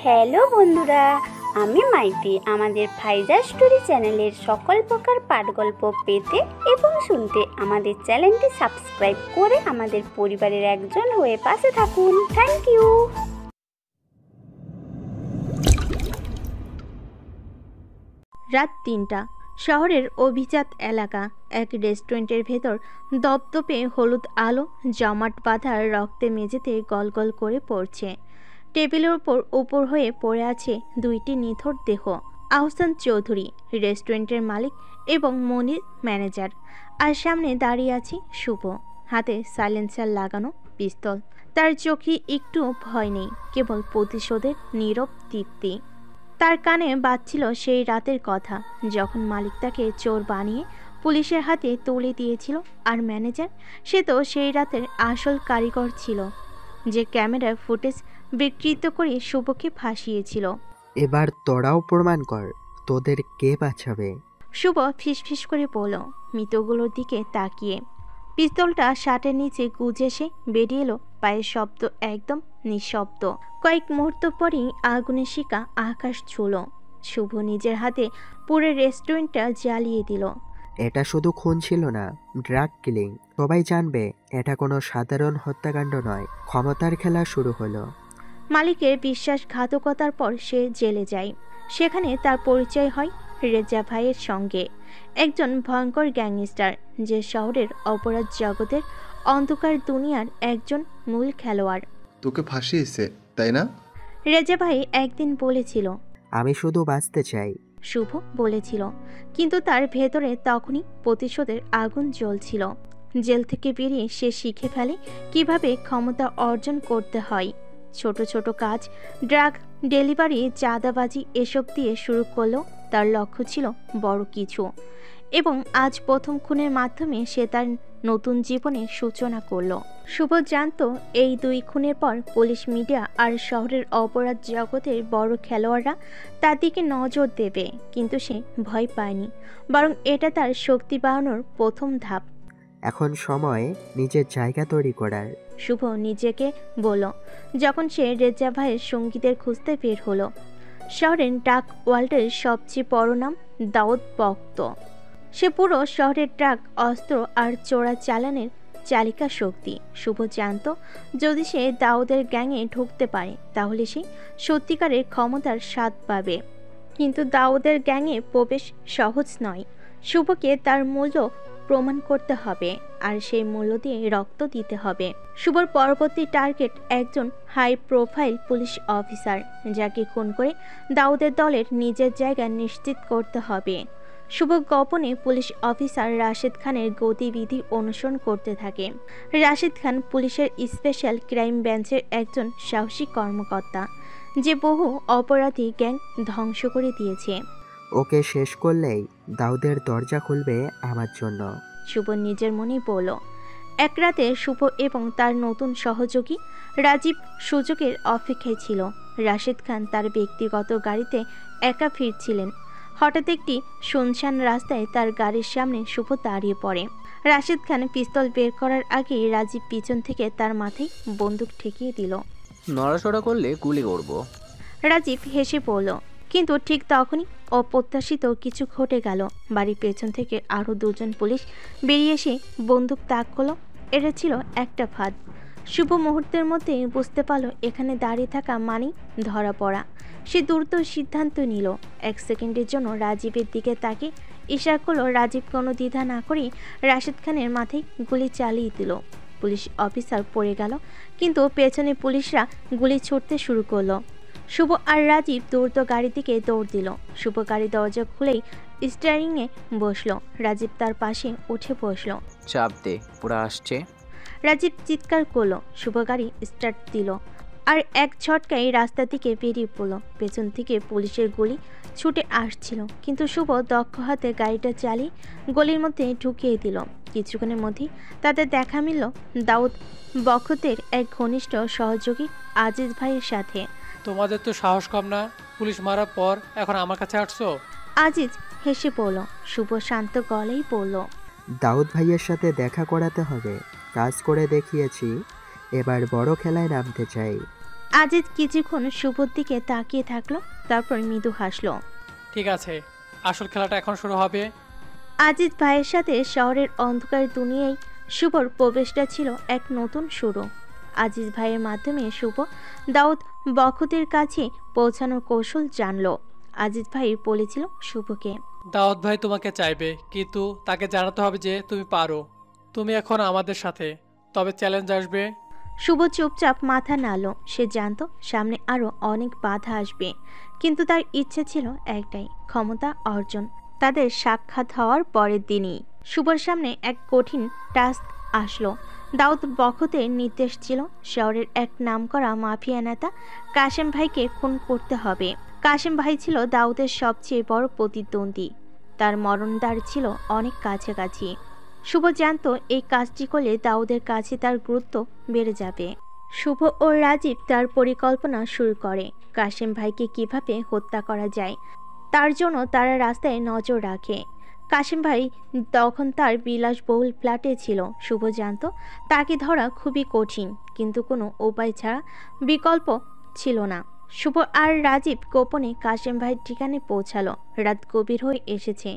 Hello বন্ধুরা, আমি মাইতি। আমাদের ফাইজা স্টোরি চ্যানেলের সকল প্রকার পাঠগল্প পেতে এবং শুনতে আমাদের চ্যানেলটি সাবস্ক্রাইব করে আমাদের পরিবারের একজন হয়ে পাশে থাকুন। Thank you. রাত ৩টা। শহরের অভিজাত এলাকা। এক রেস্টুরেন্টের ভেতর দপদপে হলুদ আলো জমাট বাঁধা রক্তে মেঝেতে গলগল করে পড়ছে। টেবিলের উপর হয়ে পড়ে আছে দুইটি নিথর দেহ। আহসান চৌধুরী, রেস্টুরেন্টের মালিক এবং মনির ম্যানেজার, আর সামনে দাঁড়িয়ে আছে শুভ, হাতে সাইলেন্সার লাগানো পিস্তল। তার চোখে একটু ভয় নেই, কেবল প্রতিশোধের নীরব তৃপ্তি। তার কানে বাজছিল সেই রাতের কথা, যখন মালিক তাকে চোর বানিয়ে পুলিশের হাতে তুলে দিয়েছিল। আর ম্যানেজার, সে তো সেই রাতের আসল কারিগর ছিল, যে ক্যামেরার ফুটেজ বিকৃত করে শুভকে ফাঁসিয়েছিল। এবার তোরাও প্রমাণ কর তোদের কে বাঁচাবে। শুভ ফিসফিস করে বলল, মৃতগুলোর দিকে তাকিয়ে। পিস্তলটা শার্টের নিচে গুজে এসে বেরিয়ে এলো। পায়ের শব্দ একদম নিঃশব্দ। কয়েক মুহূর্ত পরেই আগুনের শিকা আকাশ ছুঁল। শুভ নিজের হাতে পুরো রেস্টুরেন্টটা জ্বালিয়ে দিল। এটা শুধু খুন ছিল না, ড্রাগ কিলিং। সবাই জানবে এটা কোনো সাধারণ হত্যাকাণ্ড নয়। ক্ষমতার খেলা শুরু হলো। মালিকের বিশ্বাসঘাতকতার পর সে জেলে যায়। সেখানে তার পরিচয় হয় রেজা ভাইয়ের সঙ্গে, একজন ভয়ঙ্কর গ্যাংস্টার, যে শহরের অপরাধ জগতের অন্ধকার দুনিয়ার একজন মূল খেলোয়াড়। তোকে ফাঁসিয়েছে, তাই না? রেজা ভাই একদিন বলেছিল, আমি শুধু বাঁচতে চাই। শুভ বলেছিল, কিন্তু তার ভেতরে তখনই প্রতিশোধের আগুন জ্বলছিল। জেল থেকে বেরিয়ে সে শিখে ফেলে কিভাবে ক্ষমতা অর্জন করতে হয়। ছোট ছোট কাজ, ড্রাগ ডেলিভারি, চাঁদাবাজি এসব দিয়ে শুরু করলেও তার লক্ষ্য ছিল বড় কিছু। এবং আজ প্রথম খুনের মাধ্যমে সে তার নতুন জীবনের সূচনা করল। শুভ জানত এই দুই খুনের পর পুলিশ, মিডিয়া আর শহরের অপরাধ জগতের বড় খেলোয়াড়রা তার দিকে নজর দেবে, কিন্তু সে ভয় পায়নি, বরং এটা তার শক্তি বাড়ানোর প্রথম ধাপ। এখন সময় নিজের জায়গা তৈরি করার। শুভ নিজেকে বলল, যখন সে রেজা ভাইয়ের সঙ্গীদের খুঁজতে বের হলো। শহরের ডাক ওয়ার্ল্ডের সবচেয়ে বড় নাম দাউদ বক্ত। সে পুরো শহরের ট্রাক, অস্ত্র আর চোরা চালানের চালিকা শক্তি। শুভ জানত, যদি সে দাউদের গ্যাংয়ে ঢুকতে পারে তাহলে সে সত্যিকারের ক্ষমতার স্বাদ পাবে। কিন্তু দাউদের গ্যাংয়ে প্রবেশ সহজ নয়। শুভকে তার মূল্য প্রমাণ করতে হবে, আর সেই মূল্য দিয়ে রক্ত দিতে হবে। শুভর পরবর্তী টার্গেট একজন হাই প্রোফাইল পুলিশ অফিসার, যাকে খুন করে দাউদের দলের নিজের জায়গা নিশ্চিত করতে হবে। শুভ গোপনে পুলিশ অফিসার রাশেদ খানের গতিবিধি অনুসরণ করতে থাকে। রাশেদ খান পুলিশের স্পেশাল ক্রাইম ব্রাঞ্চের একজন সাহসী কর্মকর্তা, যে বহু অপরাধী গ্যাং ধ্বংস করে দিয়েছে। ওকে শেষ করলেই দাউদের দরজা খুলবে আমার জন্য। শুভ নিজের মনেই বলল। এক রাতে শুভ এবং তার নতুন সহযোগী রাজীব সুযোগের অপেক্ষায় ছিল। রাশেদ খান তার ব্যক্তিগত গাড়িতে একা ফিরছিলেন। হঠাৎ একটি শুনশান রাস্তায় তার গাড়ির সামনে শুভ দাঁড়িয়ে পড়ে। রাশেদ খান পিস্তল বের করার আগেই রাজীব পিছন থেকে তার মাথায় বন্দুক ঠেকিয়ে দিল। নড়াচড়া করলে গুলি করব। রাজীব হেসে পড়ল, কিন্তু ঠিক তখনই অপ্রত্যাশিত কিছু ঘটে গেল। বাড়ির পেছন থেকে আরও দুজন পুলিশ বেরিয়ে এসে বন্দুক তাক করলো। এটা ছিল একটা ফাঁদ। শুভ মুহূর্তের মধ্যে বুঝতে পারল এখানে দাঁড়িয়ে থাকা মানেই ধরা পড়া। সে দ্রুত সিদ্ধান্ত নিল। 1 সেকেন্ডের জন্য রাজীবের দিকে তাকে ইশারা করলো। রাজীব কোনো দ্বিধা না করে রাশেদ খানের মাথায় গুলি চালিয়ে দিল। পুলিশ অফিসার পড়ে গেল, কিন্তু পেছনে পুলিশরা গুলি ছুটতে শুরু করলো। শুভ আর রাজীব দ্রুত গাড়ির দিকে দৌড় দিল। শুভ গাড়ি দরজা খুলেই স্টিয়ারিংয়ে বসলো। রাজীব তার পাশে উঠে বসলো। চাপ দে, পুরা আসছে। রাজীব চিৎকার করলো। শুভ গাড়ি স্টার্ট দিল আর এক ঝটকায় রাস্তা থেকে বেরিয়ে পড়ল। পেছন থেকে পুলিশের গুলি ছুটে আসছিল, কিন্তু শুভ দক্ষ হাতে গাড়িটা চালিয়ে গলির মধ্যে ঢুকিয়ে দিল। কিছুক্ষণের মধ্যেই তাদের দেখা মিলল দাউদ বখতের এক ঘনিষ্ঠ সহযোগী আজিজ ভাইয়ের সাথে। তোমাদের তো সাহস কম না, পুলিশ মারার পর এখন আমার কাছে আসছো? আজিজ হেসে পড়ল। শুভ শান্ত গলেই বলল, দাউদ ভাইয়ের সাথে দেখা করাতে হবে। কাজ করে দেখিয়েছি, এবার বড় খেলায় নামতে চাই। আজিজ কিছুক্ষণ শুভর দিকে তাকিয়ে থাকলো, তারপর মৃদু হাসলো। ঠিক আছে, আসল খেলাটা এখন শুরু হবে। আজিজ ভাইয়ের সাথে শহরের অন্ধকার দুনিয়ায় শুভর প্রবেশটা ছিল এক নতুন শুরু। আজিজ ভাইয়ের মাধ্যমে শুভ দাউদ বখতের কাছে পৌঁছানোর কৌশল জানলো। আজিজ ভাই বলেছিল শুভকে, দাউদ ভাই তোমাকে চাইবে, কিন্তু তাকে জানাতে হবে যে তুমি পারো। তুমি এখন আমাদের সাথে, তবে চ্যালেঞ্জ আসবে। শুভ চুপচাপ মাথা নাড়ল। সে জানতো সামনে আরো অনেক বাধা আসবে, কিন্তু তার ইচ্ছে ছিল একটাই, ক্ষমতা অর্জন। তাদের সাক্ষাৎ হওয়ার পরের দিনই শুভর সামনে এক কঠিন টাস্ক আসলো। দাউদ বখতের নির্দেশ ছিল শহরের এক নামকরা মাফিয়া নেতা কাশেম ভাইকে খুন করতে হবে। কাশেম ভাই ছিল দাউদের সবচেয়ে বড় প্রতিদ্বন্দ্বী। তার মরণদ্বার ছিল অনেক কাছাকাছি। শুভ জানতো এই কাজটি করলে দাউদের কাছে তার গুরুত্ব বেড়ে যাবে। শুভ ও রাজীব তার পরিকল্পনা শুরু করে কাশেম ভাইকে কিভাবে হত্যা করা যায় তার জন্য তারা রাস্তায় নজর রাখে। কাশেম ভাই তখন তার বিলাসবহুল ফ্ল্যাটে ছিল। শুভ জানতো তাকে ধরা খুবই কঠিন, কিন্তু কোনো উপায় ছাড়া বিকল্প ছিল না। শুভ আর রাজীব গোপনে কাশেম ভাইয়ের ঠিকানায় পৌঁছালো। রাত গভীর হয়ে এসেছে,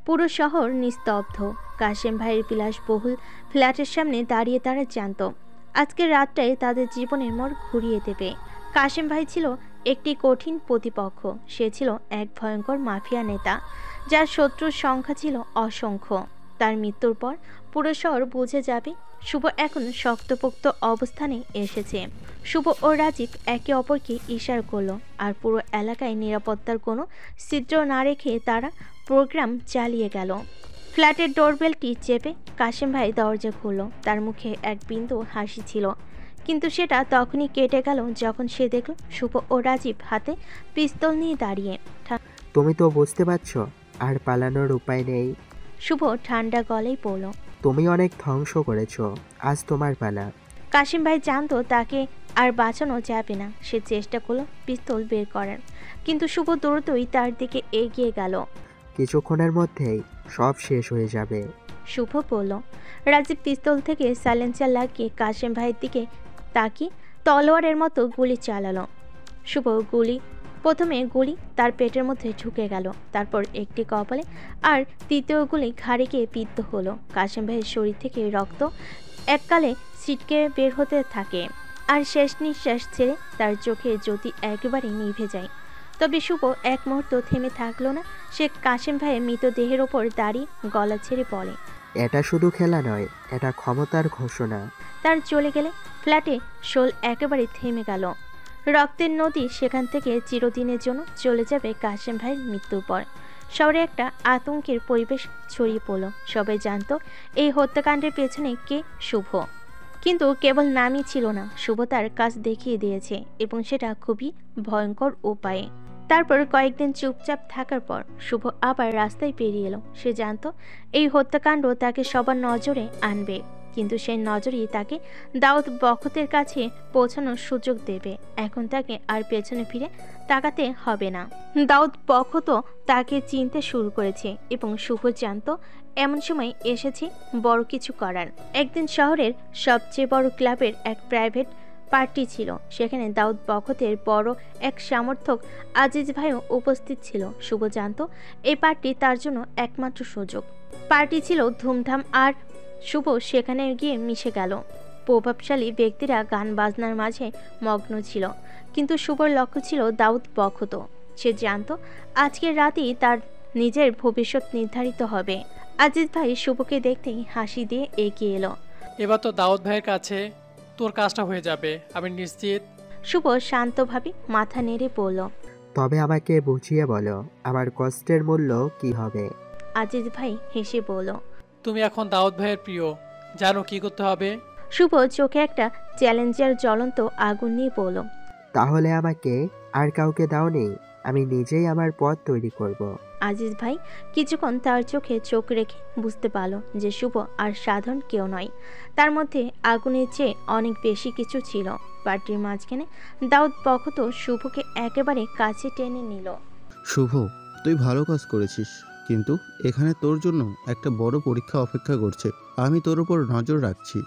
পুরো শহর নিস্তব্ধ। কাশেম ভাইয়ের বিলাসবহুল ফ্ল্যাটের সামনে দাঁড়িয়ে তারা জানত আজকের রাতটাই তাদের জীবনের মোড় ঘুরিয়ে দেবে। কাশেম ভাই ছিল একটি কঠিন প্রতিপক্ষ। সে ছিল এক ভয়ঙ্কর মাফিয়া নেতা, যার শত্রুর সংখ্যা ছিল অসংখ্য। তার মৃত্যুর পর পুরো শহর বুঝে যাবে শুভ এখন শক্তপোক্ত অবস্থানে এসেছে। শুভ ও রাজীব একে অপরকে ইশারা করলো, আর পুরো এলাকায় নিরাপত্তার কোনো ছিদ্র না রেখে তারা প্রোগ্রাম চালিয়ে গেল। ফ্ল্যাটের ডোরবেলটি চেপে কাশেম ভাই দরজা খুলল। তার মুখে এক বিন্দু হাসি ছিল, কিন্তু সেটা তখনই কেটে গেল যখন সে দেখল শুভ ও রাজীব হাতে পিস্তল নিয়ে দাঁড়িয়ে। তুমি তো বুঝতে পারছো আর পালানোর উপায় নেই। শুভ ঠান্ডা গলায় বলল, তুমি অনেক ধ্বংস করেছো, আজ তোমার পালা। কাশেম ভাই জানতো তাকে আর বাঁচানো যাবে না। সে চেষ্টা করলো পিস্তল বের করার, কিন্তু শুভ দ্রুতই তার দিকে এগিয়ে গেল। কিছুক্ষণের মধ্যেই সব শেষ হয়ে যাবে। শুভ বলল। রাজীব পিস্তল থেকে সাইলেন্সার লাগিয়ে কাশেম ভাইয়ের দিকে তাকিয়ে তলোয়ারের মতো গুলি চালালো। শুভ প্রথমে গুলি তার পেটের মধ্যে ঢুকে গেল, তারপর একটি কপালে, আর তৃতীয় গুলি ঘাড়ে গিয়ে বিদ্ধ হলো। কাশেম ভাইয়ের শরীর থেকে রক্ত এককালে ছিটকে বের হতে থাকে, আর শেষ নিঃশ্বাস ছেড়ে তার চোখে জ্যোতি একেবারে নিভে যায়। তবে শুভ এক মুহূর্ত থেমে থাকলো না। সে কাশেম ভাইয়ের মৃতদেহের ওপর দাঁড়িয়ে গলা ছেড়ে বলে, এটা শুধু খেলা নয়, এটা ক্ষমতার ঘোষণা। তার চলে গেলে ফ্ল্যাটে শোল একেবারে থেমে গেল। রক্তের নদী সেখান থেকে চিরদিনের জন্য চলে যাবে কাশেম ভাইয়ের মৃত্যুর পর। শহরে একটা আতঙ্কের পরিবেশ ছড়িয়ে পড়ল। সবাই জানতো এই হত্যাকাণ্ডের পেছনে কে, শুভ। কিন্তু কেবল নামই ছিল না, শুভ তার কাজ দেখিয়ে দিয়েছে, এবং সেটা খুবই ভয়ঙ্কর উপায়ে। তারপর কয়েকদিন চুপচাপ থাকার পর শুভ আবার রাস্তায় পেরিয়ে এলো। সে জানতো এই হত্যাকাণ্ড তাকে সবার নজরে আনবে, কিন্তু সেই নজরই তাকে দাউদ বখতের কাছে পৌঁছানোর সুযোগ দেবে। এখন তাকে আর পেছনে ফিরে তাকাতে হবে না। দাউদ বখতও তাকে চিনতে শুরু করেছে, এবং শুভ জানতো এমন সময় এসেছে বড় কিছু করার। একদিন শহরের সবচেয়ে বড় ক্লাবের এক প্রাইভেট পার্টি ছিল। সেখানে দাউদ বখতের বড় এক সমর্থক আজিজ ভাইও উপস্থিত ছিল। শুভ জানতো এই পার্টি তার জন্য একমাত্র সুযোগ। পার্টি ছিল ধুমধাম, আর শুভ সেখানে গিয়ে মিশে গেল। প্রভাবশালী ব্যক্তিরা গান বাজনার মাঝে মগ্ন ছিল, কিন্তু শুভর লক্ষ্য ছিল দাউদ বখত। সে জানতো আজকের রাতেই তার নিজের ভবিষ্যৎ নির্ধারিত হবে। আজিজ ভাই শুভকে দেখতেই হাসি দিয়ে এগিয়ে এলো। এবার তো দাউদ ভাইয়ের কাছে তোর কাজটা হয়ে যাবে, আমি নিশ্চিত। শুভ শান্তভাবে মাথা নেড়ে বলল, তবে আমাকে বুঝিয়ে বলো আমার কষ্টের মূল্য কি হবে। আজিজ ভাই হেসে বলল, তুমি এখন দাউদ ভাইয়ের প্রিয়, জানো কি করতে হবে। শুভ চোখে একটা চ্যালেঞ্জের জ্বলন্ত আগুন নিয়ে বলল, তাহলে আমাকে আর কাউকে দাওনি, আমি নিজেই আমার পথ তৈরি করব। আজিজ ভাই কিছুক্ষণ তার চোখে চোখ রেখে বুঝতে পারল যে শুভ আর সাধারণ কেউ নয়। তার মধ্যে আগুনের চেয়ে অনেক বেশি কিছু ছিল। পার্টির মাঝখানে দাউদ বখত শুভকে একেবারে কাছে টেনে নিল। শুভ, তুই ভালো কাজ করেছিস, কিন্তু এখানে তোর জন্য একটা বড় পরীক্ষা অপেক্ষা করছে। আমি তোর উপর নজর রাখছি।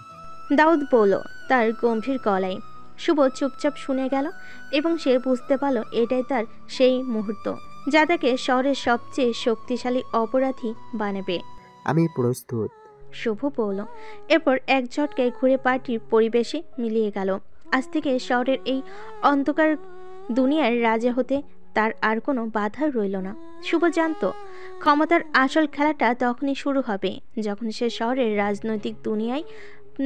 দাউদ বলল তার গম্ভীর গলায়। শুভ চুপচাপ শুনে গেল এবং সে বুঝতে পারল এটাই তার সেই মুহূর্ত যা তাকে শহরের সবচেয়ে শক্তিশালী অপরাধী বানাবে। আমি প্রস্তুত। শুভ বলল। এরপর এক ঝটকায় ঘুরে পার্টির পরিবেশে মিলিয়ে গেল। আজ থেকে শহরের এই অন্ধকার দুনিয়ার রাজা হতে তার আর কোনো বাধা রইল না। শুভ জানত ক্ষমতার আসল খেলাটা তখনই শুরু হবে যখন সে শহরের রাজনৈতিক দুনিয়ায়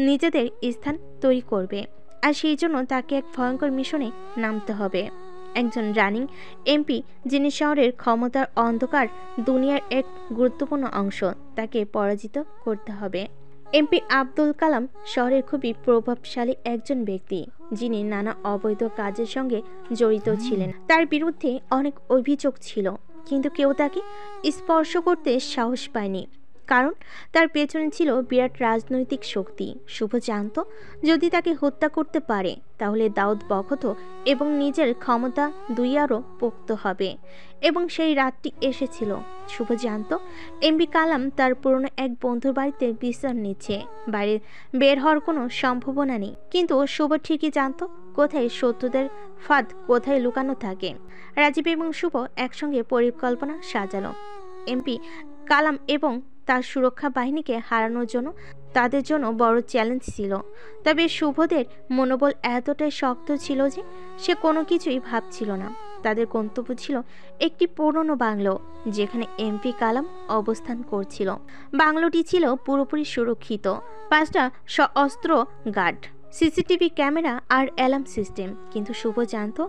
নিজেদের স্থান তৈরি করবে। আর সেই জন্য তাকে এক ভয়ঙ্কর মিশনে নামতে হবে। একজন রানিং এমপি যিনি শহরের ক্ষমতার অন্ধকার দুনিয়ার এক গুরুত্বপূর্ণ অংশ, তাকে পরাজিত করতে হবে। এমপি আব্দুল কালাম শহরের খুবই প্রভাবশালী একজন ব্যক্তি যিনি নানা অবৈধ কাজের সঙ্গে জড়িত ছিলেন। তার বিরুদ্ধে অনেক অভিযোগ ছিল, কিন্তু কেউ তাকে স্পর্শ করতে সাহস পায়নি, কারণ তার পেছনে ছিল বিরাট রাজনৈতিক শক্তি। শুভ জানত যদি তাকে হত্যা করতে পারে তাহলে দাউদ বখত এবং নিজের ক্ষমতা দুই আরও পোক্ত হবে। এবং সেই রাতটি এসেছিল। শুভ জানত এমপি কালাম তার পুরনো এক বন্ধুর বাড়িতে বিশ্রাম নিচ্ছে। বাইরে বের হওয়ার কোনো সম্ভাবনা নেই, কিন্তু শুভ ঠিকই জানত কোথায় শত্রুদের ফাঁদ কোথায় লুকানো থাকে। রাজীব এবং শুভ একসঙ্গে পরিকল্পনা সাজালো। এমপি কালাম এবং তার সুরক্ষা বাহিনীকে হারানোর জন্য তাদের জন্য বড় চ্যালেঞ্জ ছিল। তবে শুভদের মনোবল এতটাই শক্ত ছিল যে সে কোনো কিছুই ভাবছিল না। তাদের গন্তব্য ছিল একটি পুরনো বাংলো যেখানে এমপি কালাম অবস্থান করছিল। বাংলোটি ছিল পুরোপুরি সুরক্ষিত, 5টা সশস্ত্র গার্ড, সিসিটিভি ক্যামেরা আর অ্যালার্ম সিস্টেম। কিন্তু শুভ জানত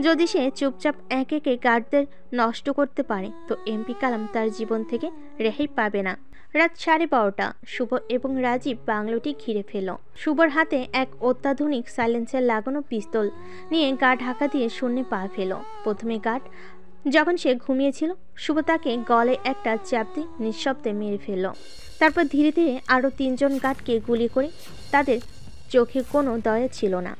যদি সে চুপচাপ একে একে গার্ডদের নষ্ট করতে পারে তো এমপি কালাম তার জীবন থেকে রেহাই পাবে না। রাত 12:30 শুভ এবং রাজীব বাংলোটি ঘিরে ফেল। শুভর হাতে এক অত্যাধুনিক সাইলেন্সার লাগানো পিস্তল নিয়ে গা ঢাকা দিয়ে শূন্যে পা ফেল। প্রথমে গার্ড যখন সে ঘুমিয়েছিল, শুভ তাকে গলায় একটা চাপ দিয়ে নিঃশব্দে মেরে ফেলল। তারপর ধীরে ধীরে আরও 3 জন গার্ডকে গুলি করে। তাদের চোখে কোনো দয়া ছিল না।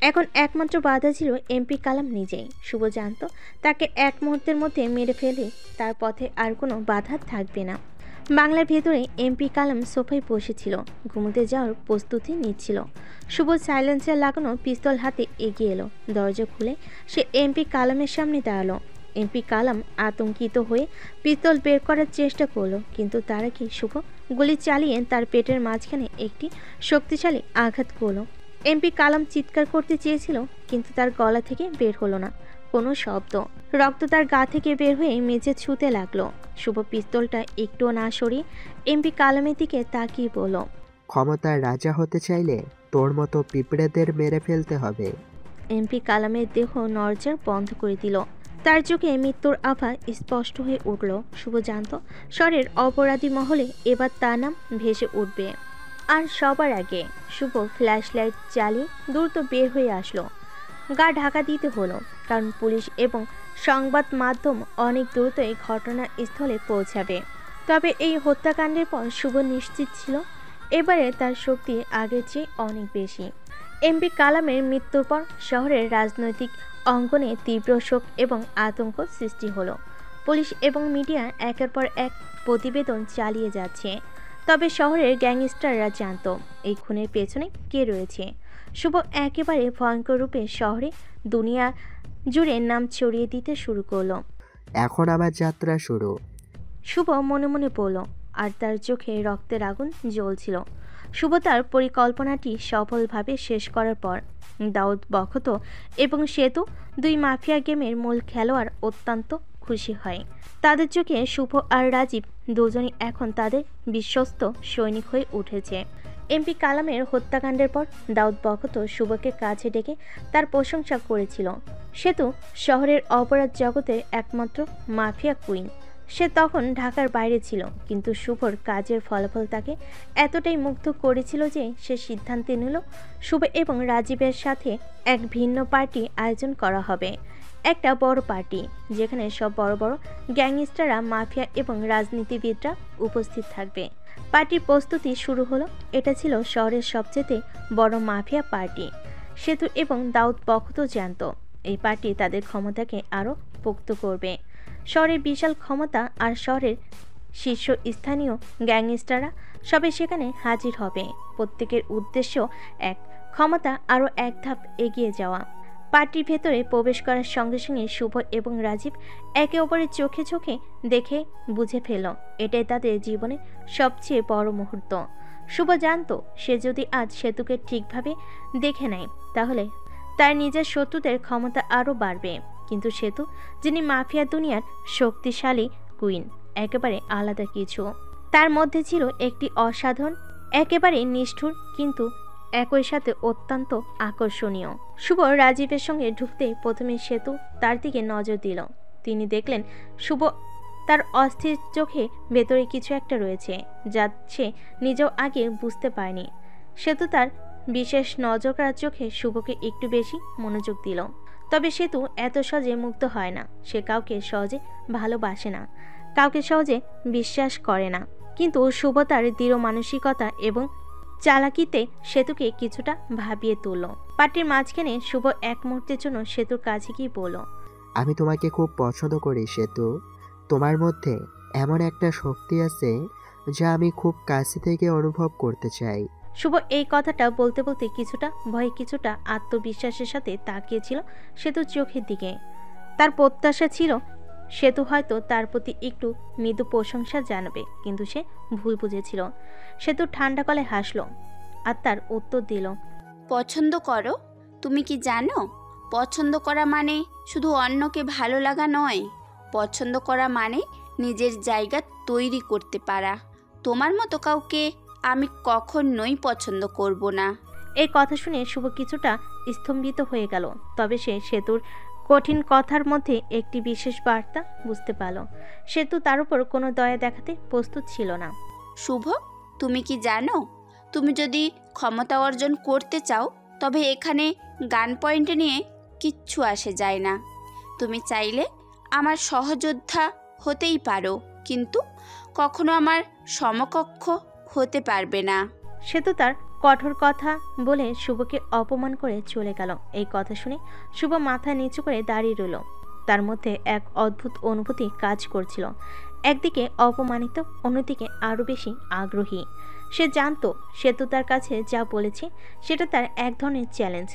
এখন একমাত্র বাধা ছিল এমপি কালাম নিজেই। শুভ জানত তাকে এক মুহূর্তের মধ্যে মেরে ফেলে তার পথে আর কোনো বাধা থাকবে না। বাংলার ভেতরে এমপি কালাম সোফায় বসেছিল, ঘুমোতে যাওয়ার প্রস্তুতি নিচ্ছিল। শুভ সাইলেন্সার লাগানো পিস্তল হাতে এগিয়ে এলো। দরজা খুলে সে এমপি কালামের সামনে দাঁড়ালো। এমপি কালাম আতঙ্কিত হয়ে পিস্তল বের করার চেষ্টা করলো, কিন্তু তার আগে শুভ গুলি চালিয়ে তার পেটের মাঝখানে একটি শক্তিশালী আঘাত করলো। এমপি কালাম চিৎকার করতে চেয়েছিল, কিন্তু তার গলা থেকে বের হলো না কোনো শব্দ। রক্ত তার গা থেকে বের হয়ে মেঝে ছুঁতে লাগলো। শুভ পিস্তলটা একটুও না সরিয়ে এমপি কালামের দিকে তাকিয়ে বলল, ক্ষমতার রাজা হতে চাইলে তোর মতো পিঁপড়েদের মেরে ফেলতে হবে। এমপি কালামের দেহ নড়চড় বন্ধ করে দিল। তার চোখে মৃত্যুর আভা স্পষ্ট হয়ে উঠল। শুভ জানত শহরের অপরাধী মহলে এবার তার নাম ভেসে উঠবে। আর সবার আগে শুভ ফ্ল্যাশ লাইট জ্বালিয়ে দ্রুত বের হয়ে আসলো। গা ঢাকা দিতে হলো, কারণ পুলিশ এবং সংবাদ মাধ্যম অনেক দ্রুতই ঘটনাস্থলে পৌঁছাবে। তবে এই হত্যাকাণ্ডের পর শুভ নিশ্চিত ছিল এবারে তার শক্তি আগের চেয়ে অনেক বেশি। এমপি কালামের মৃত্যুর পর শহরের রাজনৈতিক অঙ্গনে তীব্র শোক এবং আতঙ্ক সৃষ্টি হলো। পুলিশ এবং মিডিয়া একের পর এক প্রতিবেদন চালিয়ে যাচ্ছে। তবে শহরের গ্যাংস্টাররা জানত এই খুনের পেছনে কে রয়েছে। শুভ একেবারে ভয়ঙ্কর রূপে শহরে দুনিয়া জুড়ে নাম ছড়িয়ে দিতে শুরু করলো। এখন আবার যাত্রা শুরু। শুভ মনে মনে বলল, আর তার চোখে রক্তের আগুন জ্বলছিল। শুভ তার পরিকল্পনাটি সফলভাবে শেষ করার পর দাউদ বখত এবং সেতু, 2 মাফিয়া গেমের মূল খেলোয়াড়, অত্যন্ত খুশি হয়। তাদের চোখে শুভ আর রাজীব দুজনই এখন তাদের বিশ্বস্ত সৈনিক হয়ে উঠেছে। এমপি কালামের হত্যাকাণ্ডের পর দাউদ বখত শুভকে কাছে ডেকে তার প্রশংসা করেছিল। সেতু শহরের অপরাধ জগতের একমাত্র মাফিয়া কুইন। সে তখন ঢাকার বাইরে ছিল, কিন্তু শুভর কাজের ফলাফল তাকে এতটাই মুগ্ধ করেছিল যে সে সিদ্ধান্ত নিল শুভ এবং রাজীবের সাথে এক ভিন্ন পার্টি আয়োজন করা হবে। একটা বড় পার্টি যেখানে সব বড় বড় গ্যাংস্টাররা, মাফিয়া এবং রাজনীতিবিদরা উপস্থিত থাকবে। পার্টির প্রস্তুতি শুরু হলো। এটা ছিল শহরের সবচেয়ে বড় মাফিয়া পার্টি। সেতু এবং দাউদ বখত জানত এই পার্টি তাদের ক্ষমতাকে আরও পোক্ত করবে। শহরের বিশাল ক্ষমতা আর শহরের শীর্ষস্থানীয় গ্যাংস্টাররা সবাই সেখানে হাজির হবে। প্রত্যেকের উদ্দেশ্য এক, ক্ষমতা আরও এক ধাপ এগিয়ে যাওয়া। পার্টির ভেতরে প্রবেশ করার সঙ্গে সঙ্গে শুভ এবং রাজীব একে অপরের চোখে চোখে দেখে বুঝে ফেল এটাই তাদের জীবনে সবচেয়ে বড় মুহূর্ত। শুভ জানতো সে যদি আজ সেতুকে ঠিকভাবে দেখে নেয় তাহলে তার নিজের শত্রুদের ক্ষমতা আরও বাড়বে। কিন্তু সেতু, যিনি মাফিয়া দুনিয়ার শক্তিশালী কুইন, একেবারে আলাদা কিছু। তার মধ্যে ছিল একটি অসাধারণ, একেবারে নিষ্ঠুর, কিন্তু একই সাথে অত্যন্ত আকর্ষণীয়। শুভ রাজীবের সঙ্গে ঢুকতেই প্রথমে সেতু তার দিকে নজর দিল। তিনি দেখলেন শুভ তার অস্থির চোখে ভেতরে কিছু একটা রয়েছে যা সে নিজেও আগে বুঝতে পারেনি। সেতু তার বিশেষ নজর করার চোখে শুভকে একটু বেশি মনোযোগ দিল। তবে সেতু এত সহজে মুক্ত হয় না। সে কাউকে সহজে ভালোবাসে না, কাউকে সহজে বিশ্বাস করে না। কিন্তু শুভ তার দৃঢ় মানসিকতা এবং চালাকিতে সেতুকে কিছুটা ভাবিয়ে তুলল। পার্টির মাঝখানে শুভ এক মুহূর্তের জন্য সেতুর কাছে গিয়ে বলল, আমি তোমাকে খুব পছন্দ করি সেতু। তোমার মধ্যে এমন একটা শক্তি আছে যা আমি খুব কাছে থেকে অনুভব করতে চাই। শুভ এই কথাটা বলতে বলতে কিছুটা ভয়ে কিছুটা আত্মবিশ্বাসের সাথে তাকিয়েছিল সেতুর চোখের দিকে। তার প্রত্যাশা ছিল সেতু হয়তো তার প্রতি একটু মৃদু প্রশংসা জানাবে, কিন্তু সে ভুল বুঝেছিল। সেতু ঠান্ডা গলায় হাসল আর তার উত্তর দিল, পছন্দ করো? তুমি কি জানো, পছন্দ করা মানে শুধু অন্যকে ভালো লাগা নয়। পছন্দ করা মানে নিজের জায়গা তৈরি করতে পারা। তোমার মতো কাউকে আমি কখনোই পছন্দ করব না। এই কথা শুনে শুভ কিছুটা স্তম্ভিত হয়ে গেল। তবে সে সেতুর কঠিন কথার মধ্যে একটি বিশেষ বার্তা বুঝতে পারল। সেতু তার উপর কোনো দয়া দেখাতে প্রস্তুত ছিল না। শুভ, তুমি কি জানো, তুমি যদি ক্ষমতা অর্জন করতে চাও তবে এখানে গান পয়েন্ট নিয়ে কিচ্ছু আসে যায় না। তুমি চাইলে আমার সহযোদ্ধা হতেই পারো, কিন্তু কখনো আমার সমকক্ষ হতে পারবে না। সেতু তার কঠোর কথা বলে শুভকে অপমান করে চলে গেল। এই কথা শুনে শুভ মাথা নিচু করে দাঁড়িয়ে রইল। তার মধ্যে এক অদ্ভুত অনুভূতি কাজ করছিল। একদিকে অপমানিত, অন্যদিকে আরও বেশি আগ্রহী। সে জানতো সেতু তার কাছে যা বলেছে সেটা তার এক ধরনের চ্যালেঞ্জ।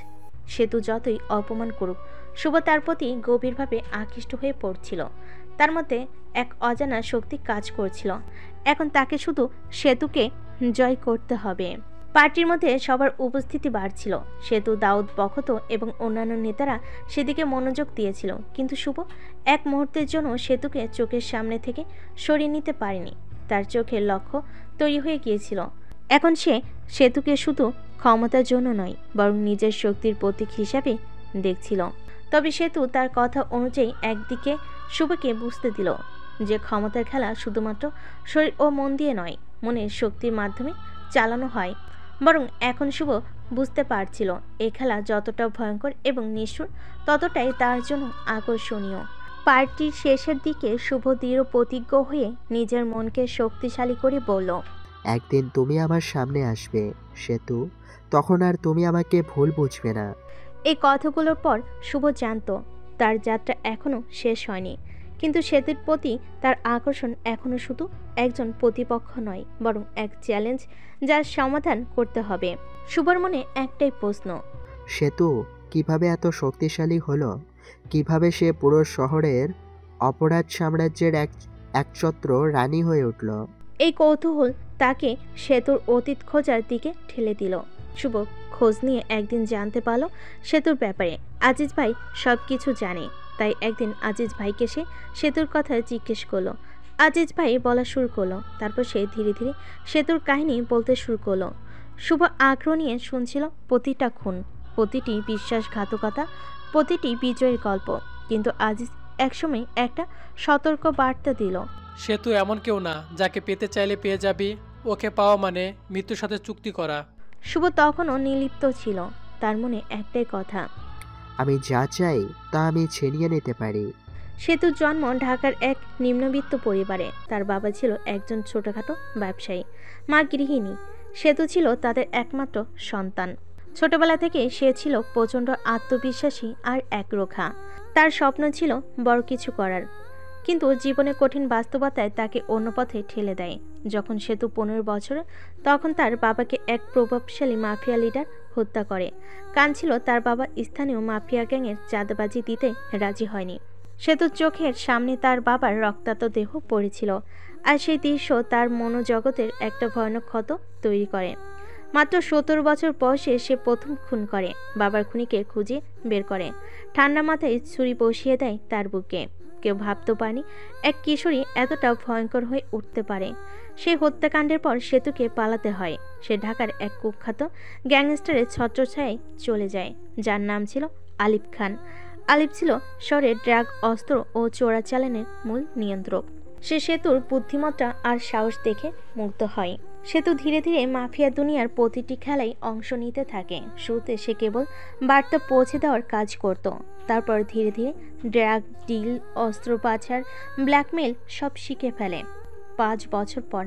সেতু যতই অপমান করুক, শুভ তার প্রতি গভীরভাবে আকৃষ্ট হয়ে পড়ছিল। তার মধ্যে এক অজানা শক্তি কাজ করছিল। এখন তাকে শুধু সেতুকে জয় করতে হবে। পার্টির মধ্যে সবার উপস্থিতি বাড়ছিল। সেতু, দাউদ, বখত এবং অন্যান্য নেতারা সেদিকে মনোযোগ দিয়েছিল, কিন্তু শুভ এক মুহূর্তের জন্য সেতুকে চোখের সামনে থেকে সরিয়ে নিতে পারেনি। তার চোখের লক্ষ্য তৈরি হয়ে গিয়েছিল। এখন সে সেতুকে শুধু ক্ষমতার জন্য নয়, বরং নিজের শক্তির প্রতীক হিসাবে দেখছিল। তবে সেতু তার কথা অনুযায়ী একদিকে শুভকে বুঝতে দিল যে ক্ষমতার খেলা শুধুমাত্র শরীর ও মন দিয়ে নয়, মনের শক্তির মাধ্যমে চালানো হয়। বরং এখন শুভ বুঝতে পারছিল এই খেলা যতটা ভয়ঙ্কর এবং নিষ্ঠুর, ততটাই তার জন্য আকর্ষণীয়। পার্টির শেষের দিকে শুভ দৃঢ় প্রতিজ্ঞ হয়ে নিজের মনকে শক্তিশালী করে বলল, একদিন তুমি আমার সামনে আসবে সেতু, তখন আর তুমি আমাকে ভুল বুঝবে না। এই কথাগুলোর পর শুভ জানত তার যাত্রা এখনো শেষ হয়নি। কিন্তু সেতুর প্রতি তার আকর্ষণ এখনো শুধু একজন প্রতিপক্ষ নয়, বরং এক চ্যালেঞ্জ যার সমাধান করতে হবে। শুভর মনে একটাই প্রশ্ন, সেতু কিভাবে এত শক্তিশালী হলো? কিভাবে সে পুরো শহরের অপরাধ সাম্রাজ্যের একছত্র রানী হয়ে উঠল? এই কৌতূহল তাকে সেতুর অতীত খোঁজার দিকে ঠেলে দিল। শুভ খোঁজ নিয়ে একদিন জানতে পারল সেতুর ব্যাপারে আজিজ ভাই সব কিছু জানে। তাই একদিন আজিজ ভাইকে সে সেতুর কথা জিজ্ঞেস করলো। আজিজ ভাই বলা শুরু করলো। তারপর সে ধীরে ধীরে সেতুর কাহিনী বলতে শুরু করলো। শুভ আগ্রহ নিয়ে শুনছিল প্রতিটা খুন, প্রতিটি বিশ্বাসঘাতকতা, প্রতিটি বিজয়ের গল্প। কিন্তু আজিজ একসময় একটা সতর্ক বার্তা দিল, সেতু এমন কেউ না যাকে পেতে চাইলে পেয়ে যাবি। ওকে পাওয়া মানে মৃত্যুর সাথে চুক্তি করা। শুভ তখনও নির্লিপ্ত ছিল। তার মনে একটাই কথা, আমি যা চাই তা আমি ছিনিয়ে নিতে পারি। সেতুর জন্ম ঢাকার এক নিম্নবিত্ত পরিবারে। তার বাবা ছিল একজন ছোটখাটো ব্যবসায়ী, মা গৃহিণী। সেতু ছিল তাদের একমাত্র সন্তান। ছোটবেলা থেকে সে ছিল প্রচণ্ড আত্মবিশ্বাসী আর একরোখা। তার স্বপ্ন ছিল বড় কিছু করার। কিন্তু জীবনের কঠিন বাস্তবতায় তাকে অন্য পথে ঠেলে দেয়। যখন সেতু 15 বছরে, তখন তার বাবাকে এক প্রভাবশালী মাফিয়া লিডার হত্যা করে। কারণ ছিল তার বাবা স্থানীয় মাফিয়া গ্যাংয়ের চাঁদাবাজি দিতে রাজি হয়নি। সেতুর চোখের সামনে তার বাবার রক্তাক্ত দেহ পড়েছিল, আর সেই দৃশ্য তার মনোজগতের একটা ভয়ানক ক্ষত তৈরি করে। মাত্র 17 বছর বয়সে সে প্রথম খুন করে। বাবার খুনিকে খুঁজে বের করে, ঠান্ডা মাথায় ছুরি বসিয়ে দেয় তার বুকে। কেউ ভাবতে পারেনি এক কিশোরী এতটা ভয়ঙ্কর হয়ে উঠতে পারে। সেই হত্যাকাণ্ডের পর সেতুকে পালাতে হয়। সে ঢাকার এক কুখ্যাত গ্যাংস্টারের ছত্রছায়ায় চলে যায়, যার নাম ছিল আলিফ খান। আলিফ ছিল শহরের ড্রাগ, অস্ত্র ও চোরাচালানের মূল নিয়ন্ত্রক। সে সেতুর বুদ্ধিমত্তা আর সাহস দেখে মুগ্ধ হয়। সেতু ধীরে ধীরে মাফিয়া দুনিয়ার প্রতিটি খেলায় অংশ নিতে থাকে। শুরুতে সে কেবল বার্তা পৌঁছে দেওয়ার কাজ করত, তারপর ধীরে ধীরে ড্রাগ ডিল, অস্ত্র পাচার, ব্ল্যাকমেল সব শিখে ফেলে। 5 বছর পর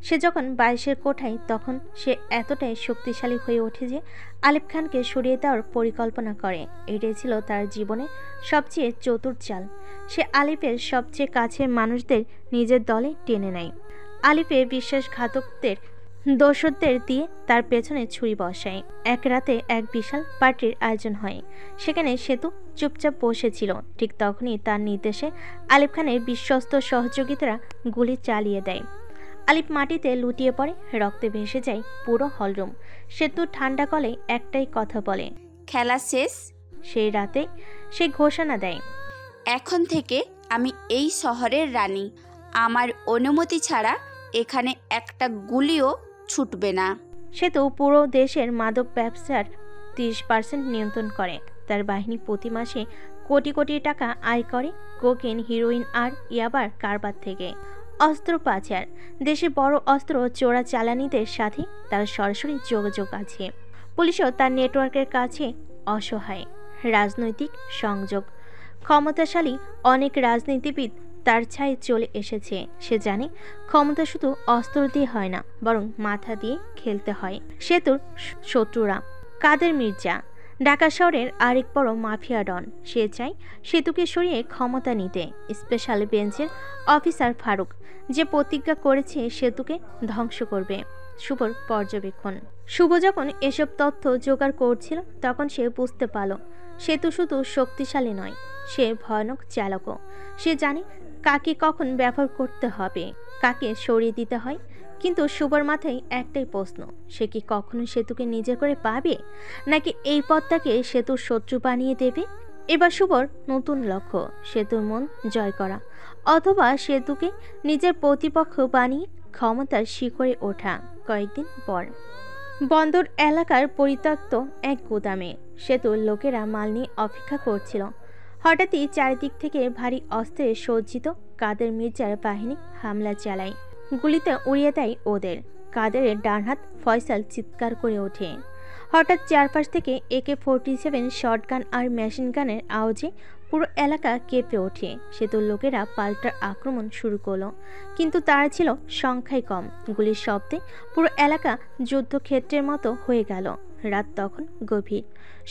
সে যখন 22-এর কোঠায়, তখন সে এতটাই শক্তিশালী হয়ে ওঠে যে আলিফ খানকে সরিয়ে দেওয়ার পরিকল্পনা করে। এটাই ছিল তার জীবনে সবচেয়ে চতুর চাল। সে আলিফের সবচেয়ে কাছের মানুষদের নিজের দলে টেনে নেয়। আলিফের বিশ্বাসঘাতকদের দোসরদের দিয়ে তার পেছনে ছুরি বসায়। এক রাতে এক বিশাল পার্টির আয়োজন হয়। সেখানে সেতু চুপচাপ বসেছিল। ঠিক তখনই তার নির্দেশে আলিফ খানের বিশ্বস্ত সহযোগিতারা গুলি চালিয়ে দেয়। আলিফ মাটিতে লুটিয়ে পড়ে, রক্তে ভেসে যায় পুরো হলরুম। সেতু ঠান্ডা গলে একটাই কথা বলে, খেলা শেষ। সেই রাতে সে ঘোষণা দেয়, এখন থেকে আমি এই শহরের রানী। আমার অনুমতি ছাড়া এখানে একটা গুলিও ছুটবে না। সেতু পুরো দেশের মাদক ব্যবসার 30% নিয়ন্ত্রণ করে। তার বাহিনী প্রতি মাসে কোটি কোটি টাকা আয় করে কোকেন, হিরোইন আর ইয়াবার কারবার থেকে। অস্ত্র পাচার, দেশে বড় অস্ত্র চোরাচালানিদের সাথে তার সরাসরি যোগাযোগ আছে। পুলিশও তার নেটওয়ার্কের কাছে অসহায়। রাজনৈতিক সংযোগ, ক্ষমতাশালী অনেক রাজনীতিবিদ তার ছায়ে চলে এসেছে। সে জানে ক্ষমতা শুধু অস্ত্র দিয়ে হয় না, বরং মাথা দিয়ে খেলতে হয়। সেতুর শত্রুরা, কাদের মির্জা, ঢাকা শহরের আরেক বড় মাফিয়া ডন। সে চায় সেতুকে সরিয়ে ক্ষমতা নিতে। স্পেশাল বেঞ্চের অফিসার ফারুক, যে প্রতিজ্ঞা করেছে সেতুকে ধ্বংস করবে। শুভর পর্যবেক্ষণ, শুভ যখন এসব তথ্য জোগাড় করছিল, তখন সে বুঝতে পারল সেতু শুধু শক্তিশালী নয়, সে ভয়ানক চালকও। সে জানে কাকে কখন ব্যবহার করতে হবে, কাকে সরিয়ে দিতে হয়। কিন্তু শুভর মাথায় একটাই প্রশ্ন, সে কি কখনো সেতুকে নিজের করে পাবে, নাকি এই পথটাকে সেতুর শত্রু বানিয়ে দেবে? এবার শুভর নতুন লক্ষ্য, সেতুর মন জয় করা, অথবা সেতুকে নিজের প্রতিপক্ষ বানিয়ে ক্ষমতার শিখরে ওঠা। কয়েকদিন পর বন্দর এলাকার পরিত্যক্ত এক গুদামে সেতুর লোকেরা মাল নিয়ে অপেক্ষা করছিল। হঠাৎই চারিদিক থেকে ভারী অস্ত্রে সজ্জিত কাদের মির্জার বাহিনী হামলা চালায়। গুলিতে উড়িয়ে দেয় ওদের। কাদেরের ডান হাত ফয়সাল চিৎকার করে ওঠে। হঠাৎ চারপাশ থেকে AK-47 শটগান আর মেশিন গানের আওয়াজে পুরো এলাকা কেঁপে ওঠে। সেতুর লোকেরা পাল্টা আক্রমণ শুরু করলো, কিন্তু তারা ছিল সংখ্যায় কম। গুলির শব্দে পুরো এলাকা যুদ্ধক্ষেত্রের মতো হয়ে গেল। রাত তখন গভীর।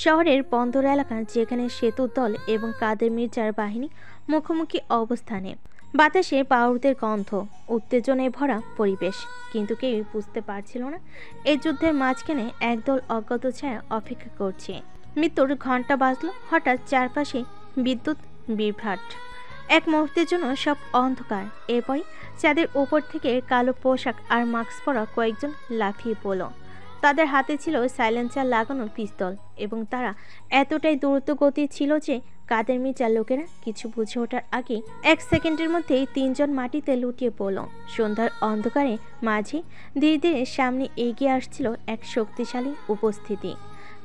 শহরের বন্দর এলাকা, যেখানে সেতুর দল এবং কাদের মির্জার বাহিনী মুখোমুখি অবস্থানে। বাতাসে বারুদের গন্ধ, উত্তেজনায় ভরা পরিবেশ। কিন্তু কেউ বুঝতে পারছিল না এই যুদ্ধের মাঝখানে একদল অজ্ঞাত ছায়া অপেক্ষা করছে। মৃত্যুর ঘণ্টা বাজল। হঠাৎ চারপাশে বিদ্যুৎ বিভ্রাট। এক মুহূর্তের জন্য সব অন্ধকার। এরপরই চাঁদের উপর থেকে কালো পোশাক আর মাস্ক পরা কয়েকজন লাফিয়ে পড়ল। তাদের হাতে ছিল সাইলেন্সার লাগানো পিস্তল, এবং তারা এতটাই দ্রুত গতি ছিল যে কাদের মির্জার লোকেরা কিছু বুঝে ওঠার আগে 1 সেকেন্ডের মধ্যেই 3 জন মাটিতে লুটিয়ে পড়ল। সন্ধ্যার অন্ধকারে মাঝে ধীরে ধীরে সামনে এগিয়ে আসছিল এক শক্তিশালী উপস্থিতি।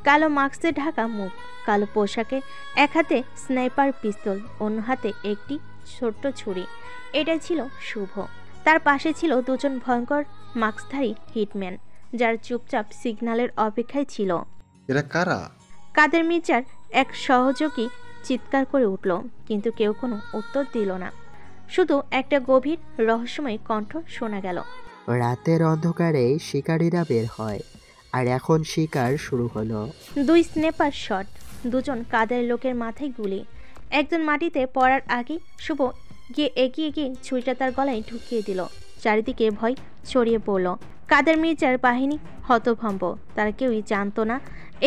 কালো মাস্কে ঢাকা মুখ, কালো পোশাকে, এক হাতে স্নাইপার পিস্তল, অন্য হাতে একটি ছোট্ট ছুরি। এটাই ছিল শুভ। তার পাশে ছিল দুজন ভয়ঙ্কর মাস্কধারী হিটম্যান, যার চুপচাপ সিগন্যালের অপেক্ষায় ছিল। এরা কারা? কাদের মির্জার এক সহযোগী চিৎকার করে উঠল, কিন্তু কেউ কোনো উত্তর দিল না। শুধু একটা গভীর রহস্যময় কণ্ঠ শোনা গেল। রাতের অন্ধকারে শিকারীরা বের হয়, আর এখন শিকার শুরু হলো। 2 স্নাইপার শট, 2 জন কাদের লোকের মাথায় গুলি। একজন মাটিতে পড়ার আগেই শুভ গিয়ে এগিয়ে গিয়ে ছুরিটা তার গলায় ঢুকিয়ে দিল। চারিদিকে ভয় ছড়িয়ে পড়ল। কাদের মির্জার বাহিনী হতভম্ব। তারা কেউই জানতো না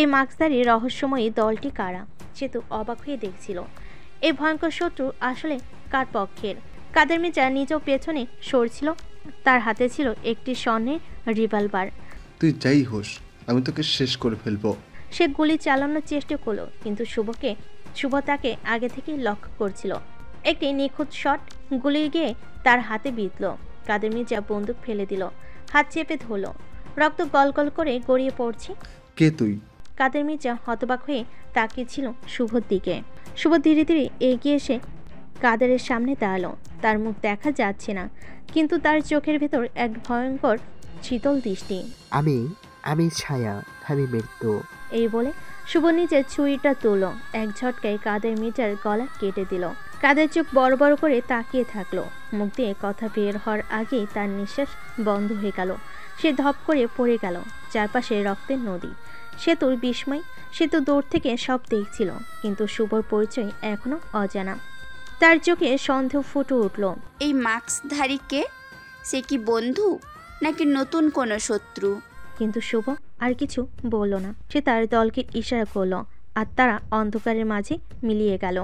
এই মাস্কধারী রহস্যময়ী দলটি কারা। সে তো অবাক হয়ে দেখছিল এই ভয়ঙ্কর শত্রু আসলে কার পক্ষের। কাদের মির্জা নিজেও পেছনে সরছিল। তার হাতে ছিল একটি স্বর্ণের রিভলভার। তুই যাই হোস, আমি তোকে শেষ করে ফেলবো। সে গুলি চালানোর চেষ্টা করলো, কিন্তু শুভ তাকে আগে থেকে লক্ষ্য করছিল। একটি নিখুঁত শট গুলি গিয়ে তার হাতে বিঁধল। কাদের মির্জা বন্দুক ফেলে দিল, হাত চেপে ধরল। রক্ত গলগল করে গড়িয়ে পড়ছে। কে তুই? কাদের মির্জা হতবাক হয়ে তাকিয়েছিল শুভর দিকে। শুভ ধীরে ধীরে এগিয়ে এসে কাদেরের সামনে দাঁড়ালো। তার মুখ দেখা যাচ্ছে না, কিন্তু তার চোখের ভেতর এক ভয়ঙ্কর শীতল দৃষ্টি। আমি ছায়া, আমি মৃত্যু। এই বলে শুভ নিজের ছুরিটা তুলল। এক ঝটকায় কাদের মির্জার গলা কেটে দিল। কাদের চোখ বড় বড় করে তাকিয়ে থাকলো। মুখ দিয়ে কথা বের হওয়ার আগেই তার নিঃশ্বাস বন্ধ হয়ে গেল। সে ধপ করে পড়ে গেল। চারপাশে রক্তের নদী। সেতুর বিস্ময়। সেতু দূর থেকে সব দেখছিল, কিন্তু শুভর পরিচয় এখনো অজানা। তার চোখে সন্দেহ ফুটে উঠল। এই মাস্কধারী কে? সে কি বন্ধু নাকি নতুন কোনো শত্রু? কিন্তু শুভ আর কিছু বলল না। সে তার দলকে ইশারা করলো, আর তারা অন্ধকারের মাঝে মিলিয়ে গেল।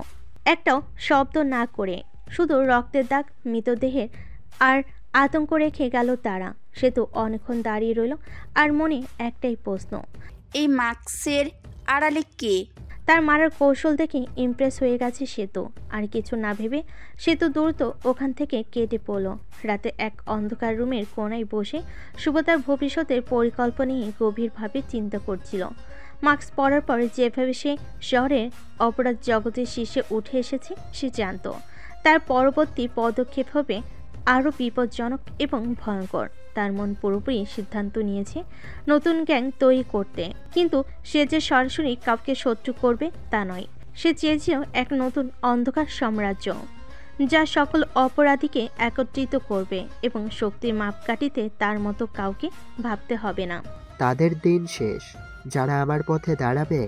একটাও শব্দ না করে, শুধু রক্তের দাগ, মৃতদেহের আর আতঙ্ক রেখে গেল তারা। সে তো অনেকক্ষণ দাঁড়িয়ে রইল, আর মনে একটাই প্রশ্ন, এই মাস্কের আড়ালে কে? তার মারার কৌশল দেখে ইমপ্রেস হয়ে গেছে সে তো। আর কিছু না ভেবে সে তো দ্রুত ওখান থেকে কেটে পড়ল। রাতে এক অন্ধকার রুমের কোনায় বসে শুভ তার ভবিষ্যতের পরিকল্পনা নিয়ে গভীরভাবে চিন্তা করছিল। মাস্ক পরার পর যেভাবে সে শহরের অপরাধ জগতের শীর্ষে উঠে এসেছে, সে জানত তার পরবর্তী পদক্ষেপ হবে আরও বিপজ্জনক এবং ভয়ঙ্কর। তার মন পুরোপুরি সিদ্ধান্ত নিয়েছে নতুন গ্যাং তৈরি করতে, কিন্তু সে যে সরাসরি কাউকে শত্রু করবে তা নয়। সে চেয়েছিল এক নতুন অন্ধকার সাম্রাজ্য, যা সকল অপরাধীকে একত্রিত করবে এবং শক্তির মাপকাঠিতে তার মতো কাউকে ভাবতে হবে না। তাদের দিন শেষ। যারা আমার পথে দাঁড়াবে,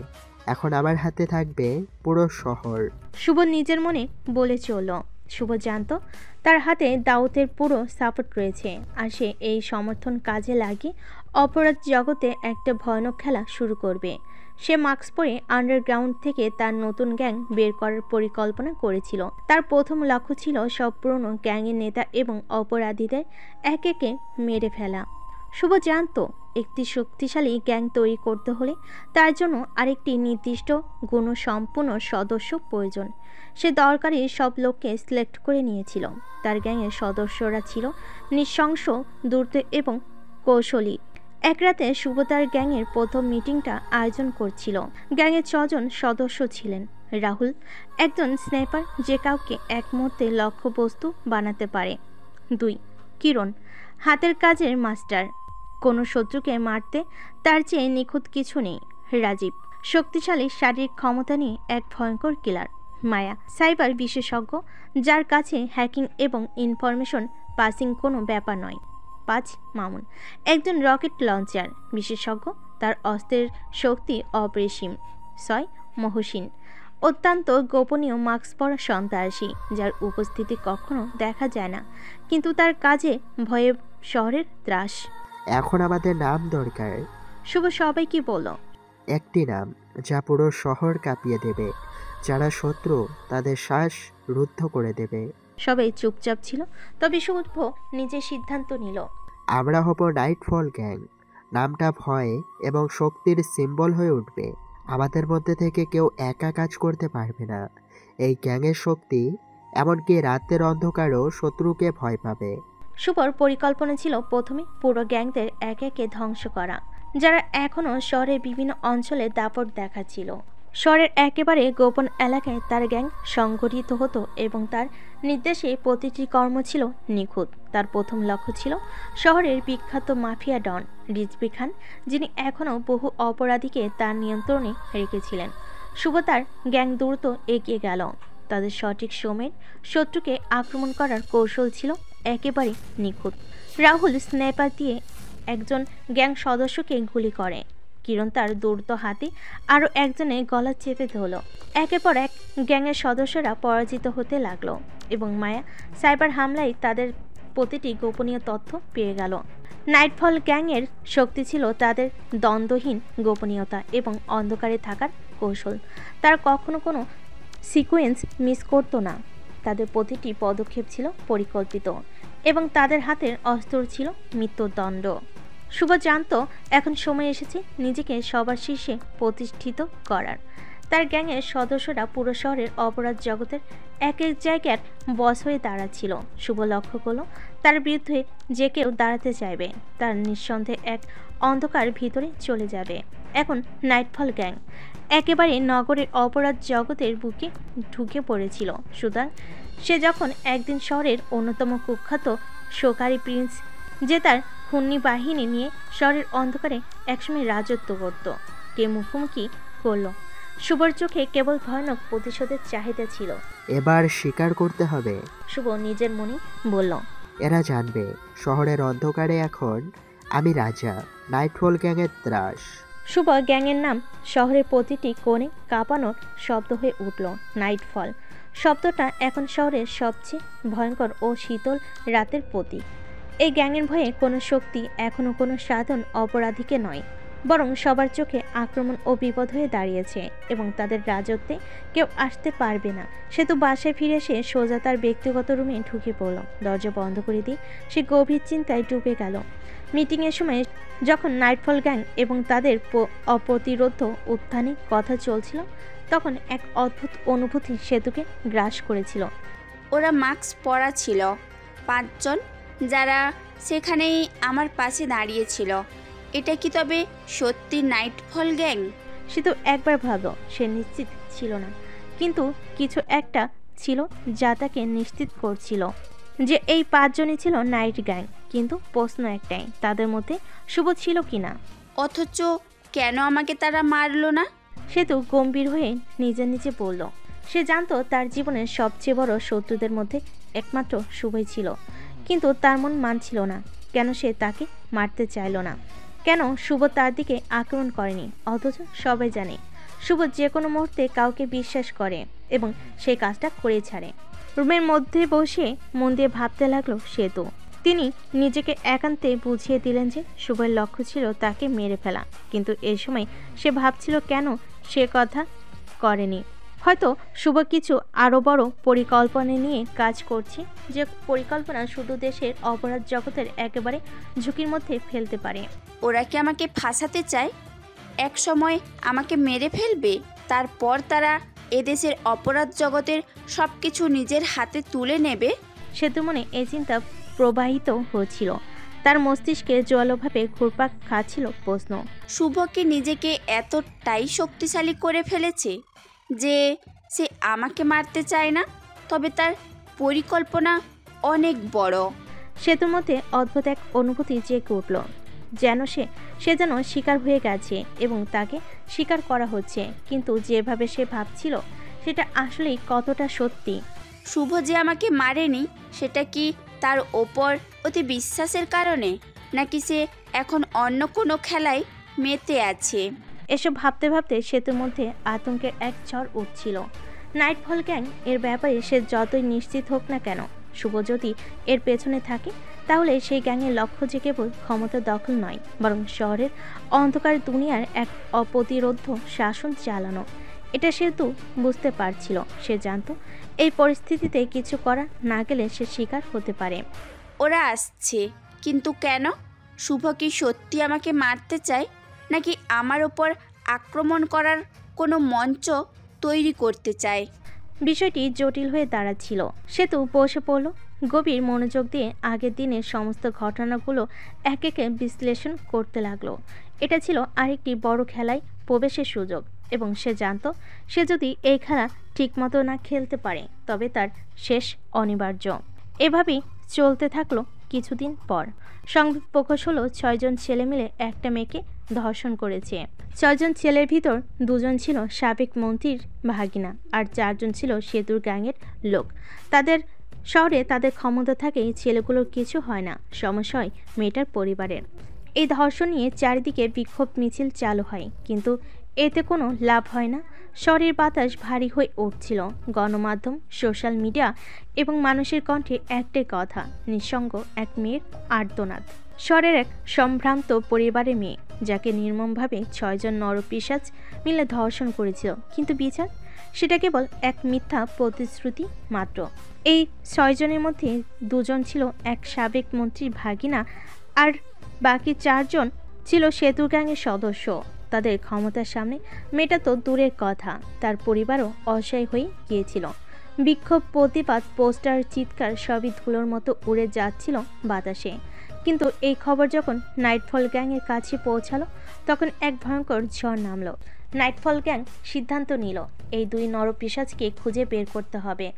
এখন আমার হাতে থাকবে পুরো শহর। শুভ নিজের মনে বলে চলল। শুভ জানত তার হাতে দাউদের পুরো সাপোর্ট রয়েছে, আর সে এই সমর্থন কাজে লাগিয়ে অপরাধ জগতে একটা ভয়ানক খেলা শুরু করবে। সে মাস্ক পরে আন্ডারগ্রাউন্ড থেকে তার নতুন গ্যাং বের করার পরিকল্পনা করেছিল। তার প্রথম লক্ষ্য ছিল সব পুরনো গ্যাংয়ের নেতা এবং অপরাধীদের এক একে মেরে ফেলা। শুভ জানত একটি শক্তিশালী গ্যাং তৈরি করতে হলে তার জন্য আরেকটি নির্দিষ্ট গুণসম্পন্ন সদস্য প্রয়োজন। সে দরকারি সব লোককে সিলেক্ট করে নিয়েছিল। তার গ্যাংয়ের সদস্যরা ছিল নৃশংস, দ্রুত এবং কৌশলী। এক রাতে শুভ তার গ্যাংয়ের প্রথম মিটিংটা আয়োজন করছিল। গ্যাংয়ের 6 জন সদস্য ছিলেন। রাহুল, একজন স্নাইপার যে কাউকে এক মুহূর্তে লক্ষ্যবস্তু বানাতে পারে। 2, কিরণ, হাতের কাজের মাস্টার, কোনো শত্রুকে মারতে তার চেয়ে নিখুঁত কিছু নেই। রাজীব, শক্তিশালী শারীরিক ক্ষমতা নিয়ে এক ভয়ঙ্কর কিলার। মায়া, সাইবার বিশেষজ্ঞ, যার কাছে হ্যাকিং এবং ইনফরমেশন পাসিং কোনো ব্যাপার নয়। 5, মামুন, একজন রকেট লঞ্চার বিশেষজ্ঞ, তার অস্ত্রের শক্তি অপরিসীম। 6, মহসিন, অত্যন্ত গোপনীয় মাস্ক পরা সন্ত্রাসী, যার উপস্থিতি কখনো দেখা যায় না, কিন্তু তার কাজে ভয়ে শহরের ত্রাস। এখন আমাদের নাম দরকার। শুভ সবাইকে বলল, একটি নাম যা পুরো শহর কাঁপিয়ে দেবে। যারা শত্রু তাদের শ্বাস রুদ্ধ করে দেবে। সবাই চুপচাপ ছিল, তবে শুভ নিজের সিদ্ধান্ত নিল। আমরা হব নাইটফল গ্যাং। নামটা ভয় এবং শক্তির সিম্বল হয়ে উঠবে। আমাদের মধ্যে থেকে কেউ একা কাজ করতে পারবে না। এই গ্যাংয়ের শক্তি এমনকি রাতের অন্ধকারও শত্রুকে ভয় পাবে। শুভর পরিকল্পনা ছিল প্রথমে পুরো গ্যাংদের একে একে ধ্বংস করা, যারা এখনও শহরের বিভিন্ন অঞ্চলে দাপট দেখাচ্ছিল। শহরের একেবারে গোপন এলাকায় তার গ্যাং সংগঠিত হতো এবং তার নির্দেশে প্রতিটি কর্ম ছিল নিখুঁত। তার প্রথম লক্ষ্য ছিল শহরের বিখ্যাত মাফিয়া ডন রিজভি খান, যিনি এখনও বহু অপরাধীকে তার নিয়ন্ত্রণে রেখেছিলেন। শুভ তার গ্যাং দ্রুত এগিয়ে গেল। তাদের সঠিক সময়ে শত্রুকে আক্রমণ করার কৌশল ছিল একেবারে নিখুঁত। রাহুল স্নাইপার দিয়ে একজন গ্যাং সদস্যকে গুলি করে। কিরণ তার দ্রুত হাতে আরও একজনের গলা চেপে ধরল। একের পর এক গ্যাংয়ের সদস্যরা পরাজিত হতে লাগলো এবং মায়া সাইবার হামলায় তাদের প্রতিটি গোপনীয় তথ্য পেয়ে গেল। নাইটফল গ্যাংয়ের শক্তি ছিল তাদের দ্বন্দ্বহীন গোপনীয়তা এবং অন্ধকারে থাকার কৌশল। তারা কখনো কোনো সিকোয়েন্স মিস করতো না। তাদের প্রতিটি পদক্ষেপ ছিল পরিকল্পিত এবং তাদের হাতের অস্ত্র ছিল মৃত্যুদণ্ড। শুভ জানত এখন সময় এসেছে নিজেকে সবার শীর্ষে প্রতিষ্ঠিত করার। তার গ্যাংয়ের সদস্যরা পুরো শহরের অপরাধ জগতের এক এক জায়গার বস হয়ে দাঁড়াচ্ছিল। শুভ লক্ষ্য করল তার বিরুদ্ধে যে কেউ দাঁড়াতে চাইবে তার নিঃসন্দেহে এক অন্ধকার ভিতরে চলে যাবে। এখন নাইটফল গ্যাং একেবারে নগরের অপরাধ জগতের বুকে ঢুকে পড়েছিল। সুতরাং সে যখন একদিন শহরের অন্যতম কুখ্যাত শোকারি প্রিন্স যে তার খুন্নি বাহিনী নিয়ে শহরের অন্ধকারে একসময় রাজত্ব করত কে মুখোমুখি করল, শুভর চোখে কেবল ভয়ানক প্রতিশোধের চাহিদা ছিল। এবার স্বীকার করতে হবে। শুভ নিজের মনে বলল, এরা জানবে শহরের অন্ধকারে এখন আমি রাজা, নাইটফল গ্যাংয়ের ত্রাস। শুভ গ্যাংয়ের নাম শহরের প্রতিটি কোণে কাঁপানোর শব্দ হয়ে উঠল। নাইটফল শব্দটা এখন শহরের সবচেয়ে ভয়ঙ্কর ও শীতল রাতের প্রতীক। এই গ্যাংয়ের ভয়ে কোনো শক্তি এখনও কোনো সাধারণ অপরাধীকে নয়, বরং সবার চোখে আক্রমণ ও বিপদ হয়ে দাঁড়িয়েছে এবং তাদের রাজত্বে কেউ আসতে পারবে না। সে তো বাসায় ফিরে এসে সোজা তার ব্যক্তিগত রুমে ঢুকে পড়ল। দরজা বন্ধ করে দিয়ে সে গভীর চিন্তায় ডুবে গেল। মিটিংয়ের সময় যখন নাইটফল গ্যাং এবং তাদের অপ্রতিরোধ উত্থানে কথা চলছিল তখন এক অদ্ভুত অনুভূতি সেতুকে গ্রাস করেছিল। ওরা মাস্ক পরা ছিল 5 জন, যারা সেখানেই আমার পাশে দাঁড়িয়েছিল। এটা কি তবে সত্যি নাইটফল গ্যাং? সে তো একবার ভাবল, সে নিশ্চিত ছিল না, কিন্তু কিছু একটা ছিল যা তাকে নিশ্চিত করছিল যে এই 5 জনই ছিল নাইট গ্যাং। কিন্তু প্রশ্ন একটাই, তাদের মধ্যে শুভ ছিল কিনা। অথচ কেন আমাকে তারা মারলো না? সে তো গম্ভীর হয়ে নিজে নিজে বলল, সে জানতো তার জীবনের সবচেয়ে বড় শত্রুদের মধ্যে একমাত্র শুভই ছিল, কিন্তু তার মন মানছিল না। কেন সে তাকে মারতে চাইল না? কেন শুভ তার দিকে আক্রমণ করেনি? অথচ সবাই জানে শুভ যে কোনো মুহূর্তে কাউকে বিশ্বাস করে এবং সেই কাজটা করে ছাড়ে। রুমের মধ্যে বসে মন দিয়ে ভাবতে লাগলো সেতু। তিনি নিজেকে একান্তে বুঝিয়ে দিলেন যে শুভের লক্ষ্য ছিল তাকে মেরে ফেলা, কিন্তু এই সময় সে ভাবছিল কেন সে কথা করেনি। হয়তো শুভ কিছু আরও বড় পরিকল্পনা নিয়ে কাজ করছে, যে পরিকল্পনা শুধু দেশের অপরাধ জগতের একেবারে ঝুঁকির মধ্যে ফেলতে পারে। ওরা কি আমাকে ফাঁসাতে চায়? এক সময় আমাকে মেরে ফেলবে, তারপর তারা এদেশের অপরাধ জগতের সব কিছু নিজের হাতে তুলে নেবে। সেতু মনে এই চিন্তা প্রবাহিত হচ্ছিল। তার মস্তিষ্কে জলভাবে ঘুরপাক খাচ্ছিল প্রশ্ন, শুভ কি নিজেকে এতটাই শক্তিশালী করে ফেলেছে যে সে আমাকে মারতে চায় না? তবে তার পরিকল্পনা অনেক বড়। সেতুর মধ্যে অদ্ভুত এক অনুভূতি জেগে উঠল, যেন সে যেন শিকার হয়ে গেছে এবং তাকে শিকার করা হচ্ছে। কিন্তু যেভাবে সে ভাবছিল সেটা আসলেই কতটা সত্যি? শুভ যে আমাকে মারেনি, সেটা কি তার ওপর অতি বিশ্বাসের কারণে, নাকি সে এখন অন্য কোনো খেলায় মেতে আছে? এসব ভাবতে ভাবতে সেতুর মধ্যে আতঙ্কের এক ঝড় উঠছিল। নাইটফল গ্যাং এর ব্যাপারে সে যতই নিশ্চিত হোক না কেন, শুভ যদি এর পেছনে থাকে তাহলে সেই গ্যাংয়ের লক্ষ্য যে কেবল ক্ষমতা দখল নয়, বরং শহরের অন্ধকার দুনিয়ার এক অপ্রতিরোধ শাসন চালানো। এটা সেতু বুঝতে পারছিল। সে জানতো এই পরিস্থিতিতে কিছু করা না গেলে সে শিকার হতে পারে। ওরা আসছে, কিন্তু কেন? শুভ কি সত্যি আমাকে মারতে চায়, নাকি আমার ওপর আক্রমণ করার কোনো মঞ্চ তৈরি করতে চায়? বিষয়টি জটিল হয়ে দাঁড়াচ্ছিল। সেতু বসে পড়ল, গভীর মনোযোগ দিয়ে আগের দিনের সমস্ত ঘটনাগুলো এক একে বিশ্লেষণ করতে লাগলো। এটা ছিল আরেকটি বড় খেলায় প্রবেশের সুযোগ এবং সে জানতো সে যদি এই খেলা ঠিকমতো না খেলতে পারে তবে তার শেষ অনিবার্য। এভাবেই চলতে থাকলো কিছুদিন পর। সংবাদ প্রকাশ হলো 6 জন ছেলে মিলে একটা মেয়েকে ধর্ষণ করেছে। 6 জন ছেলের ভিতর 2 জন ছিল সাবেক মন্ত্রীর ভাগিনা আর 4 জন ছিল সেতুর গ্যাংয়ের লোক। তাদের শহরে তাদের ক্ষমতা থাকেই ছেলেগুলোর কিছু হয় না, সমস্যা হয় মেয়েটার পরিবারের। এই ধর্ষণ নিয়ে চারিদিকে বিক্ষোভ মিছিল চালু হয়, কিন্তু এতে কোনো লাভ হয় না। শহরের বাতাস ভারী হয়ে উঠছিল। গণমাধ্যম, সোশ্যাল মিডিয়া এবং মানুষের কণ্ঠে একটাই কথা, নিঃসঙ্গ এক মেয়ের আর্তনাদ। শহরের এক সম্ভ্রান্ত পরিবারের মেয়ে, যাকে নির্মমভাবে 6 জন নরপিশাচ মিলে ধর্ষণ করেছিল, কিন্তু বিচার সেটা কেবল এক মিথ্যা প্রতিশ্রুতি মাত্র। এই 6 জনের মধ্যে 2 জন ছিল এক সাবেক মন্ত্রীর ভাগিনা, আর বাকি 4 জন ছিল সেতু গ্যাংয়ের সদস্য। তাদের ক্ষমতার সামনে মেয়েটা তো দূরের কথা, তার পরিবারও অসহায় হয়ে গিয়েছিল। বিক্ষোভ, প্রতিবাদ, পোস্টার, চিৎকার সবই ধুলোর মতো উড়ে যাচ্ছিল বাতাসে। কিন্তু এই খবর যখন নাইটফল গ্যাংয়ের কাছে পৌঁছালো, তখন এক ভয়ঙ্কর ঝড় নামলো। নাইটফল গ্যাং সিদ্ধান্ত নিল এই 2 নরপিশাচকে খুঁজে বের করতে হবে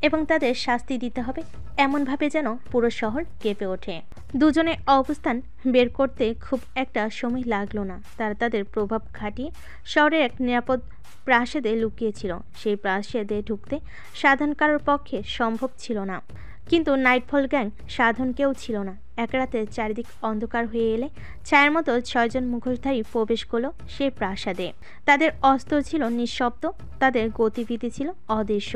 এবং তাদের শাস্তি দিতে হবে এমনভাবে যেন পুরো শহর কেঁপে ওঠে। দুজনের অবস্থান বের করতে খুব একটা সময় লাগলো না। তারা তাদের প্রভাব খাটিয়ে শহরের এক নিরাপদ প্রাসাদে লুকিয়েছিল। সেই প্রাসাদে ঢুকতে সাধারণ কারোর পক্ষে সম্ভব ছিল না, কিন্তু নাইটফল গ্যাং সাধারণ কেউ ছিল না। এক রাতে চারিদিক অন্ধকার হয়ে এলে ছায়ার মতো 6 জন মুখোশধারী প্রবেশ করলো সেই প্রাসাদে। তাদের অস্ত্র ছিল নিঃশব্দ, তাদের গতিবিধি ছিল অদৃশ্য।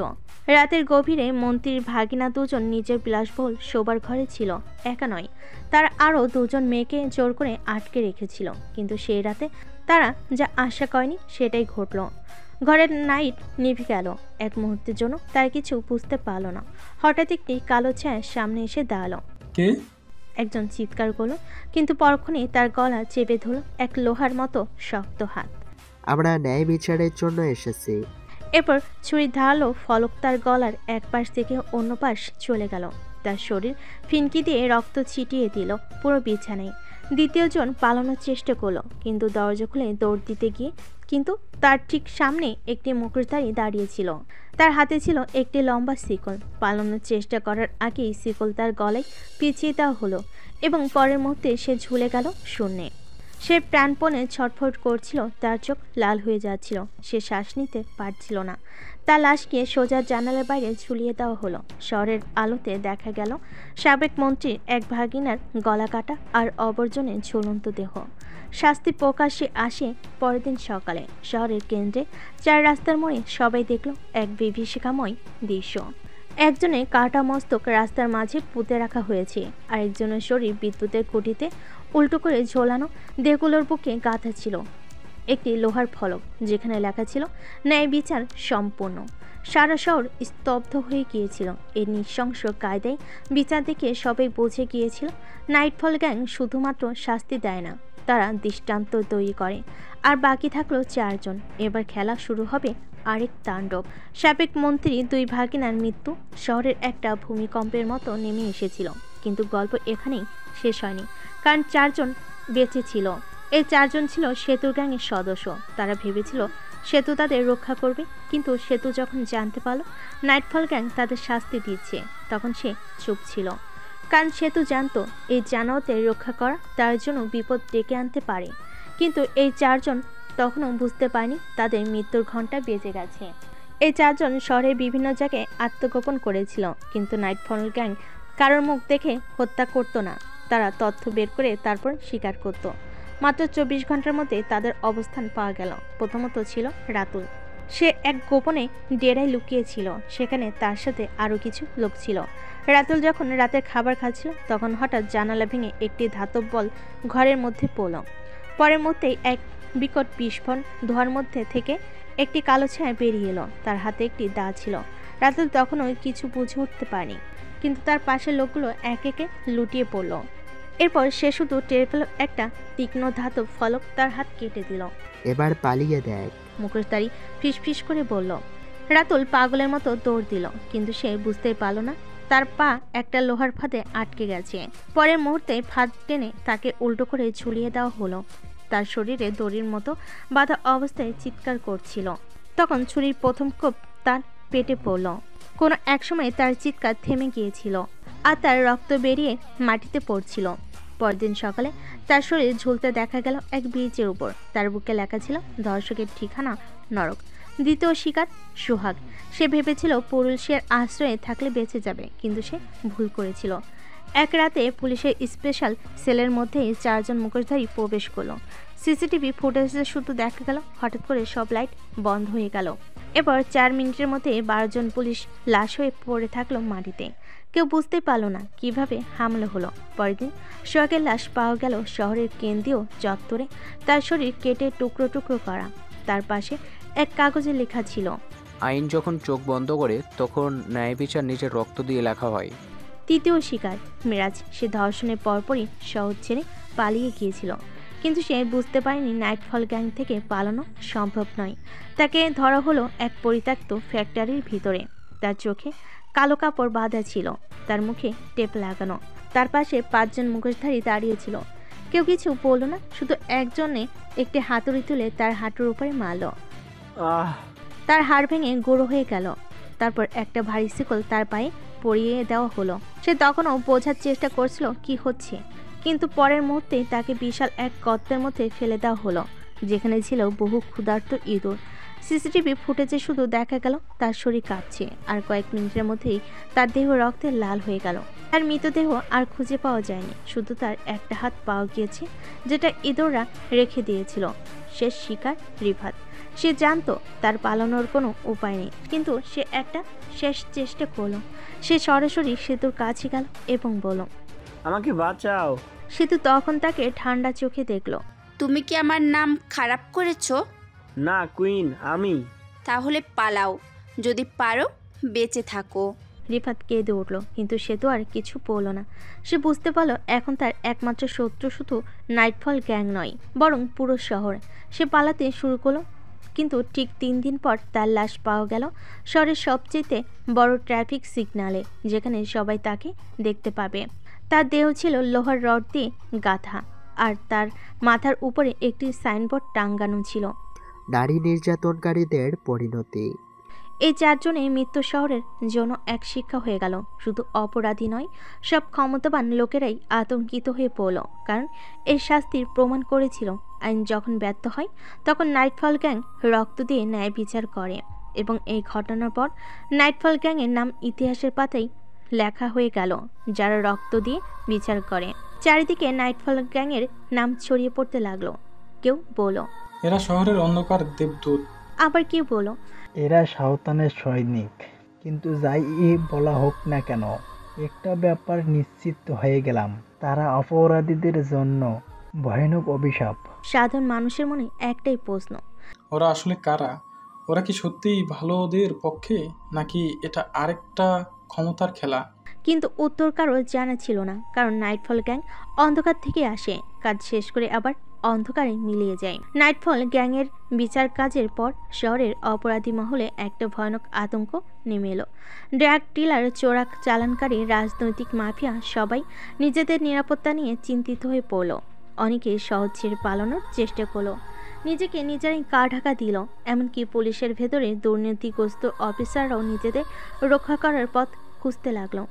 রাতের গভীরে মন্ত্রীর ভাগিনা 2 জন নিজের বিলাসবহুল শোবার ঘরে ছিল, একা নয়। তারা আরও 2 জন মেয়েকে জোর করে আটকে রেখেছিল, কিন্তু সেই রাতে তারা যা আশা করেনি সেটাই ঘটল। ঘরের লাইট নিভে গেল। এক মুহূর্তের জন্য তারা কিছু বুঝতে পারল না। হঠাৎ একটি কালো ছায়া সামনে এসে দাঁড়ালো। কে? একজন চিৎকার করলো, কিন্তু পরক্ষণেই তার গলা চেপে ধরল এক লোহার মতো শক্ত হাত। আমরা ন্যায় বিচারের জন্য এসেছি। এরপর ছুরির ধারালো ফলক তার গলার এক পাশ থেকে অন্য পাশ চলে গেল। তার শরীর ফিনকি দিয়ে রক্ত ছিটিয়ে দিল পুরো বিছানায়। দ্বিতীয় জন পালানোর চেষ্টা করলো, কিন্তু দরজা খুলে দৌড় দিতে গিয়ে কিন্তু তার ঠিক সামনে একটি মুখোশধারী দাঁড়িয়েছিল। তার হাতে ছিল একটি লম্বা শিকল। পালানোর চেষ্টা করার আগেই শিকল তার গলায় পিছিয়ে দেওয়া হলো এবং পরের মুহূর্তে সে ঝুলে গেল শূন্যে। সে প্রাণপণে ছটফট করছিল, তার চোখ লাল হয়ে যাচ্ছিল, সে শ্বাস নিতে পারছিল না। তার লাশকে সোজা জানালার বাইরে ঝুলিয়ে দেওয়া হলো। শহরের আলোতে দেখা গেল সাবেক মন্ত্রীর এক ভাগিনার গলা কাটা আর অবর্জনে ঝুলন্ত দেহ। শাস্তি প্রকাশ্যে আসে পরের দিন সকালে। শহরের কেন্দ্রে 4 রাস্তার মোড়ে সবাই দেখল এক বিভীষিকাময় দৃশ্য। একজনের কাটা মস্তক রাস্তার মাঝে পুঁতে রাখা হয়েছে, আর একজনের শরীর বিদ্যুতের খুঁটিতে উল্টো করে ঝোলানো। দেহগুলোর বুকে গাঁথা ছিল একটি লোহার ফলক, যেখানে লেখা ছিল ন্যায় বিচার সম্পূর্ণ। সারা শহর স্তব্ধ হয়ে গিয়েছিল। এই নৃশংস কায়দায় বিচার দেখে সবাই বুঝে গিয়েছিল নাইটফল গ্যাং শুধুমাত্র শাস্তি দেয় না, তারা দৃষ্টান্ত তৈরি করে। আর বাকি থাকলো 4 জন। এবার খেলা শুরু হবে আরেক তাণ্ডব। সাবেক মন্ত্রী 2 ভাগিনার মৃত্যু শহরের একটা ভূমিকম্পের মতো নেমে এসেছিল, কিন্তু গল্প এখানেই শেষ হয়নি, কারণ 4 জন বেঁচে ছিল। এই 4 জন ছিল সেতু গ্যাংয়ের সদস্য। তারা ভেবেছিল সেতু তাদের রক্ষা করবে, কিন্তু সেতু যখন জানতে পারল নাইটফল গ্যাং তাদের শাস্তি দিচ্ছে, তখন সে চুপ ছিল। কারণ সেতু জানতো এই জানোয়ারদের রক্ষা করা তার জন্য বিপদ ডেকে আনতে পারে। কিন্তু এই 4 জন তখনও বুঝতে পারেনি তাদের মৃত্যুর ঘণ্টা বেজে গেছে। এই 4 জন শহরের বিভিন্ন জায়গায় আত্মগোপন করেছিল, কিন্তু নাইটফল গ্যাং কারোর মুখ দেখে হত্যা করত না, তারা তথ্য বের করে তারপর স্বীকার করত। মাত্র 24 ঘন্টার মধ্যে তাদের অবস্থান পাওয়া গেল। প্রথমত ছিল রাতুল। সে এক গোপনে ডেরায় লুকিয়েছিল, সেখানে তার সাথে আরও কিছু লোক ছিল। রাতুল যখন রাতের খাবার খাচ্ছিল, তখন হঠাৎ জানালা ভেঙে একটি ধাতব বল ঘরের মধ্যে পড়ল। পরের মুহূর্তেই এক বিকট বিস্ফোরণ, ধোঁয়ার মধ্যে থেকে একটি কালো ছায়া বেরিয়ে এলো। তার হাতে একটি দা ছিল। রাতুল তখনও কিছু বুঝে উঠতে পারেনি, কিন্তু তার পাশের লোকগুলো এক একে লুটিয়ে পড়ল। এরপর সে শুধু টের পেল একটা তীক্ষ্ণ ধাতব ফলক তার হাত কেটে দিল। এবার পালিয়ে দেখ, মুখোশধারী ফিসফিস করে বলল। রাতুল পাগলের মতো দৌড় দিল, কিন্তু সে বুঝতেই পারল না তার পা একটা লোহার ফাঁদে আটকে গেছে। পরের মুহূর্তে ফাঁদ টেনে তাকে উল্টো করে ঝুলিয়ে দেওয়া হলো। তার শরীরে দড়ির মতো বাঁধা অবস্থায় চিৎকার করছিল। তখন ছুরির প্রথম কোপ তার পেটে পড়ল। কোনো এক সময় তার চিৎকার থেমে গিয়েছিল, আর তার রক্ত বেরিয়ে মাটিতে পড়ছিল। পরদিন সকালে তার শরীর ঝুলতে দেখা গেল এক ব্রিজের উপর। তার বুকে লেখা ছিল ধর্ষকের ঠিকানা নরক, দ্বিতীয় শিকার সোহাগ। সে ভেবেছিল পুরুষের আশ্রয়ে থাকলে বেঁচে যাবে, কিন্তু সে ভুল করেছিল। এক রাতে পুলিশের স্পেশাল সেলের মধ্যেই 4 জন মুখোশধারী প্রবেশ করলো। সিসিটিভি ফুটেজে শুধু দেখা গেল হঠাৎ করে সব লাইট বন্ধ হয়ে গেল। এরপর 4 মিনিটের মধ্যে 12 জন পুলিশ লাশ হয়ে পড়ে থাকলো মাটিতে। কেউ বুঝতেই পারলো না কিভাবে হামলা হলো। পরের দিন সোহাগের লাশ পাওয়া গেল শহরের কেন্দ্রীয় চত্বরে। তার শরীর কেটে টুকরো টুকরো করা। তার পাশে এক কাগজে লেখা ছিল, আইন যখন চোখ বন্ধ করে তখন ন্যায় বিচার নিজের রক্ত দিয়ে লেখা হয়। তৃতীয় শিকার মিরাজ। সে ধর্ষণের পরপরই শহর ছেড়ে পালিয়ে গিয়েছিল, কিন্তু সে বুঝতে পারেনি নাইটফল গ্যাং থেকে পালানো সম্ভব নয়। তাকে ধরা হলো এক পরিত্যক্ত ফ্যাক্টরির ভিতরে। তার চোখে কালো কাপড় বাঁধা ছিল, তার মুখে টেপ লাগানো। তার পাশে 5 জন মুখোশধারী দাঁড়িয়েছিল। কেউ কিছু বলল না, শুধু একজনে একটি হাতুড়ি তুলে তার হাঁটুর উপরে মারল। তার হাড় ভেঙে গুঁড়ো হয়ে গেল। তারপর একটা ভারী শিকল তার পায়ে পরিয়ে দেওয়া হলো। সে তখনও বোঝার চেষ্টা করছিল কি হচ্ছে, কিন্তু পরের মুহূর্তেই তাকে বিশাল এক গর্তের মধ্যে ফেলে দেওয়া হলো, যেখানে ছিল বহু ক্ষুধার্ত ইঁদুর। সিসিটিভি ফুটেজে শুধু দেখা গেল তার শরীর কাঁপছে, আর কয়েক মিনিটের মধ্যেই তার দেহ রক্তে লাল হয়ে গেল। তার মৃতদেহ আর খুঁজে পাওয়া যায়নি, শুধু তার একটা হাত পাওয়া গিয়েছে, যেটা ইঁদুররা রেখে দিয়েছিল। শেষ শিকার রিফাত। সে জানতো তার পালানোর কোনো উপায় নেই, কিন্তু সে একটা শেষ চেষ্টা করলো। সে সরাসরি সেতুর কাছে গেল এবং বলল, আমাকে বাঁচাও। সেতু তখন তাকে ঠান্ডা চোখে দেখলো। তুমি কি আমার নাম খারাপ করেছো? না কুইন, আমি। তাহলে পালাও, যদি পারো বেঁচে থাকো। রিফাত কেঁদে উঠল, কিন্তু সে তো আর কিছু বলল না। সে বুঝতে পারল এখন তার একমাত্র শত্রু শুধু নাইটফল গ্যাং নয়, বরং পুরো শহর। সে পালাতে শুরু করলো, কিন্তু ঠিক 3 দিন পর তার লাশ পাওয়া গেল শহরের সবচেয়ে বড় ট্রাফিক সিগন্যালে, যেখানে সবাই তাকে দেখতে পাবে। তার দেহ ছিল লোহার রড দিয়ে গাঁথা, আর তার মাথার উপরে একটি সাইনবোর্ড টাঙ্গানো ছিল, নারী নির্যাতনকারীদের পরিণতি। এই 4 জনের মৃত্যু শহরের জন্য এক শিক্ষা হয়ে গেল। শুধু অপরাধী নয়, সব ক্ষমতাবান লোকেরাই আতঙ্কিত হয়ে পড়ল, কারণ এই শাস্তির প্রমাণ করেছিল আইন যখন ব্যর্থ হয় তখন নাইটফল গ্যাং রক্ত দিয়ে ন্যায় বিচার করে। এবং এই ঘটনার পর নাইটফল গ্যাংয়ের নাম ইতিহাসের পাতায় লেখা হয়ে গেল, যারা রক্ত দিয়ে বিচার করে। চারিদিকে নাইটফল গ্যাংয়ের নাম ছড়িয়ে পড়তে লাগলো। কেউ বলো, এরা শহরের অন্ধকার দেবদূত। আবার কেউ বলো, এরা সাঁওতানের সৈনিক। কিন্তু যাই বলা হোক না কেন, একটা ব্যাপার নিশ্চিত হয়ে গেলাম, তারা অপরাধীদের জন্য ভয়ানক অভিশাপ। সাধারণ মানুষের মনে একটাই প্রশ্ন, ওরা আসলে কারা? ওরা কি সত্যিই ভালোদের পক্ষে, নাকি এটা আরেকটা ক্ষমতার খেলা? কিন্তু উত্তর কারো জানা ছিল না, কারণ নাইটফল গ্যাং অন্ধকার থেকে আসে, কাজ শেষ করে আবার অন্ধকারে মিলিয়ে যায়। নাইটফল গ্যাংয়ের বিচার কাজের পর শহরের অপরাধী মহলে একটা ভয়ানক আতঙ্ক নেমে এলো। ড্রাগ ডিলার, চোরাক চালানকারী, রাজনৈতিক মাফিয়া সবাই নিজেদের নিরাপত্তা নিয়ে চিন্তিত হয়ে পড়ল। অনেকে শহর ছেড়ে পালানোর চেষ্টা করলো, নিজেকে নিজেরাই গা ঢাকা দিল। এমনকি পুলিশের ভেতরে দুর্নীতিগ্রস্ত অফিসাররাও নিজেদের রক্ষা করার পথ খুঁজতে লাগলো।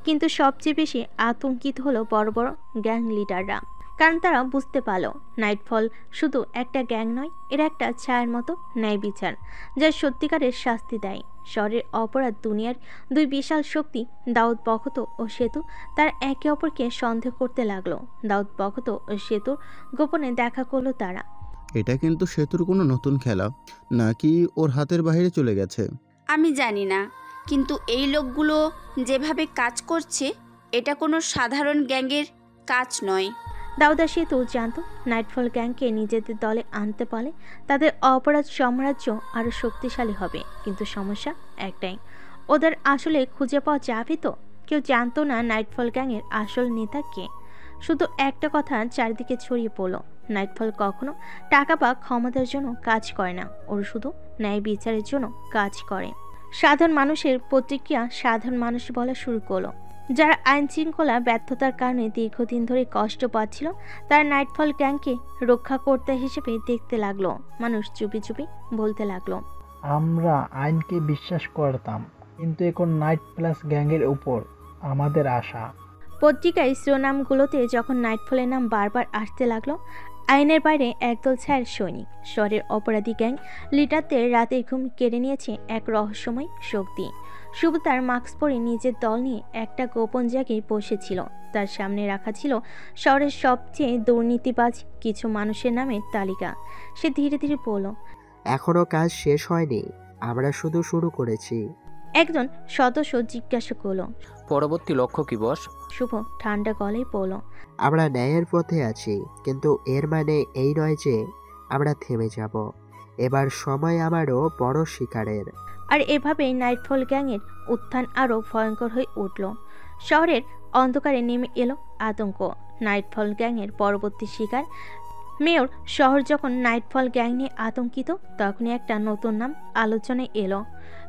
কিন্তু সবচেয়ে বেশি আতঙ্কিত হলো বড় বড় গ্যাং লিডাররা, কারণ তারা বুঝতে পারল নাইটফল শুধু একটা গ্যাং নয়, এরা একটা ছায়ার মতো ন্যায় বিচার, যা সত্যিকারের শাস্তি দেয়। শহরের অপরাধ দুনিয়ার 2 বিশাল শক্তি, দাউদ বখত ও সেতু, তার একে অপরকে সন্দেহ করতে লাগলো। দাউদ বখত ও সেতুর গোপনে দেখা করলো তারা। এটা কিন্তু সেতুর কোনো নতুন খেলা, নাকি ওর হাতের বাইরে চলে গেছে? আমি জানি না, কিন্তু এই লোকগুলো যেভাবে কাজ করছে, এটা কোনো সাধারণ গ্যাংয়ের কাজ নয়। দাউদা সেতু জানতো নাইটফল গ্যাংকে নিজেদের দলে আনতে পারলে তাদের অপরাধ সাম্রাজ্য আরও শক্তিশালী হবে। কিন্তু সমস্যা একটাই, ওদের আসলে খুঁজে পাওয়া যাবে তো? কেউ জানতো না নাইটফল গ্যাংয়ের আসল নেতা কে। শুধু একটা কথা চারিদিকে ছড়িয়ে পড়লো, নাইটফল কখনো টাকা বা ক্ষমতার জন্য কাজ করে না, ওর শুধু ন্যায় বিচারের জন্য কাজ করে। সাধারণ মানুষের প্রতিক্রিয়া সাধারণ মানুষ বলা শুরু করলো। যারা আইন শৃঙ্খলা ব্যর্থতার কারণে দীর্ঘদিন ধরে কষ্ট পাচ্ছিল, তারা নাইটফল গ্যাংকে রক্ষাকর্তা হিসেবে দেখতে লাগলো। মানুষ চুপি চুপি বলতে লাগলো, আমরা আইনকে বিশ্বাস করতাম, কিন্তু এখন নাইট প্লাস গ্যাংয়ের উপর আমাদের আশা। পত্রিকায় শিরোনামগুলোতে যখন নাইটফলের নাম বারবার আসতে লাগলো, আইনের বাইরে একদল ছায়ের সৈনিক, শহরের অপরাধী গ্যাং লিডারদের রাতের ঘুম কেড়ে নিয়েছে এক রহস্যময় শক্তি। শুভ তার মাস্ক পরে নিজের দল নিয়ে একটা গোপন জায়গায় বসেছিল। তার সামনে রাখা ছিল শহরের সবচেয়ে দুর্নীতিবাজ কিছু মানুষের নামের তালিকা। সে ধীরে ধীরে বলল, এখনো কাজ শেষ হয়নি, আমরা শুধু শুরু করেছি। একজন সদস্য জিজ্ঞাসা করল, পরবর্তী লক্ষ্য কি বস? শুভ ঠান্ডা গলায় বলল, আমরা ন্যায়ের পথে আছি, কিন্তু এর মানে এই নয় যে আমরা থেমে যাব। এবার সময় আমারও বড় শিকারের। আর এভাবেই নাইটফল গ্যাংয়ের উত্থান আরও ভয়ঙ্কর হয়ে উঠল। শহরের অন্ধকারে নেমে এলো আতঙ্ক। নাইটফল গ্যাংয়ের পরবর্তী শিকার মেয়র। শহর যখন নাইটফল গ্যাং নিয়ে আতঙ্কিত, তখনই একটা নতুন নাম আলোচনায় এলো।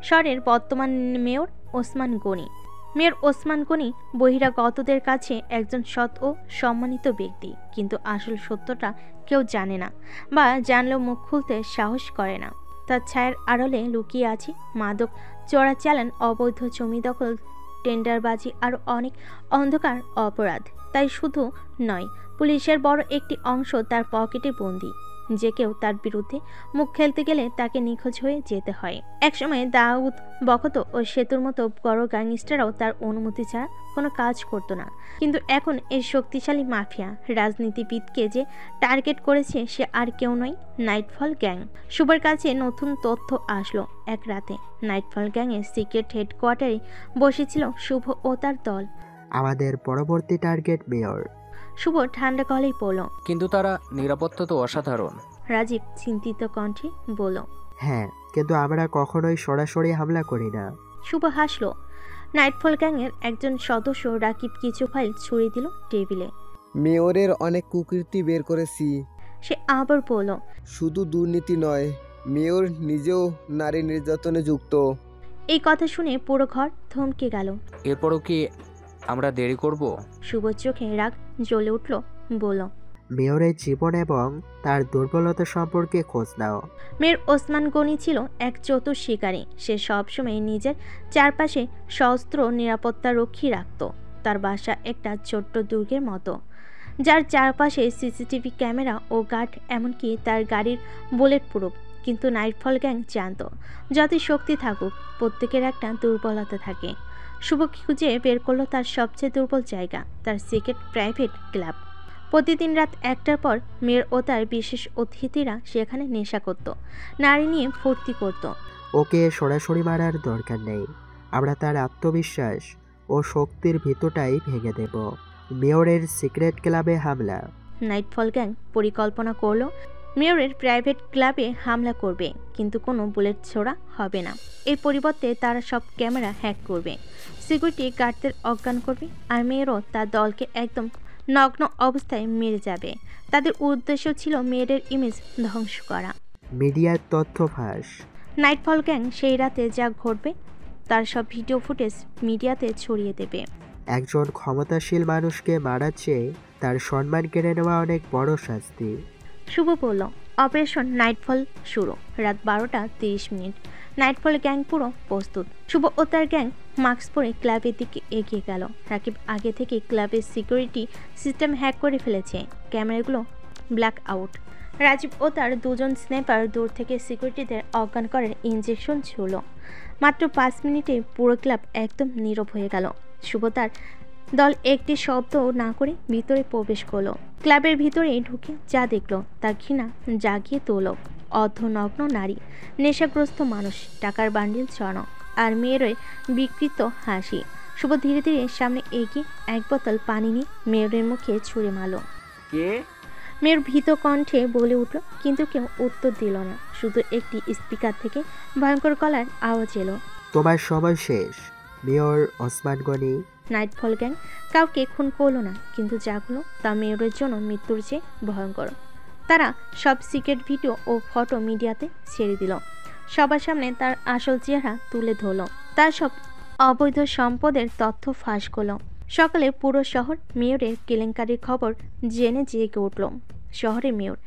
শহরের বর্তমান মেয়র ওসমান গনি। মেয়র ওসমান গনি বহিরাগতদের কাছে একজন সৎ ও সম্মানিত ব্যক্তি, কিন্তু আসল সত্যটা কেউ জানে না, বা জানলেও মুখ খুলতে সাহস করে না। তার ছায়ের আড়লে লুকিয়ে আছে মাদক চোরাচালান, অবৈধ জমি দখল, টেন্ডারবাজি, আরও অনেক অন্ধকার অপরাধ। তাই শুধু নয়, পুলিশের বড় একটি অংশ তার পকেটে বন্দী। যে কেউ তার বিরুদ্ধে মুখ খেলতে গেলে তাকে নিখোঁজ হয়ে যেতে হয়। একসময় দাউদ বখত ও সেতুর মতো বড় গ্যাংস্টাররাও তার অনুমতি ছাড়া কোনো কাজ করতো না। কিন্তু এখন এই শক্তিশালী মাফিয়া রাজনীতিবিদকে যে টার্গেট করেছে সে আর কেউ নয়, নাইটফল গ্যাং। শুভর কাছে নতুন তথ্য আসলো। এক রাতে নাইটফল গ্যাংয়ের সিক্রেট হেডকোয়ার্টারে বসেছিল শুভ ও তার দল। আমাদের পরবর্তী টার্গেট মেয়র। শুভ ঠান্ডা গলায় বলল, কিন্তু তারা নিরাপত্তা তো অসাধারণ। রাজীব চিন্তিত কণ্ঠে বলল, হ্যাঁ, কিন্তু আমরা কখনোই সরাসরি হামলা করি না। শুভ হাসলো। নাইটফল গ্যাংয়ের একজন সদস্য রাকিব কিছু ফাইল ছড়িয়ে দিল টেবিলে। মেয়রের অনেক কুকীর্তি বের করেছি। সে আবার বলল, শুধু দুর্নীতি নয়, মেয়র নিজেও নারী নির্যাতনে যুক্ত। এই কথা শুনে পুরো ঘর থমকে গেল। এরপরও কি আমরা দেরি করব? শুভ চোখে রাগ জ্বলে উঠল, বলল, মেয়রের জীবন এবং তার দুর্বলতা সম্পর্কে খোঁজ নাও। মেয়র ওসমান গনি ছিল এক চতুর শিকারী। সে সবসময় নিজের চারপাশে সশস্ত্র নিরাপত্তা রক্ষী রাখত। তার বাসা একটা ছোট্ট দুর্গের মতো, যার চারপাশে সিসিটিভি ক্যামেরা ও গার্ড, এমনকি তার গাড়ির বুলেট প্রুফ। কিন্তু নাইটফল গ্যাং জানত, যতই শক্তি থাকুক, প্রত্যেকের একটা দুর্বলতা থাকে। শুভ খুঁজে বের করলো তার সবচেয়ে দুর্বল জায়গা, তার সিক্রেট প্রাইভেট ক্লাব। প্রতিদিন রাত 1টার পর মেয়র ও তার বিশেষ অতিথিরা সেখানে নেশা করত, নারী নিয়ে ফুর্তি করত। ওকে সরাসরি মারার দরকার নেই, আমরা তার আত্মবিশ্বাস ও শক্তির ভিতটাই ভেঙে দেব। মেয়রের সিক্রেট ক্লাবে হামলা। নাইটফল গ্যাং পরিকল্পনা করলো মেয়রের প্রাইভেট ক্লাবে হামলা করবে, কিন্তু কোনো বুলেট ছোড়া হবে না। এর পরিবর্তে তারা সব ক্যামেরা হ্যাক করবে, সিকিউরিটি গার্ডদের অজ্ঞান করবে, আর মেয়রও তার দলকে একদম নগ্ন অবস্থায় মেরে যাবে। তাদের উদ্দেশ্য ছিল মেয়রের ইমেজ ধ্বংস করা। মিডিয়ার তথ্য ফাঁস। নাইটফল গ্যাং সেই রাতে যা ঘটবে তার সব ভিডিও ফুটেজ মিডিয়াতে ছড়িয়ে দেবে। একজন ক্ষমতাশীল মানুষকে মারার চেয়ে তার সম্মান কেড়ে নেওয়া অনেক বড় শাস্তি। শুভ বলল, অপারেশন নাইটফল শুরু। রাত 12:30। নাইটফল গ্যাং পুরো প্রস্তুত। শুভ ও তার গ্যাং মাস্ক পরে ক্লাবের দিকে এগিয়ে গেল। রাকিব আগে থেকে ক্লাবের সিকিউরিটি সিস্টেম হ্যাক করে ফেলেছে, ক্যামেরাগুলো ব্ল্যাক আউট। রাজীব ও তার দুজন স্নাইপার দূর থেকে সিকিউরিটিদের অজ্ঞান করার ইঞ্জেকশন ছিল। মাত্র 5 মিনিটে পুরো ক্লাব একদম নীরব হয়ে গেল। শুভ তার দল একটি শব্দও না করে ভিতরে প্রবেশ করলো। ক্লাবের ভিতরে ঢুকে যা দেখলো তার ঘৃণা জাগিয়ে তোল। অর্ধনগ্ন নারী, নেশাগ্রস্ত মানুষ, টাকার বান্ডিল ছড়ানো, আর মেয়রের বিকৃত হাসি। শুভ ধীরে ধীরে সামনে এগিয়ে এক বোতল পানি নিয়ে মেয়রের মুখে ছুঁড়ে মারল। কে? মেয়র ভীত কণ্ঠে বলে উঠল, কিন্তু কেউ উত্তর দিল না। শুধু একটি স্পিকার থেকে ভয়ঙ্কর গলার আওয়াজ এলো, তোমার সময় শেষ, mayor Osman Gani. Nightfall gang কাউকে খুন করলো না, কিন্তু যাগুলো তা মেয়রের জন্য মৃত্যুর চেয়ে ভয়ঙ্কর। তারা সব সিক্রেট ভিডিও ও ফটো মিডিয়াতে ছেড়ে দিল, সবার সামনে তার আসল চেহারা তুলে ধরল, তার সব অবৈধ সম্পদের তথ্য ফাঁস করল। সকালে পুরো শহর মেয়রের কেলেঙ্কারির খবর জেনে জেগে উঠল। শহরে মেয়র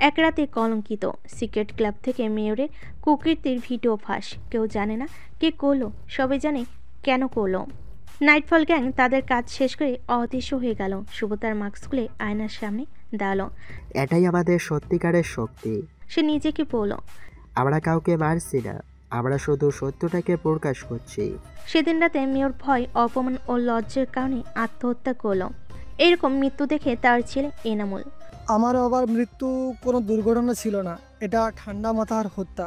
এক রাতে কলঙ্কিত। সিক্রেট ক্লাব থেকে মেয়রের কুকীর্তির ভিডিও ফাঁস। কেউ জানে না কে করলো, সবাই জানে কেন করলো। নাইটফল গ্যাং তাদের কাজ শেষ করে অদৃশ্য হয়ে গেল। শুভ তার মাস্ক খুলে আয়নার সামনে দাঁড়ালো। এটাই আমাদের সত্যিকারের শক্তি। সে নিজেকে বলল, আমরা কাউকে মারছি না, আমরা শুধু সত্যটাকে প্রকাশ করছি। সেদিন রাতে মেয়র ভয়, অপমান ও লজ্জার কারণে আত্মহত্যা করলো। এরকম মৃত্যু দেখে তার ছেলে এনামুল। আমার বাবার মৃত্যু কোনো দুর্ঘটনা ছিল না, এটা ঠান্ডা মাথার হত্যা।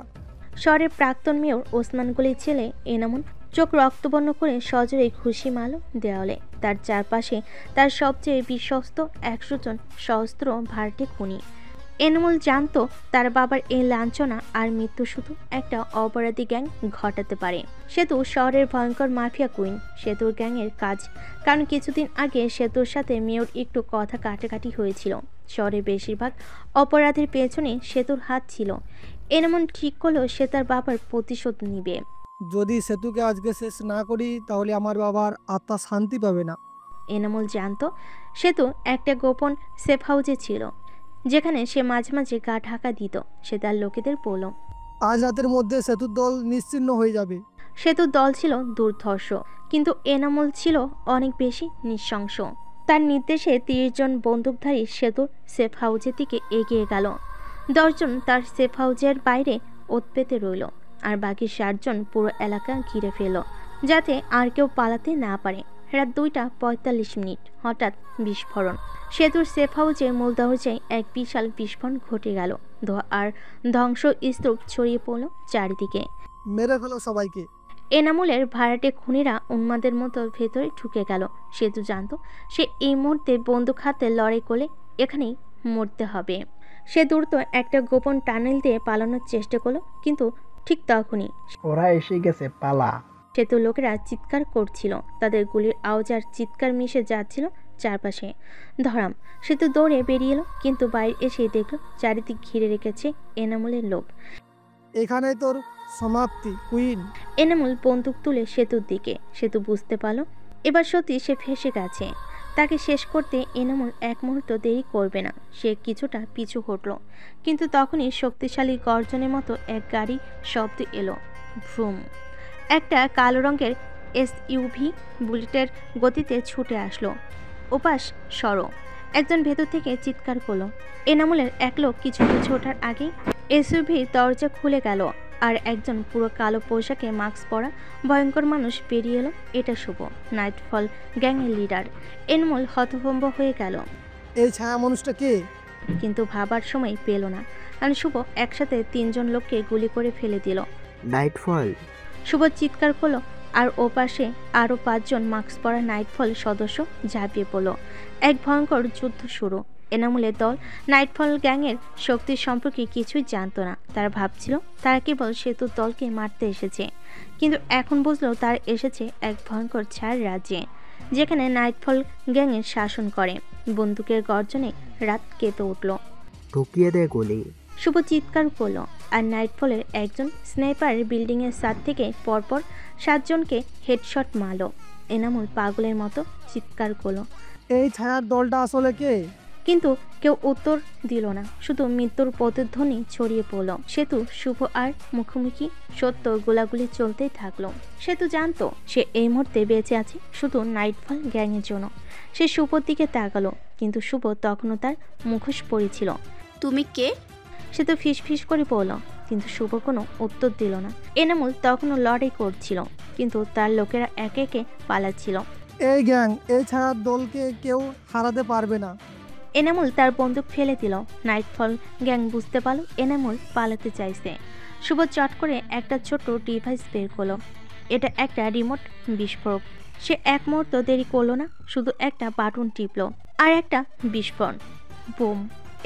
শহরের প্রাক্তন মেয়র ওসমান গলির ছেলে এনামুল চোখ রক্তবর্ণ করে সজোরে ঘুষি মারল দেওয়ালে। তার চারপাশে তার সবচেয়ে বিশ্বস্ত 100 জন সহস্র ভাড়াটে খুনি। এনামুল জানতো তার বাবার এই লাঞ্ছনা আর মৃত্যু শুধু একটা অপরাধী গ্যাং ঘটাতে পারে। সেতু শহরের ভয়ঙ্কর মাফিয়া কুইন সেতুর গ্যাংয়ের কাজ, কারণ কিছুদিন আগে সেতুর সাথে মেয়র একটু কথা কাটাকাটি হয়েছিল। শহরের বেশিরভাগ অপরাধের পেছনে সেতুর হাত ছিল। এনামুল ঠিক করলো সে তার বাবার প্রতিশোধ নিবে। যদি সেতুকে আজকে শেষ না করি তাহলে আমার বাবার আত্মা শান্তি পাবে না। এনামুল জানতো সেতু একটা গোপন সেফ হাউসে ছিল, যেখানে সে মাঝে মাঝে গা ঢাকা দিত। সে তার লোকেদের বলল, আজ রাতের মধ্যে সেতুর দল নিশ্চিহ্ন হয়ে যাবে। সেতুর দল ছিল দুর্ধর্ষ, কিন্তু এনামুল ছিল অনেক বেশি নৃশংস। তার নির্দেশে 30 জন বন্দুকধারী সেতুর সেফ হাউসের দিকে এগিয়ে গেল। 10 জন তার সেফ হাউসের বাইরে ওত পেতে রইল, আর বাকি 60 জন পুরো এলাকা ঘিরে ফেলল, যাতে আর কেউ পালাতে না পারে। রাত 2:45 হঠাৎ বিস্ফোরণ। সেতুর সেফ হাউসের মূল দরজায় এক বিশাল বিস্ফোরণ ঘটে গেল। ধোঁয়া আর ধ্বংস স্তূপ ছড়িয়ে পড়ল চারিদিকে। মেরে ফেলো সবাইকে। এনামুলের ভাড়াটে খুনিরা উন্মাদের মতো ভেতরে ঢুকে গেল। সেতু জানতো সে এই মুহূর্তে বন্দুক হাতে লড়াই করলে এখানেই মরতে হবে। সে দ্রুত একটা গোপন টানেল দিয়ে পালানোর চেষ্টা করলো, কিন্তু ঠিক তখনই ওরা এসে গেছে, পালা। সেতুর লোকেরা চিৎকার করছিল, তাদের গুলির আওয়াজ আর চিৎকার মিশে যাচ্ছিল চারপাশে। ধরাম সেতু দৌড়ে বেরিয়ে এলো, কিন্তু বাইরে এসে দেখলো চারিদিক ঘিরে রেখেছে এনামুলের লোক। এখানে তোর সমাপ্তি কুইন। এনামুল বন্দুক তুলে সেতুর দিকে। সেতু বুঝতে পারলো এবার সত্যি সে ফেঁসে গেছে। তাকে শেষ করতে এনামুল এক মুহূর্ত দেরি করবে না। সে কিছুটা পিছু হটল, কিন্তু তখনই শক্তিশালী গর্জনের মতো এক গাড়ি শব্দ এলো। ভ্রুম! একটা কালো রঙের SUV বুলেটের গতিতে ছুটে আসলো। ওপাশ সরো! একজন ভেতর থেকে চিৎকার করলো। এনামুলের এক লোক কিছু ছোটার আগেই SUV দরজা খুলে গেল, আর একজন পুরো কালো পোশাকে মাস্ক পরা ভয়ঙ্কর মানুষ বেরিয়ে এলো। এটা শুভ, নাইটফল গ্যাংয়ের লিডার। এনামুল হতভম্ব হয়ে গেল। এই ছায়া মানুষটা কে? কিন্তু ভাবার সময় পেল না, কারণ শুভ একসাথে 3 জন লোককে গুলি করে ফেলে দিল। নাইটফল! শুভ চিৎকার করলো, আর ওপাশে আরও 5 জন মাস্ক পরা নাইটফল সদস্য ঝাঁপিয়ে পড়ল। এক ভয়ঙ্কর যুদ্ধ শুরু। এনামুলের দল নাইটফল গ্যাংয়ের শক্তির সম্পর্কে কিছুই জানতো না। তারা ভাবছিল তারা কেবল সেতুর দলকে মারতে এসেছে, কিন্তু এখন বুঝলো তারা এসেছে এক ভয়ঙ্কর ছায়ার রাজ্যে, যেখানে নাইটফল গ্যাংয়ের শাসন করে। বন্দুকের গর্জনে রাত কেঁপে উঠল। ঢুকিয়ে দে গুলি! শুভ চিৎকার করলো, আর নাইটফলের একজন স্নাইপার বিল্ডিংয়ের ছাদ থেকে পরপর 7 জনকে হেডশট মারল। এনামুল পাগলের মতো চিৎকার করলো, এই ছায়ার দলটা আসলে কে? কিন্তু কেউ উত্তর দিল না। শুধু মৃত্যুর প্রতিধ্বনি ছড়িয়ে পড়ল। সেতু শুভ আর মুখোমুখি সত্য গোলাগুলি চলতেই থাকলো। সেতু জানতো সে এই মুহূর্তে বেঁচে আছে শুধু নাইটফল গ্যাংয়ের জন্য। সে শুভর দিকে তাকালো, কিন্তু শুভ তখনও তার মুখোশ পরেছিল। তুমি কে? সেতু ফিসফিস করে বলল, কিন্তু শুভ কোনো উত্তর দিল না। এনামুল তখনও লড়াই করছিল, কিন্তু তার লোকেরা একে একে পালাচ্ছিল। এই গ্যাং, এই ছায়ার দলকে কেউ হারাতে পারবে না। এনামুল তার বন্দুক ফেলে দিল। নাইটফল গ্যাং বুঝতে পারল এনামুল পালাতে চাইছে। শুভ চট করে একটা ছোট ডিভাইস বের করলো। এটা একটা রিমোট বিস্ফোরক। সে এক মুহূর্ত দেরি করলো না, শুধু একটা বাটন টিপলো, আর একটা বিস্ফোরণ। বুম!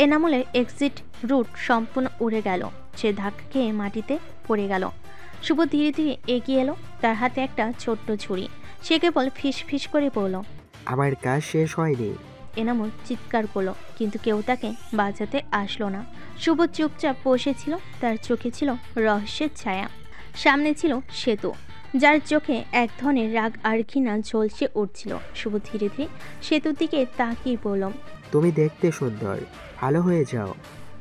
এনামুলের এক্সিট রুট সম্পূর্ণ উড়ে গেল। সে ধাক্কা খেয়ে মাটিতে পড়ে গেল। শুভ ধীরে ধীরে এগিয়ে এলো, তার হাতে একটা ছোট্ট ছুরি। সে কেবল ফিস ফিস করে বলল, আমার কাজ শেষ হয়নি। এনামুল চিৎকার করলো, কিন্তু কেউ তাকে বাঁচাতে আসলো না। শুভ চুপচাপ বসেছিল, তার চোখে ছিল রহস্যের ছায়া। সামনে ছিল সেতু, যার চোখে এক ধরনের রাগ আর ঘৃণা ঝলসে উঠছিল। শুভ ধীরে ধীরে সেতুর দিকে তাকিয়ে বলল, তুমি দেখতে সুন্দর, ভালো হয়ে যাও।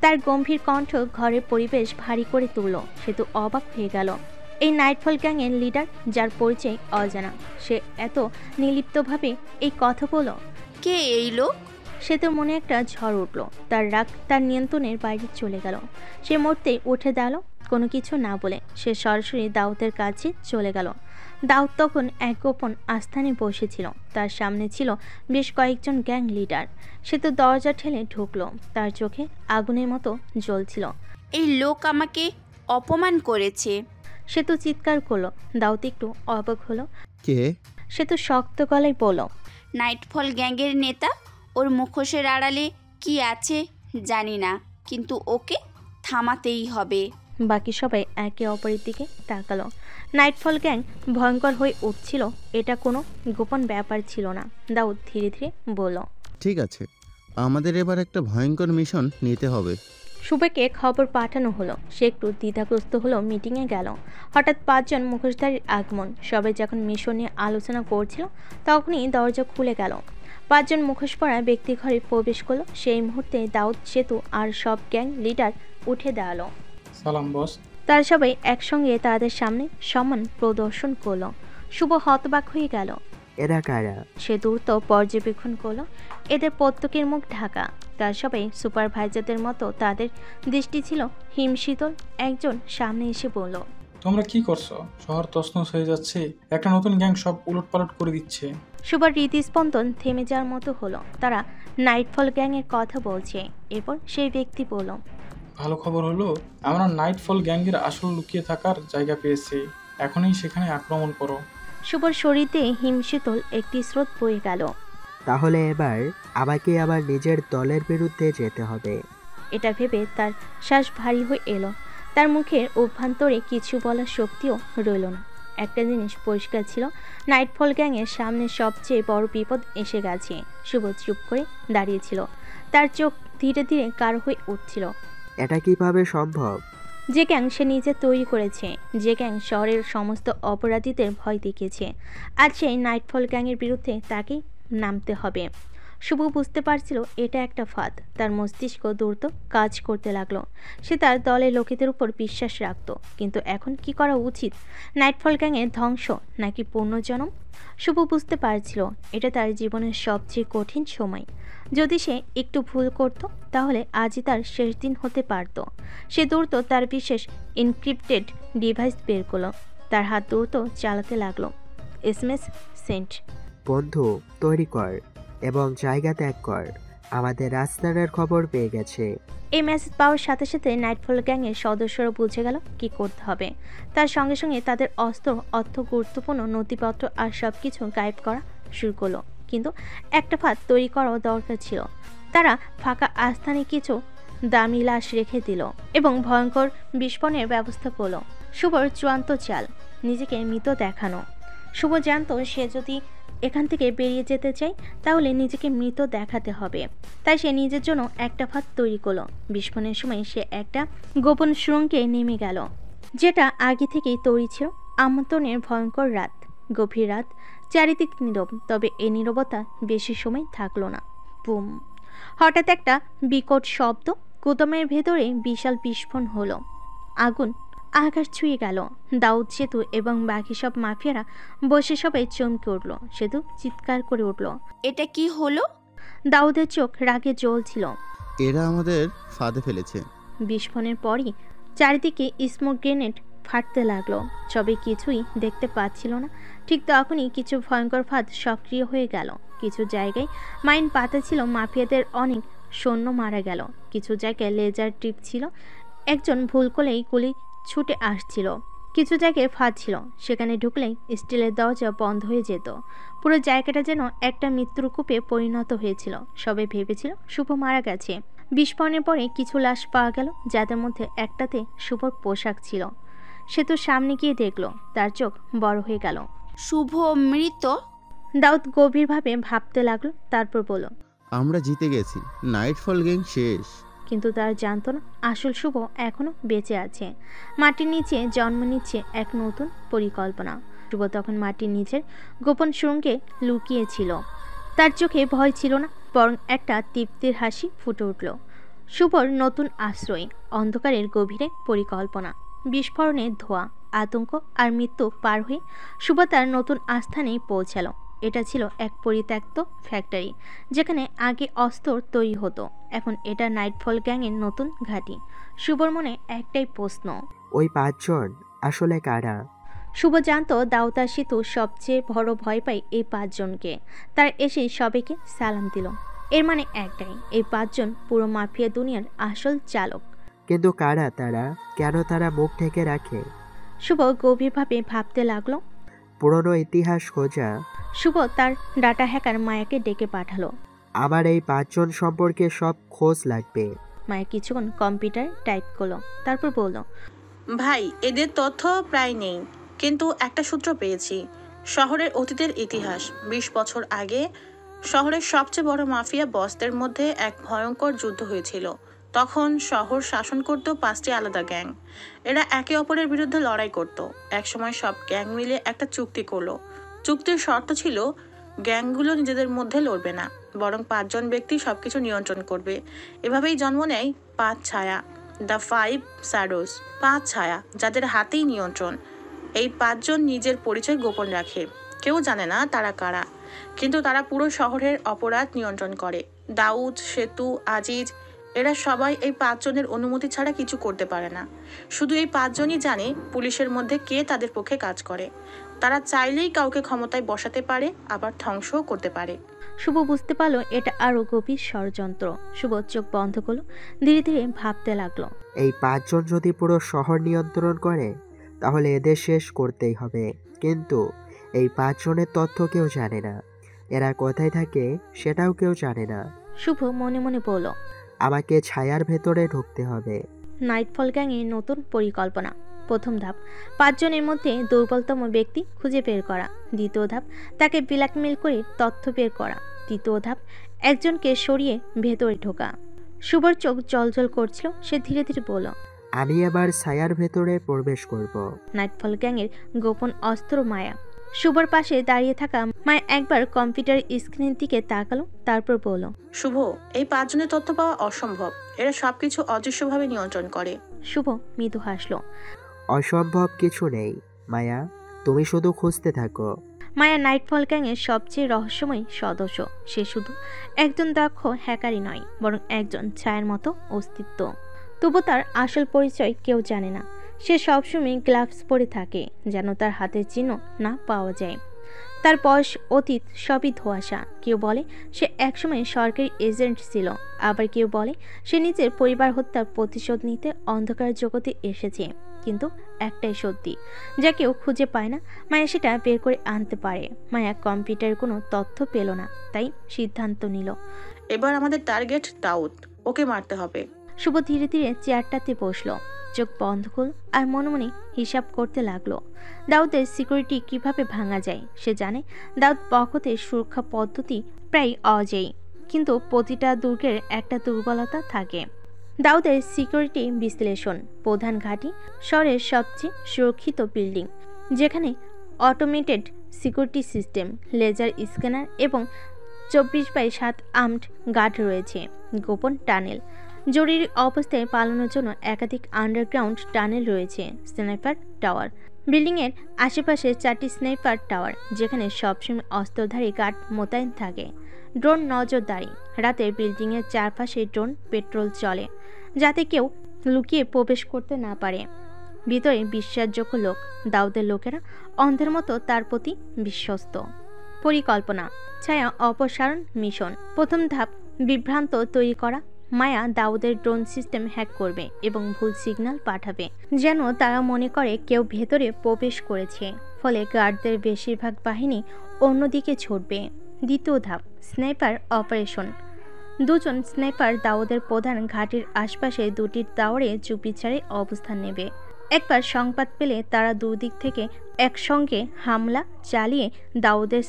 তার গম্ভীর কণ্ঠ ঘরের পরিবেশ ভারী করে তুলল। সেতু অবাক হয়ে গেল। এই নাইটফল গ্যাংয়ের লিডার, যার পরিচয় অজানা, সে এত নির্লিপ্তভাবে এই কথা বলল। কে এই লোক? সেতুর মনে একটা ঝড় উঠল। তার রাগ তার নিয়ন্ত্রণের বাইরে চলে গেল। সে মুহূর্তেই উঠে দাঁড়ালো। কোনো কিছু না বলে সে সরাসরি দাউদের কাছে চলে গেল। দাউদ তখন এক গোপন আস্থানে বসেছিল। তার সামনে ছিল বেশ কয়েকজন গ্যাং লিডার। সে তো দরজা ঠেলে ঢুকলো। তার চোখে আগুনের মতো জ্বলছিল। এই লোক আমাকে অপমান করেছে। সে তো চিৎকার করলো। দাউদ একটু অবাক হলো। কে? সে তো শক্ত গলায় বলল, নাইটফল গ্যাংয়ের নেতা। ওর মুখোশের আড়ালে কি আছে জানি না, কিন্তু ওকে থামাতেই হবে। বাকি সবাই একে অপরের দিকে তাকালো। নাইটফল গ্যাং ভয়ঙ্কর হয়ে উঠছিল। এটা কোনো গোপন ব্যাপার ছিল না। দাউদ ধীরে ধীরে বলল, ঠিক আছে, আমাদের এবার একটা ভয়ঙ্কর মিশন নিতে হবে। শুভকে খবর পাঠানো হলো। সে একটু দ্বিধাগ্রস্ত হলো। মিটিংয়ে গেল। হঠাৎ 5 জন মুখোশধারীর আগমন। সবাই যখন মিশন নিয়ে আলোচনা করছিল তখনই দরজা খুলে গেল। 5 জন মুখোশ পরা ব্যক্তি ঘরে প্রবেশ করলো। সেই মুহূর্তে দাউদ, সেতু আর সব গ্যাং লিডার উঠে দাঁড়ালো। সালাম বস। তারা সবাই একসঙ্গে তাদের সামনে সম্মান প্রদর্শন করলো। শুভ হতবাক হয়ে গেল। এরা কারা? সে দ্রুত পর্যবেক্ষণ করলো। এদের প্রত্যেকের মুখ ঢাকা। তার সবাই সুপারভাইজারদের মতো। তাদের দৃষ্টি ছিল হিমশীতল। একজন সামনে এসে বলল, তোমরা কি করছো? শহর তছনছ হয়ে যাচ্ছে, একটা নতুন গ্যাং সব উলটপালট করে দিচ্ছে। সুপার হৃদস্পন্দন থেমে যাওয়ার মতো হলো। তারা নাইটফল গ্যাংয়ের কথা বলছে। এরপর সেই ব্যক্তি বলল, ভালো খবর হলো, আমরা নাইটফল গ্যাংয়ের আসল লুকিয়ে থাকার জায়গা পেয়েছি। এখনই সেখানে আক্রমণ করো। সুপার শরীরে হিমশীতল একটি স্রোত বয়ে গেল। তাহলে এবার আমাকে আবার নিজের দলের বিরুদ্ধে যেতে হবে। এটা ভেবে তার শ্বাস ভারী হয়ে এলো। তার মুখের অভ্যন্তরে কিছু বলার শক্তিও রইল না। একটা জিনিস পরিষ্কার ছিল, নাইটফল গ্যাংয়ের সামনে সবচেয়ে বড় বিপদ এসে গেছে। শুভ চুপ করে দাঁড়িয়েছিল। তার চোখ ধীরে ধীরে কার হয়ে উঠছিল। এটা কিভাবে সম্ভব? যে গ্যাং সে নিজে তৈরি করেছে, যে গ্যাং শহরের সমস্ত অপরাধীদের ভয় দেখিয়েছে, আজ সেই নাইটফল গ্যাংয়ের বিরুদ্ধে তাকেই নামতে হবে। শুভ বুঝতে পারছিল এটা একটা ফাঁদ। তার মস্তিষ্ক দ্রুত কাজ করতে লাগলো। সে তার দলের লোকেদের উপর বিশ্বাস রাখত, কিন্তু এখন কি করা উচিত? নাইটফল গ্যাংয়ের ধ্বংস নাকি পুনর্জন্ম? শুভ বুঝতে পারছিল এটা তার জীবনের সবচেয়ে কঠিন সময়। যদি সে একটু ভুল করত তাহলে আজই তার শেষ দিন হতে পারত। সে দ্রুত তার বিশেষ এনক্রিপ্টেড ডিভাইস বের করলো। তার হাত দ্রুত চালাতে লাগলো। SMS sent. বন্ধু, তৈরি কর এবং জায়গা ত্যাগ কর। আমাদের রাস্তার খবর পেয়ে গেছে। এই মেসেজ পাওয়ার সাথে সাথে নাইটফল গ্যাংয়ের সদস্যরা বুঝে গেল কি করতে হবে। তার সঙ্গে সঙ্গে তাদের অস্ত্র, অর্থ, গুরুত্বপূর্ণ নথিপত্র আর সব কিছু গায়েব করা শুরু করলো। কিন্তু একটা ফাঁদ তৈরি করাও দরকার ছিল। তারা ফাঁকা আস্থানে কিছু দামি লাশ রেখে দিল এবং ভয়ঙ্কর বিস্ফোরণের ব্যবস্থা করলো। শুভর চূড়ান্ত চাল, নিজেকে মৃত দেখানো। শুভ জানতো সে যদি এখান থেকে বেরিয়ে যেতে চাই তাহলে নিজেকে মৃত দেখাতে হবে। তাই সে নিজের জন্য একটা ফাঁদ তৈরি করলো। বিস্ফোরণের সময় সে একটা গোপন সুড়ঙ্গে নেমে গেল, যেটা আগে থেকেই তৈরি ছিল। আমন্ত্রণের ভয়ঙ্কর রাত, গভীর রাত, চারিদিক নীরব। তবে এই নীরবতা বেশি সময় থাকলো না। বুম! হঠাৎ একটা বিকট শব্দ। গুদামের ভেতরে বিশাল বিস্ফোরণ হলো। আগুন আকাশ ছুঁয়ে গেল। দাউদ, সেতু এবং বাকি সব মাফিয়ারা বসে সবাই চমকে উঠল। সেতু চিৎকার করে উঠল, এটা কি হলো? দাউদের চোখ রাগে জ্বলছিল। এরা আমাদের ফাঁদে ফেলেছে। বিস্ফোরণের পরই চারিদিকে স্মোক গ্রেনেড ফাটতে লাগলো। সবাই কিছুই দেখতে পাচ্ছিল না। ঠিক তখনই কিছু ভয়ঙ্কর ফাঁদ সক্রিয় হয়ে গেল। কিছু জায়গায় মাইন পাতা ছিল, মাফিয়াদের অনেক সৈন্য মারা গেল। কিছু জায়গায় লেজার ট্রিপ ছিল, একজন ভুল করেই গুলি ছুটে আসছিল। কিছু জায়গায় ফাঁদ ছিল, সেখানে ঢুকলেই স্টিলের দরজা বন্ধ হয়ে যেত। পুরো জায়গাটা যেন একটা মৃত্যুকূপে পরিণত হয়েছিল। সবাই ভেবেছিল শুভ মারা গেছে। বিস্ফোরণের পরে কিছু লাশ পাওয়া গেল, যাদের মধ্যে একটাতে শুভর পোশাক ছিল। সেতু সামনে গিয়ে দেখলো, তার চোখ বড় হয়ে গেল। শুভ মৃত? দাউদ গভীরভাবে ভাবতে লাগলো, তারপর বলল, আমরা জিতে গেছি, নাইটফল গ্যাং শেষ। কিন্তু তার জানতো না আসল শুভ এখনো বেঁচে আছে। মাটির নিচে জন্ম নিচ্ছে এক নতুন পরিকল্পনা। শুভ তখন মাটির নিচের গোপন সুড়ঙ্গে লুকিয়েছিল। তার চোখে ভয় ছিল না, বরং একটা তৃপ্তির হাসি ফুটে উঠল। শুভর নতুন আশ্রয়, অন্ধকারের গভীরে পরিকল্পনা। বিস্ফোরণের ধোঁয়া, আতঙ্ক আর মৃত্যু পার হয়ে শুভ তার নতুন আস্থানেই পৌঁছালো। এটা ছিল এক পরিত্যক্ত ফ্যাক্টরি, যেখানে আগে অস্ত্র তৈরি হতো। এখন এটা নাইটফল গ্যাংয়ের নতুন ঘাঁটি। শুভর মনে একটাই প্রশ্ন, ওই 5 জন আসলে কারা? শুভ জানতো দাউদ আর সিতু সবচেয়ে বড় ভয় পায় এই 5 জনকে। তার এসে সবাইকে সালাম দিল। এর মানে একটাই, এই 5 জন পুরো মাফিয়া দুনিয়ার আসল চালক। কিন্তু কারা তারা? কেন তারা মুখ ঢেকে রাখে? শুভ গভীরভাবে ভাবতে লাগলো। পুরনো ইতিহাস খোঁজা। শুভ তার ডাটা হ্যাকার মায়াকে ডেকে পাঠালো। আমার এই 5 জন সম্পর্কে সব খোঁজ লাগবে। মায়া কিছুক্ষণ কম্পিউটার টাইপ করলো, তারপর বলল, ভাই এদের তথ্য প্রায় নেই, কিন্তু একটা সূত্র পেয়েছি। শহরের অতীতের ইতিহাস। 20 বছর আগে শহরের সবচেয়ে বড় মাফিয়া বসদের মধ্যে এক ভয়ঙ্কর যুদ্ধ হয়েছিল। তখন শহর শাসন করত 5টি আলাদা গ্যাং। এরা একে অপরের বিরুদ্ধে লড়াই করত। একসময় সব গ্যাং মিলে একটা চুক্তি করলো। চুক্তির শর্ত ছিল গ্যাংগুলো নিজেদের মধ্যে লড়বে না, বরং 5 জন ব্যক্তি সবকিছু নিয়ন্ত্রণ করবে। এভাবেই জন্ম নেয় 5 ছায়া, দ্য 5 শ্যাডোজ, 5 ছায়া যাদের হাতেই নিয়ন্ত্রণ। এই 5 জন নিজের পরিচয় গোপন রাখে, কেউ জানে না তারা কারা, কিন্তু তারা পুরো শহরের অপরাধ নিয়ন্ত্রণ করে। দাউদ, সেতু, আজিজ, এরা সবাই এই 5 জনের অনুমতি ছাড়া কিছু করতে পারে না। শুধু এই 5 জনই জানে পুলিশের মধ্যে কে তাদের পক্ষে কাজ করে। তারা চাইলেই কাউকে ক্ষমতায় বসাতে পারে, আবার ধ্বংসও করতে পারে। শুভ বুঝতে পারলো এটা আরো গভীর ষড়যন্ত্র। শুভ চোখ বন্ধ করলো, ধীরে ধীরে ভাবতে লাগলো। এই 5 জন যদি পুরো শহর নিয়ন্ত্রণ করে, তাহলে এদের শেষ করতেই হবে। কিন্তু এই 5 জনের তথ্য কেউ জানে না। এরা কোথায় থাকে সেটাও কেউ জানে না। শুভ মনে মনে বলল, আমাকে ছায়ার ভেতরে ঢুকতে হবে। নাইটফল গ্যাংয়ের নতুন পরিকল্পনা। প্রথম ধাপ, 5 জনের মধ্যে দুর্বলতম ব্যক্তি খুঁজে বের করা। দ্বিতীয় ধাপ, তাকে ব্ল্যাকমেল করে তথ্য বের করা। তৃতীয় ধাপ, একজনকে সরিয়ে ভেতরে ঢোকা। শুভর চোখ জলজল করছিল। সে ধীরে ধীরে বলল, আমি এবার ছায়ার ভেতরে প্রবেশ করব। নাইটফল গ্যাংয়ের গোপন অস্ত্র মায়া। শুভর পাশে দাঁড়িয়ে থাকা মায়া একবার কম্পিউটার স্ক্রিনের দিকে তাকালো, তারপর বলল, শুভ, এই 5 জনের তথ্য পাওয়া অসম্ভব। এরা সবকিছু অদৃশ্যভাবে নিয়ন্ত্রণ করে। শুভ মৃদু হাসলো। অসম্ভব কিছু নেই মায়া, তুমি শুধু খুঁজতে থাকো। মায়া নাইটফল গ্যাংয়ের সবচেয়ে রহস্যময় সদস্য। সে শুধু একজন দক্ষ হ্যাকারই নয়, বরং একজন ছায়ার মতো অস্তিত্ব। তবু তার আসল পরিচয় কেউ জানে না। সে সবসময় গ্লাভস পরে থাকে, যেন তার হাতের চিহ্ন না পাওয়া যায়। তার বয়স, অতীত সবই ধোঁয়াশা। কেউ বলে সে একসময় সরকারি এজেন্ট ছিল, আবার কেউ বলে সে নিজের পরিবার হত্যার প্রতিশোধ নিতে অন্ধকার জগতে এসেছে। কিন্তু একটাই সত্যি, যা কেউ খুঁজে পায় না। মায়া সেটা বের করে আনতে পারে। মায়া কম্পিউটারে কোনো তথ্য পেল না, তাই সিদ্ধান্ত নিল, এবার আমাদের টার্গেট দাউদ, ওকে মারতে হবে। শুভ ধীরে ধীরে চেয়ারটাতে বসলো, চোখ বন্ধ করল আর মনে মনে হিসাব করতে লাগলো। দাউদের সিকিউরিটি কিভাবে ভাঙা যায় সে জানে। দাউদ পক্ষতের সুরক্ষা পদ্ধতি প্রায় অজেয়, কিন্তু প্রতিটা দুর্গের একটা দুর্বলতা থাকে। দাউদের সিকিউরিটি বিশ্লেষণ। প্রধান ঘাঁটি, শহরের সবচেয়ে সুরক্ষিত বিল্ডিং, যেখানে automated security system, laser scanner এবং 24/7 আর্মড গার্ড রয়েছে। গোপন টানেল, জরুরি অবস্থায় পালানোর জন্য একাধিক আন্ডারগ্রাউন্ড টানেল রয়েছে। স্নাইপার টাওয়ার, বিল্ডিংয়ের আশেপাশে 4টি স্নাইপার টাওয়ার, যেখানে সবসময় অস্ত্রধারী গার্ড মোতায়েন থাকে। ড্রোন নজরদারি, রাতে বিল্ডিংয়ের চারপাশে ড্রোন পেট্রোল চলে, যাতে কেউ লুকিয়ে প্রবেশ করতে না পারে। ভিতরে বিশ্বাসযোগ্য লোক, দাউদের লোকেরা অন্ধের মতো তার প্রতি বিশ্বস্ত। পরিকল্পনা, ছায়া অপসারণ মিশন। প্রথম ধাপ, বিভ্রান্ত তৈরি করা। মায়া দাউদের ড্রোন সিস্টেম হ্যাক করবে এবং ভুল সিগন্যাল পাঠাবে, যেন তারা মনে করে কেউ ভেতরে প্রবেশ করেছে। ফলে গার্ডদের বেশিরভাগ বাহিনী অন্যদিকে ছুটবে। দ্বিতীয় ধাপ, স্নাইপার অপারেশন। 2 জন স্নাইপার দাউদের প্রধান ঘাঁটির আশপাশে 2টি টাওয়ারে চুপিচারে অবস্থান নেবে। একবার সংবাদ পেলে তারা দুদিক থেকে একসঙ্গে হামলা চালিয়ে দাউদের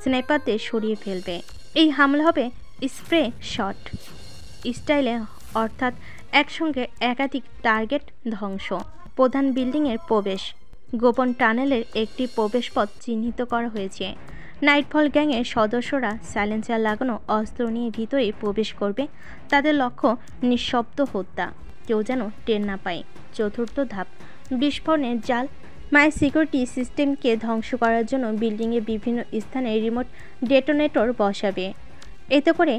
স্নাইপারদের সরিয়ে ফেলবে। এই হামলা হবে স্প্রে শট স্টাইলে, অর্থাৎ একসঙ্গে একাধিক টার্গেট ধ্বংস। প্রধান বিল্ডিংয়ের প্রবেশ, গোপন টানেলের একটি প্রবেশপথ চিহ্নিত করা হয়েছে। নাইটফল গ্যাংয়ের সদস্যরা সাইলেন্সার লাগানো অস্ত্র নিয়ে ভিতরে প্রবেশ করবে। তাদের লক্ষ্য নিঃশব্দ হত্যা, কেউ যেন টের না পায়। চতুর্থ ধাপ, বিস্ফোরণের জাল মায়ের সিকিউরিটি সিস্টেমকে ধ্বংস করার জন্য বিল্ডিংয়ে বিভিন্ন স্থানে রিমোট ডেটোনেটর বসাবে। এতে করে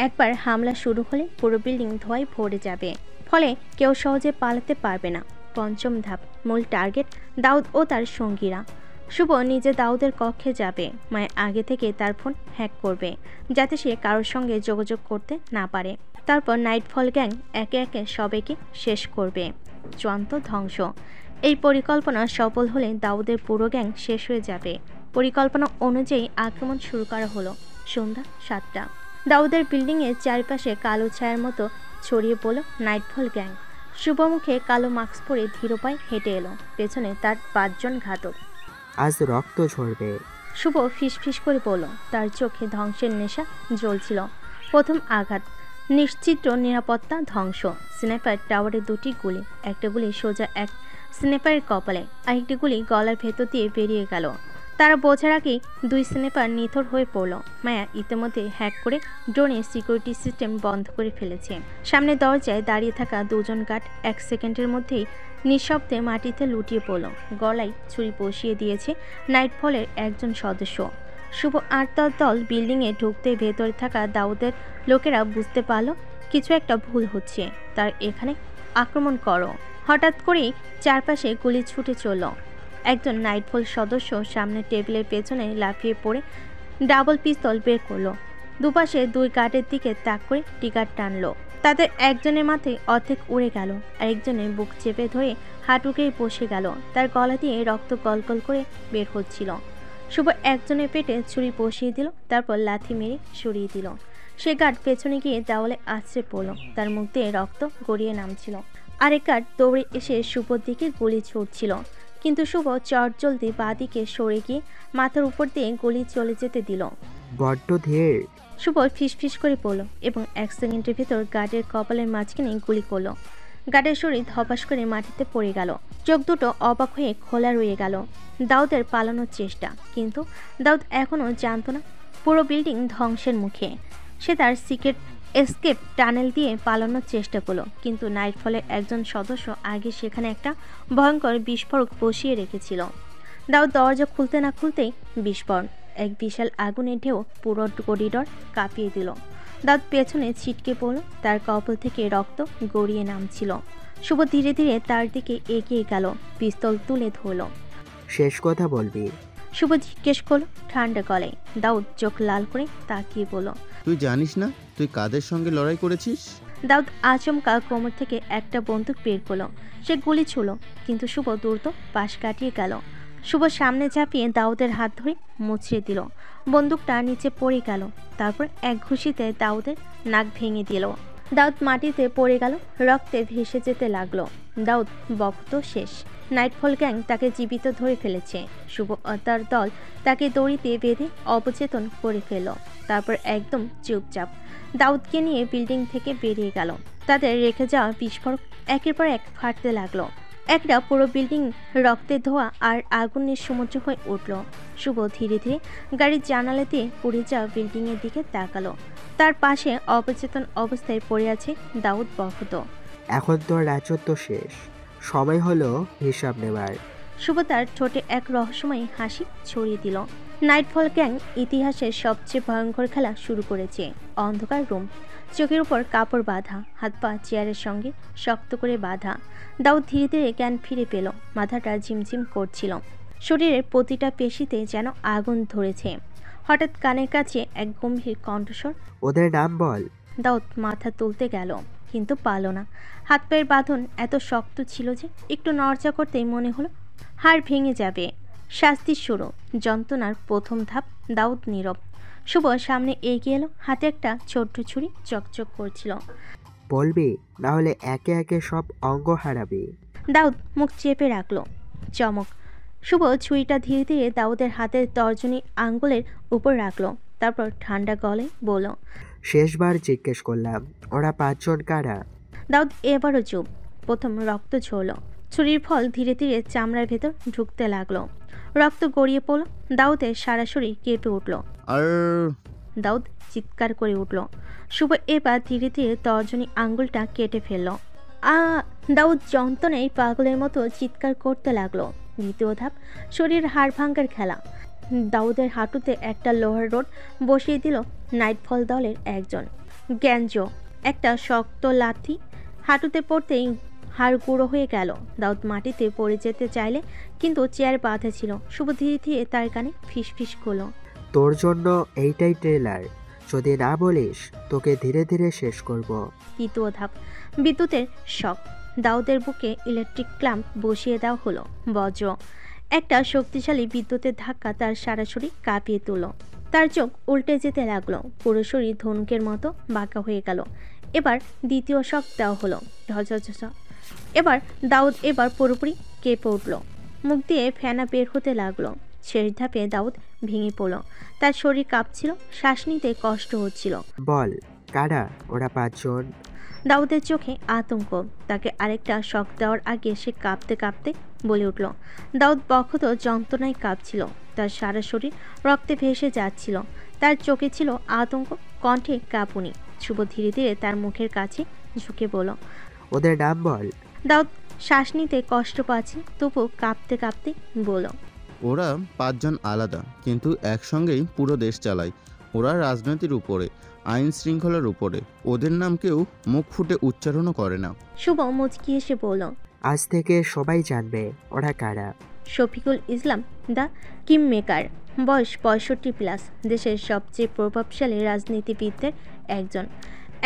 একবার হামলা শুরু হলে পুরো বিল্ডিং ধোঁয়ায় ভরে যাবে, ফলে কেউ সহজে পালাতে পারবে না। পঞ্চম ধাপ, মূল টার্গেট দাউদ ও তার সঙ্গীরা। শুভ নিজে দাউদের কক্ষে যাবে, মায়ের আগে থেকে তার ফোন হ্যাক করবে যাতে সে কারোর সঙ্গে যোগাযোগ করতে না পারে। তারপর নাইটফল গ্যাং একে একে সবাইকে শেষ করবে। চূড়ান্ত ধ্বংস। এই পরিকল্পনা সফল হলে দাউদের পুরো গ্যাং শেষ হয়ে যাবে। পরিকল্পনা অনুযায়ী আক্রমণ শুরু করা হলো। সন্ধ্যা 7টা। দাউদের বিল্ডিংয়ের চারপাশে কালো ছায়ার মতো ছড়িয়ে পড়ল নাইটফল গ্যাং। শুভ মুখে কালো মাস্ক পরে ধীর পায়ে হেঁটে এলো, পেছনে তার 5 জন ঘাতক। আজ রক্ত ঝরবে। শুভ ফিসফিস করে বলল, তার চোখে ধ্বংসের নেশা জ্বলছিল। প্রথম আঘাত, নিশ্চিত নিরাপত্তা ধ্বংস। স্নাইপার টাওয়ারে 2টি গুলি, একটা গুলি সোজা এক স্নাইপারের কপালে, আরেকটি গুলি গলার ভেতর দিয়ে বেরিয়ে গেল। তারা বোঝার আগেই 2 স্নাইপার নিথর হয়ে পড়ল। মায়া ইতিমধ্যে হ্যাক করে ড্রোনের সিকিউরিটি সিস্টেম বন্ধ করে ফেলেছে। সামনে দরজায় দাঁড়িয়ে থাকা 2 জন গার্ড 1 সেকেন্ডের মধ্যেই নিঃশব্দে মাটিতে লুটিয়ে পড়ল। গলায় ছুরি বসিয়ে দিয়েছে নাইটফলের একজন সদস্য। শুভ আর তার দল বিল্ডিংয়ে ঢুকতে ভেতরে থাকা দাউদের লোকেরা বুঝতে পারল কিছু একটা ভুল হচ্ছে। তার এখানে আক্রমণ করো। হঠাৎ করেই চারপাশে গুলি ছুটে চলল। একজন নাইটফল সদস্য সামনে টেবিলের পেছনে লাফিয়ে পড়ে ডাবল পিস্তল বের করলো। দুপাশে 2 গার্ডের দিকে তাক করে টিকার টানলো। তাদের একজনের মাথায় অর্ধেক উড়ে গেল, আর একজনের বুক চেপে ধরে হাঁটুকেই বসে গেল। তার গলা দিয়ে রক্ত গলগল করে বের হচ্ছিল। শুভ একজনের পেটে ছুরি বসিয়ে দিল, তারপর লাথি মেরে সরিয়ে দিল। সে গার্ড পেছনে গিয়ে দেওয়ালে আছড়ে পড়ল, তার মুখ দিয়ে রক্ত গড়িয়ে নামছিল। আরেক গার্ড দৌড়ে এসে শুভর দিকে গুলি ছুটছিল, কিন্তু শুভ চটজলদি বাঁ দিকে সরে গিয়ে মাথার উপর দিয়ে গুলি চলে যেতে দিল। বড্ড ধীর। শুভ ফিসফিস করে পড়ল এবং 1 সেকেন্ডের ভেতর গার্ডের কপালের মাঝখানে গুলি করলো। গার্ডের শরীর ধপাস করে মাটিতে পড়ে গেল, চোখ দুটো অবাক হয়ে খোলা রয়ে গেল। দাউদের পালানোর চেষ্টা, কিন্তু দাউদ এখনও জানত না পুরো বিল্ডিং ধ্বংসের মুখে। সে তার সিক্রেট এসকেপ টানেল দিয়ে পালানোর চেষ্টা করলো, কিন্তু নাইটফলের একজন সদস্য আগে সেখানে একটা ভয়ঙ্কর বিস্ফোরক বসিয়ে রেখেছিল। দাউদ দরজা খুলতে না খুলতেই বিস্ফোরণ, এক বিশাল আগুনের ঢেউ পুরো করিডর কাঁপিয়ে দিল। দাউদ পেছনে ছিটকে পড়ল, তার কপাল থেকে রক্ত গড়িয়ে নামছিল। শুভ ধীরে ধীরে তার দিকে এগিয়ে গেল, পিস্তল তুলে ধরল। শেষ কথা বলবি? শুভ জিজ্ঞেস করলো ঠান্ডা গলায়। দাউদ চোখ লাল করে তাকিয়ে বলল, তুই জানিস না তুই কাদের সঙ্গে লড়াই করেছিস? দাউদ আচমকা কোমর থেকে একটা বন্দুক বের করলো। সে গুলি ছুঁল, কিন্তু শুভ দ্রুত পাশ কাটিয়ে গেল। শুভ সামনে ঝাঁপিয়ে দাউদের হাত ধরে মুচড়ে দিল। বন্দুকটা নিচে পড়ে গেল, তারপর এক ঘুষিতে দাউদের নাক ভেঙে দিল। দাউদ মাটিতে পড়ে গেল, রক্তে ভেসে যেতে লাগলো। দাউদ বক্ত শেষ। নাইটফল গ্যাং তাকে জীবিত ধরে ফেলেছে। শুভ ও তার দল তাকে দড়িতে বেঁধে অবচেতন করে ফেলল। তারপর একদম চুপচাপ দাউদকে নিয়ে বিল্ডিং থেকে বেরিয়ে গেল। তাদের রেখে যাওয়া বিস্ফোরক একের পর এক ফাটতে লাগলো। একটা পুরো বিল্ডিং রক্তে ধোয়া আর আগুনের সমুদ্র হয়ে উঠল। শুভ ধীরে ধীরে গাড়ির জানালা দিয়ে পুড়ে যাওয়া বিল্ডিংয়ের দিকে তাকালো। তার পাশে অবচেতন অবস্থায় পড়ে আছে দাউদ বখত। এখন তোর রাজত্ব শেষ, সময় হলো হিসাব নেবার। শুভ তার ঠোঁটে এক রহস্যময় হাসি ছড়িয়ে দিল। নাইটফল গ্যাং ইতিহাসের সবচেয়ে ভয়ঙ্কর খেলা শুরু করেছে। অন্ধকার রুম, চোখের উপর কাপড় বাঁধা, হাত পা চেয়ারের সঙ্গে শক্ত করে বাঁধা। দাউদ ধীরে ধীরে জ্ঞান ফিরে পেল। মাথাটা ঝিমঝিম করছিল, শরীরের প্রতিটা পেশিতে যেন আগুন ধরেছে। হঠাৎ কানের কাছে এক গম্ভীর কণ্ঠস্বর, ওদের নাম বল। দাউদ মাথা তুলতে গেল, কিন্তু পারল না। হাত পায়ের বাঁধন এত শক্ত ছিল যে একটু নড়চা করতেই মনে হলো হাড় ভেঙে যাবে। শাস্তির শুরু, যন্ত্রণার প্রথম ধাপ। দাউদ নীরব। শুভ সামনে এগিয়ে এলো, হাতে একটা ছোট্ট ছুরি চকচক করছিল। বলবি, না হলে একে একে সব অঙ্গ হারাবি। দাউদ মুখ চেপে রাখলো। চমক। শুভ ছুরিটা ধীরে ধীরে দাউদের হাতের তর্জনী আঙ্গুলের উপর রাখলো, তারপর ঠান্ডা গলায় বলল, শেষবার জিজ্ঞেস করলাম, ওরা 5 জন কারা? দাউদ এবারও চুপ। প্রথম রক্ত ঝরল, ছুরির ফল ধীরে ধীরে চামড়ার ভেতর ঢুকতে লাগলো। রক্ত গড়িয়ে পড়ল। দাউদের সারা শরীর কেঁপে উঠল। আর দাউদ চিৎকার করে উঠল। শুভ এবার ধীরে ধীরে তর্জনী আঙ্গুলটা কেটে ফেলল। দাউদ যন্ত্রণায় পাগলের মতো চিৎকার করতে লাগলো। দ্বিতীয় ধাপ, শরীর হাড় ভাঙ্গার খেলা। দাউদের হাঁটুতে একটা লোহার রড বসিয়ে দিল নাইটফল দলের একজন। গ্যাঞ্জো একটা শক্ত লাথি হাঁটুতে পড়তেই হাড় গুঁড়ো হয়ে গেল। দাউদ মাটিতে পড়ে যেতে চাইলে কিন্তু চেয়ার বাঁধা ছিল। শুভ ধীরে ধীরে তার কানে ফিসফিস করল, তোর জন্য এইটাই ট্রেলার, যদি না বলিস তোকে ধীরে ধীরে শেষ করব। তৃতীয় ধাপ, বিদ্যুতের শক। দাউদের বুকে ইলেকট্রিক ক্ল্যাম্প বসিয়ে দেওয়া হলো। বজ্র একটা শক্তিশালী বিদ্যুতের ধাক্কা তার সারা শরীর কাঁপিয়ে তুলল। তার চোখ উল্টে যেতে লাগলো, পুরো শরীর ধনুকের মতো বাঁকা হয়ে গেল। এবার দ্বিতীয় শক দেওয়া হলো। এবার দাউদ পুরোপুরি কেঁপে উঠল, মুখ দিয়ে ফেনা বের হতে লাগলো। শেষ ধাপে দাউদ ভেঙে পড়ল, তার শরীর কাঁপছিল, শ্বাস নিতে কষ্ট হচ্ছিল। বল কারা ওরা 5 জন? দাউদের চোখে আতঙ্ক। তাকে আরেকটা শক দেওয়ার আগে সে কাঁপতে কাঁপতে বলে উঠল। দাউদ বক্ষত যন্ত্রণায় কাঁপছিল, তার সারা শরীর রক্তে ভেসে যাচ্ছিল। তার চোখে ছিল আতঙ্ক, কণ্ঠে কাঁপুনি। শুভ ধীরে ধীরে তার মুখের কাছে ঝুঁকে বলল, ওদের নাম বল। দাউদ শ্বাস নিতে কষ্ট পাচ্ছে, তবু কাঁপতে কাঁপতে বলল, ওরা 5 জন আলাদা কিন্তু একসঙ্গেই পুরো দেশ চালায়। ওরা রাজনীতির উপরে, আইন শৃঙ্খলার উপরে। ওদের নাম কেউ মুখ ফুটে উচ্চারণও করে না। শুভ মুচকি এসে বলল, আজ থেকে সবাই জানবে ওরা কারা। Shafiqul Islam, the king maker, বয়স 65+, দেশের সবচেয়ে প্রভাবশালী রাজনীতিবিদদের একজন।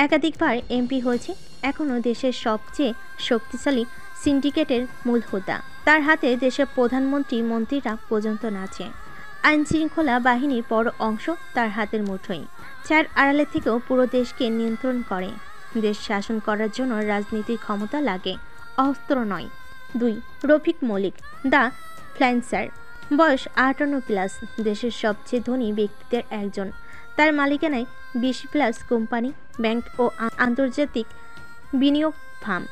একাধিকবার এমপি হয়েছে, এখনও দেশের সবচেয়ে শক্তিশালী সিন্ডিকেটের মূল হোতা। তার হাতে দেশের প্রধানমন্ত্রী মন্ত্রীরা পর্যন্ত নাচে। আইন শৃঙ্খলা বাহিনীর বড় অংশ তার হাতের মুঠোয়। চার আড়ালে থেকেও পুরো দেশকে নিয়ন্ত্রণ করে। দেশ শাসন করার জন্য রাজনীতির ক্ষমতা লাগে, অস্ত্র নয়। 2. রফিক মলিক, দ্য ফ্ল্যান্সার, বয়স 58+, দেশের সবচেয়ে ধনী ব্যক্তিদের একজন। তার মালিকানায় 20+ কোম্পানি, ব্যাংক ও আন্তর্জাতিক বিনিয়োগ ফার্ম।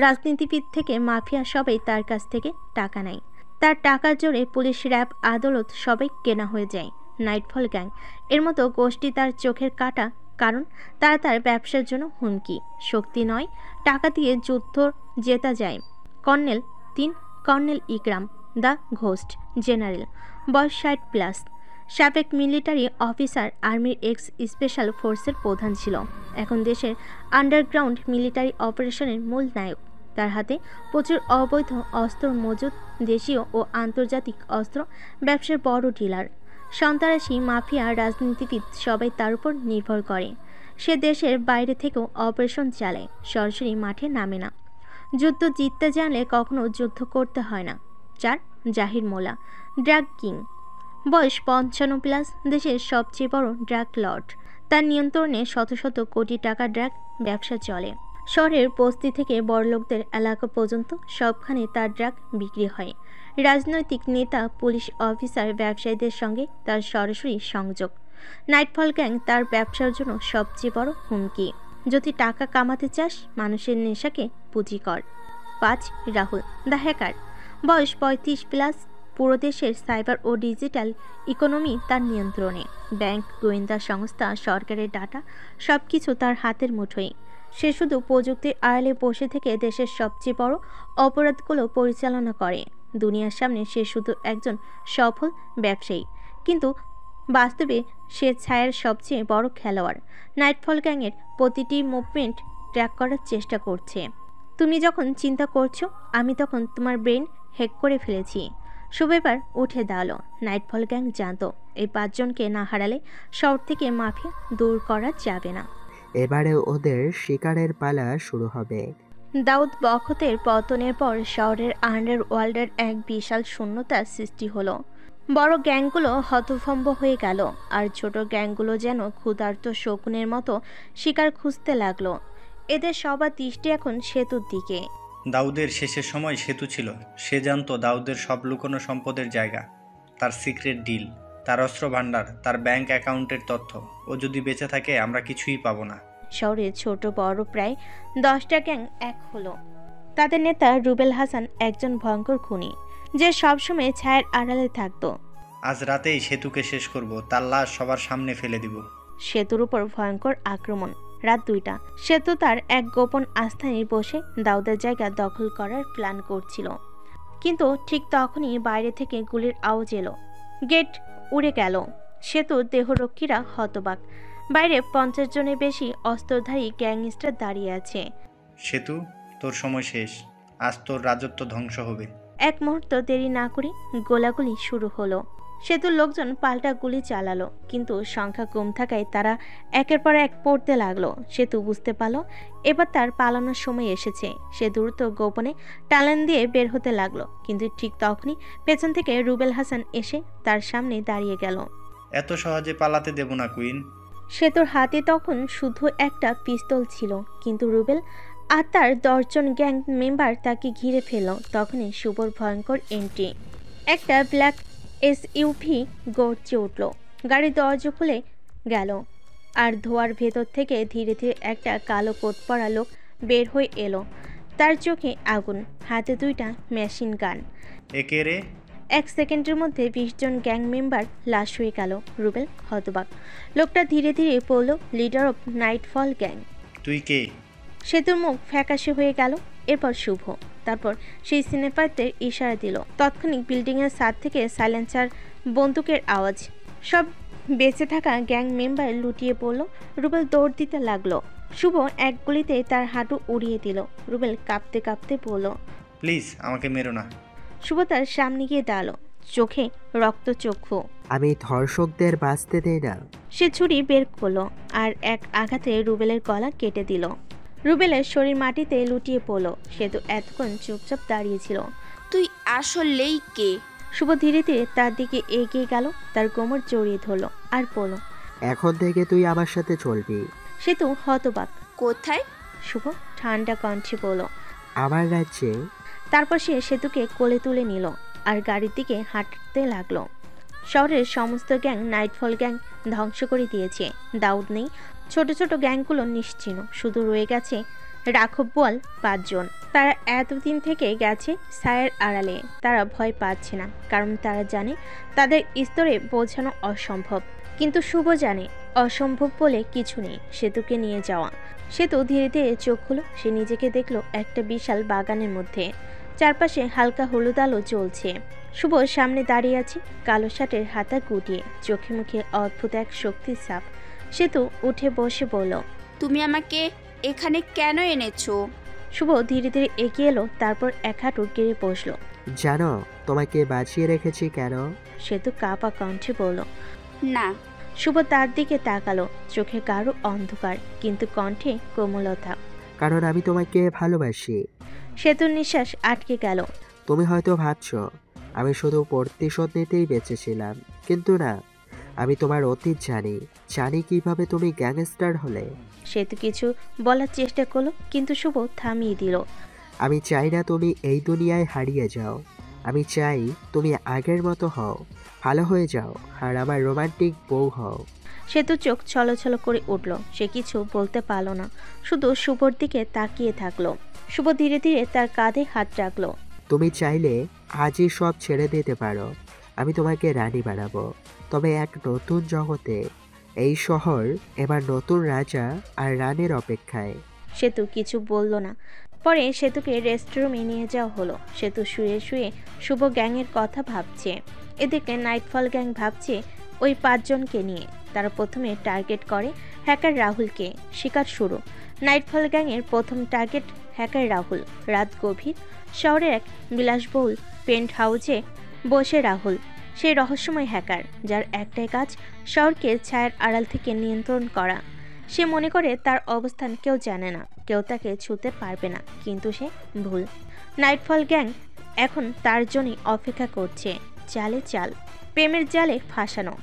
রাজনীতিবিদ থেকে মাফিয়া সবাই তার কাছ থেকে টাকা নেয়। তার টাকার জোরে পুলিশ, র্যাব, আদালত সবাই কেনা হয়ে যায়। নাইটফল গ্যাং এর মতো গোষ্ঠী তার চোখের কাটা, কারণ তারা তার ব্যবসার জন্য হুমকি। শক্তি নয়, টাকা দিয়ে যুদ্ধ জেতা যায়। Colonel 3. Colonel Ikram, the ghost general, বয়স 60+, সাবেক মিলিটারি অফিসার, আর্মির এক্স স্পেশাল ফোর্সের প্রধান ছিল। এখন দেশের আন্ডারগ্রাউন্ড মিলিটারি অপারেশনের মূল নায়ক। তার হাতে প্রচুর অবৈধ অস্ত্র মজুদ, দেশীয় ও আন্তর্জাতিক অস্ত্র ব্যবসার বড় ডিলার। সন্ত্রাসী, মাফিয়া, রাজনীতিবিদ সবাই তার উপর নির্ভর করে। সে দেশের বাইরে থেকেও অপারেশন চালায়, সরাসরি মাঠে নামে না। যুদ্ধ জিততে জানলে কখনো যুদ্ধ করতে হয় না। 4. জাহির মোল্লা, ড্রাগ কিং, বয়স 55+, দেশের সবচেয়ে বড় ড্রাগ লর্ড। তার নিয়ন্ত্রণে শত শত কোটি টাকা ড্রাগ ব্যবসা চলে। শহরের বস্তি থেকে বড়লোকদের এলাকা পর্যন্ত সবখানে তার ড্রাগ বিক্রি হয়। রাজনৈতিক নেতা, পুলিশ অফিসার, ব্যবসায়ীদের সঙ্গে তার সরাসরি সংযোগ। নাইটফল গ্যাং তার ব্যবসার জন্য সবচেয়ে বড় হুমকি। যদি টাকা কামাতে চাস, মানুষের নেশাকে পুঁজি কর। 5. রাহুল, দ্য হ্যাকার, বয়স 35+, পুরো দেশের সাইবার ও ডিজিটাল ইকোনমি তার নিয়ন্ত্রণে। ব্যাংক, গোয়েন্দা সংস্থা, সরকারের ডাটা সবকিছু তার হাতের মুঠোয়। সে শুধু প্রযুক্তির আড়ালে বসে থেকে দেশের সবচেয়ে বড় অপরাধগুলো পরিচালনা করে। দুনিয়ার সামনে সে শুধু একজন সফল ব্যবসায়ী, কিন্তু বাস্তবে সে ছায়ার সবচেয়ে বড় খেলোয়াড়। নাইটফল গ্যাংয়ের প্রতিটি মুভমেন্ট ট্র্যাক করার চেষ্টা করছে। তুমি যখন চিন্তা করছো, আমি তখন তোমার ব্রেন হ্যাক করে ফেলেছি। শুভ এবার উঠে দাঁড়ালো। নাইটফল গ্যাং জানতো এই 5 জনকে না হারালে শহর থেকে মাফিয়া দূর করা যাবে না। এবারে ওদের শিকারের পালা শুরু হবে। দাউদ বখতের পতনের পর শহরের আন্ডারওয়ার্ল্ডের এক বিশাল শূন্যতার সৃষ্টি হলো। বড় গ্যাংগুলো হতভম্ব হয়ে গেল, আর ছোট গ্যাংগুলো যেন ক্ষুধার্ত শকুনের মতো শিকার খুঁজতে লাগলো। এদের সবার দৃষ্টি এখন সেতুর দিকে। দাউদের শেষের সময় সেতু ছিল। সে জানতো দাউদের সব লুকোনো সম্পদের জায়গা, তার সিক্রেট ডিল, তার অস্ত্র ভাণ্ডার, তার ব্যাংক অ্যাকাউন্টের তথ্য। ও যদি বেঁচে থাকে, আমরা কিছুই পাবো না। শহরে ছোট বড় প্রায় 10টা গ্যাং এক হলো। তাদের নেতা রুবেল হাসান একজন ভয়ঙ্কর খুনি, যে সবসময় ছায়ার আড়ালে থাকতো। আজ রাতেই সেতুকে শেষ করব, তার লাশ সবার সামনে ফেলে দিব। সেতুর উপর ভয়ঙ্কর আক্রমণ। রাত 2টা। সেতু তার এক গোপন আস্থানে বসে দাউদের জায়গা দখল করার প্ল্যান করছিল। কিন্তু ঠিক তখনই বাইরে থেকে গুলির আওয়াজ এলো। গেট উড়ে গেল। সেতু দেহরক্ষীরা হতবাক। বাইরে 50 জনের বেশি অস্ত্রধারী গ্যাংস্টার দাঁড়িয়ে আছে। সেতু, তোর সময় শেষ। আজ তোর রাজত্ব ধ্বংস হবে। এক মুহূর্ত দেরি না করে গোলাগুলি শুরু হলো। সেতুর লোকজন পাল্টা গুলি চালালো, কিন্তু সংখ্যা কম থাকায় তারা একের পর এক পড়তে লাগলো। সেতু বুঝতে পারল এবার তার পালানোর সময় এসেছে। সে দ্রুত গোপনে টালান দিয়ে বের হতে লাগলো, কিন্তু ঠিক তখনই পেছন থেকে রুবেল হাসান এসে তার সামনে দাঁড়িয়ে গেল। এত সহজে পালাতে দেব না কুইন। সেতুর হাতে তখন শুধু একটা পিস্তল ছিল, কিন্তু রুবেল আর তার 10 জন গ্যাং মেম্বার তাকে ঘিরে ফেলল। তখনই শুভর ভয়ঙ্কর এন্ট্রি। একটা ব্ল্যাক এসইউভি গর্জে উঠল। গাড়ির দরজা খুলে গেল, আর ধোয়ার ভেতর থেকে ধীরে ধীরে একটা কালো কোট পরা লোক বের হয়ে এলো। তার চোখে আগুন, হাতে 2টা মেশিন গান। একে রে? 1 সেকেন্ডের মধ্যে 20 জন গ্যাং মেম্বার লাশ হয়ে গেল। রুবেল হতবাক। লোকটা ধীরে ধীরে পড়ল, লিডার অফ নাইটফল গ্যাং। তুই কে? সেতুর মুখ ফ্যাকাশে হয়ে গেল। এরপর শুভ, তারপর সেই সিনেপারদের ইশারা দিল। তৎক্ষণিক বিল্ডিংয়ের ছাদ থেকে সাইলেন্সার বন্দুকের আওয়াজ। সব বেঁচে থাকা গ্যাং মেম্বার লুটিয়ে পড়ল। রুবেল দৌড় দিতে লাগলো। শুভ এক গুলিতে তার হাঁটু উড়িয়ে দিল। রুবেল কাঁপতে কাঁপতে বলল, প্লিজ আমাকে মেরো না। শুভ তার সামনে গিয়ে দাঁড়ালো, চোখে রক্তচক্ষু। আমি ধর্ষকদের বাঁচতে দেই না। সে ছুরি বের করলো আর এক আঘাতে রুবেলের গলা কেটে দিল। রুবেলের শরীর মাটিতে লুটিয়ে পড়ল। সে তো এতক্ষণ চুপচাপ দাঁড়িয়েছিল। তুই আসলেই কে? শুভ ধীরে ধীরে তার দিকে এগিয়ে গেল, তার কোমর জড়িয়ে ধরলো আর বলল, এখন থেকে তুই আমার সাথে চলবি। সে তো হতবাক। কোথায়? শুভ ঠান্ডা কণ্ঠে বলল, আমার রাজ্যে। তারপর সে সেতুকে কোলে তুলে নিল আর গাড়ির দিকে হাঁটতে লাগলো। শহরের সমস্ত গ্যাং নাইটফল গ্যাং ধ্বংস করে দিয়েছে। দাউদ নেই। ছোট ছোট গ্যাংগুলো নিশ্চিহ্ন, শুধু রয়ে গেছে রাঘব বোয়াল 5 জন। তারা এতদিন থেকে গেছে ছায়ার আড়ালে। তারা ভয় পাচ্ছে না, কারণ তারা জানে তাদের স্তরে বোঝানো অসম্ভব। কিন্তু শুভ জানে অসম্ভব বলে কিছু নেই সেতুকে নিয়ে যাওয়া। সেতু ধীরে ধীরে চোখ খুলো। সে নিজেকে দেখলো একটা বিশাল বাগানের মধ্যে। চারপাশে হালকা হলুদ আলো জ্বলছে। শুভ সামনে দাঁড়িয়ে আছে, কালো শার্টের হাতা গুটিয়ে, চোখে মুখে অদ্ভুত এক শক্তির ছাপ। সেতু উঠে বসে বলল, তুমি আমাকে এখানে কেন এনেছো? শুভ ধীরে ধীরে এগিয়ে এলো, তারপর এক হাঁটু গেড়ে বসলো। জানো তোমাকে বাঁচিয়ে রেখেছি কেন? সেতু কাঁপা কণ্ঠে বলল, না। শুভ তার দিকে তাকালো, চোখে গাঢ় অন্ধকার, কিন্তু কণ্ঠে কোমলতা। কারণ আমি তোমাকে ভালোবাসি। সেতুর নিঃশ্বাস আটকে গেল। তুমি হয়তো ভাবছো আমি শুধু প্রতিশোধ নিতেই বেঁচেছিলাম, কিন্তু না, আমি তোমার অতীত জানি। জানি কিভাবে তুমি গ্যাংস্টার হলে। সেতু কিছু বলার চেষ্টা করলো, কিন্তু শুভ থামিয়ে দিল। আমি চাই না তুমি এই দুনিয়ায় হারিয়ে যাও। আমি চাই তুমি আগের মতো হও, ভালো হয়ে যাও, আর আমার রোমান্টিক বউ হও। সেতু চোখ ছলছল করে উঠল। সে কিছু বলতে পারল না, শুধু শুভর দিকে তাকিয়ে থাকলো। শুভ ধীরে ধীরে তার কাঁধে হাত রাখলো। তুমি চাইলে আজই সব ছেড়ে দিতে পারো। আমি তোমাকে রানী বানাবো, তবে এক নতুন জগতে। এই শহর এবার নতুন রাজা আর রানীর অপেক্ষায়। সেতু কিছু বলল না। পরে সেতুকে রেস্টরুমে নিয়ে যাওয়া হলো। সেতু শুয়ে শুয়ে শুভ গ্যাংয়ের কথা ভাবছে। এদিকে নাইটফল গ্যাং ভাবছে ওই 5 জনকে নিয়ে। তারা প্রথমে টার্গেট করে হ্যাকার রাহুলকে। শিকার শুরু। নাইটফল গ্যাংয়ের প্রথম টার্গেট হ্যাকার রাহুল। রাত গভীর। শহরের এক বিলাসবহুল পেন্ট হাউসে বসে রাহুল, সেই রহস্যময় হ্যাকার যার একটাই কাজ শহরকে ছায়ার আড়াল থেকে নিয়ন্ত্রণ করা। সে মনে করে তার অবস্থান কেউ জানে না, কেউ তাকে ছুঁতে পারবে না, কিন্তু সে ভুল। নাইটফল গ্যাং এখন তার জন্যই অপেক্ষা করছে। চালে চাল, প্রেমের জালে ফাঁসানো।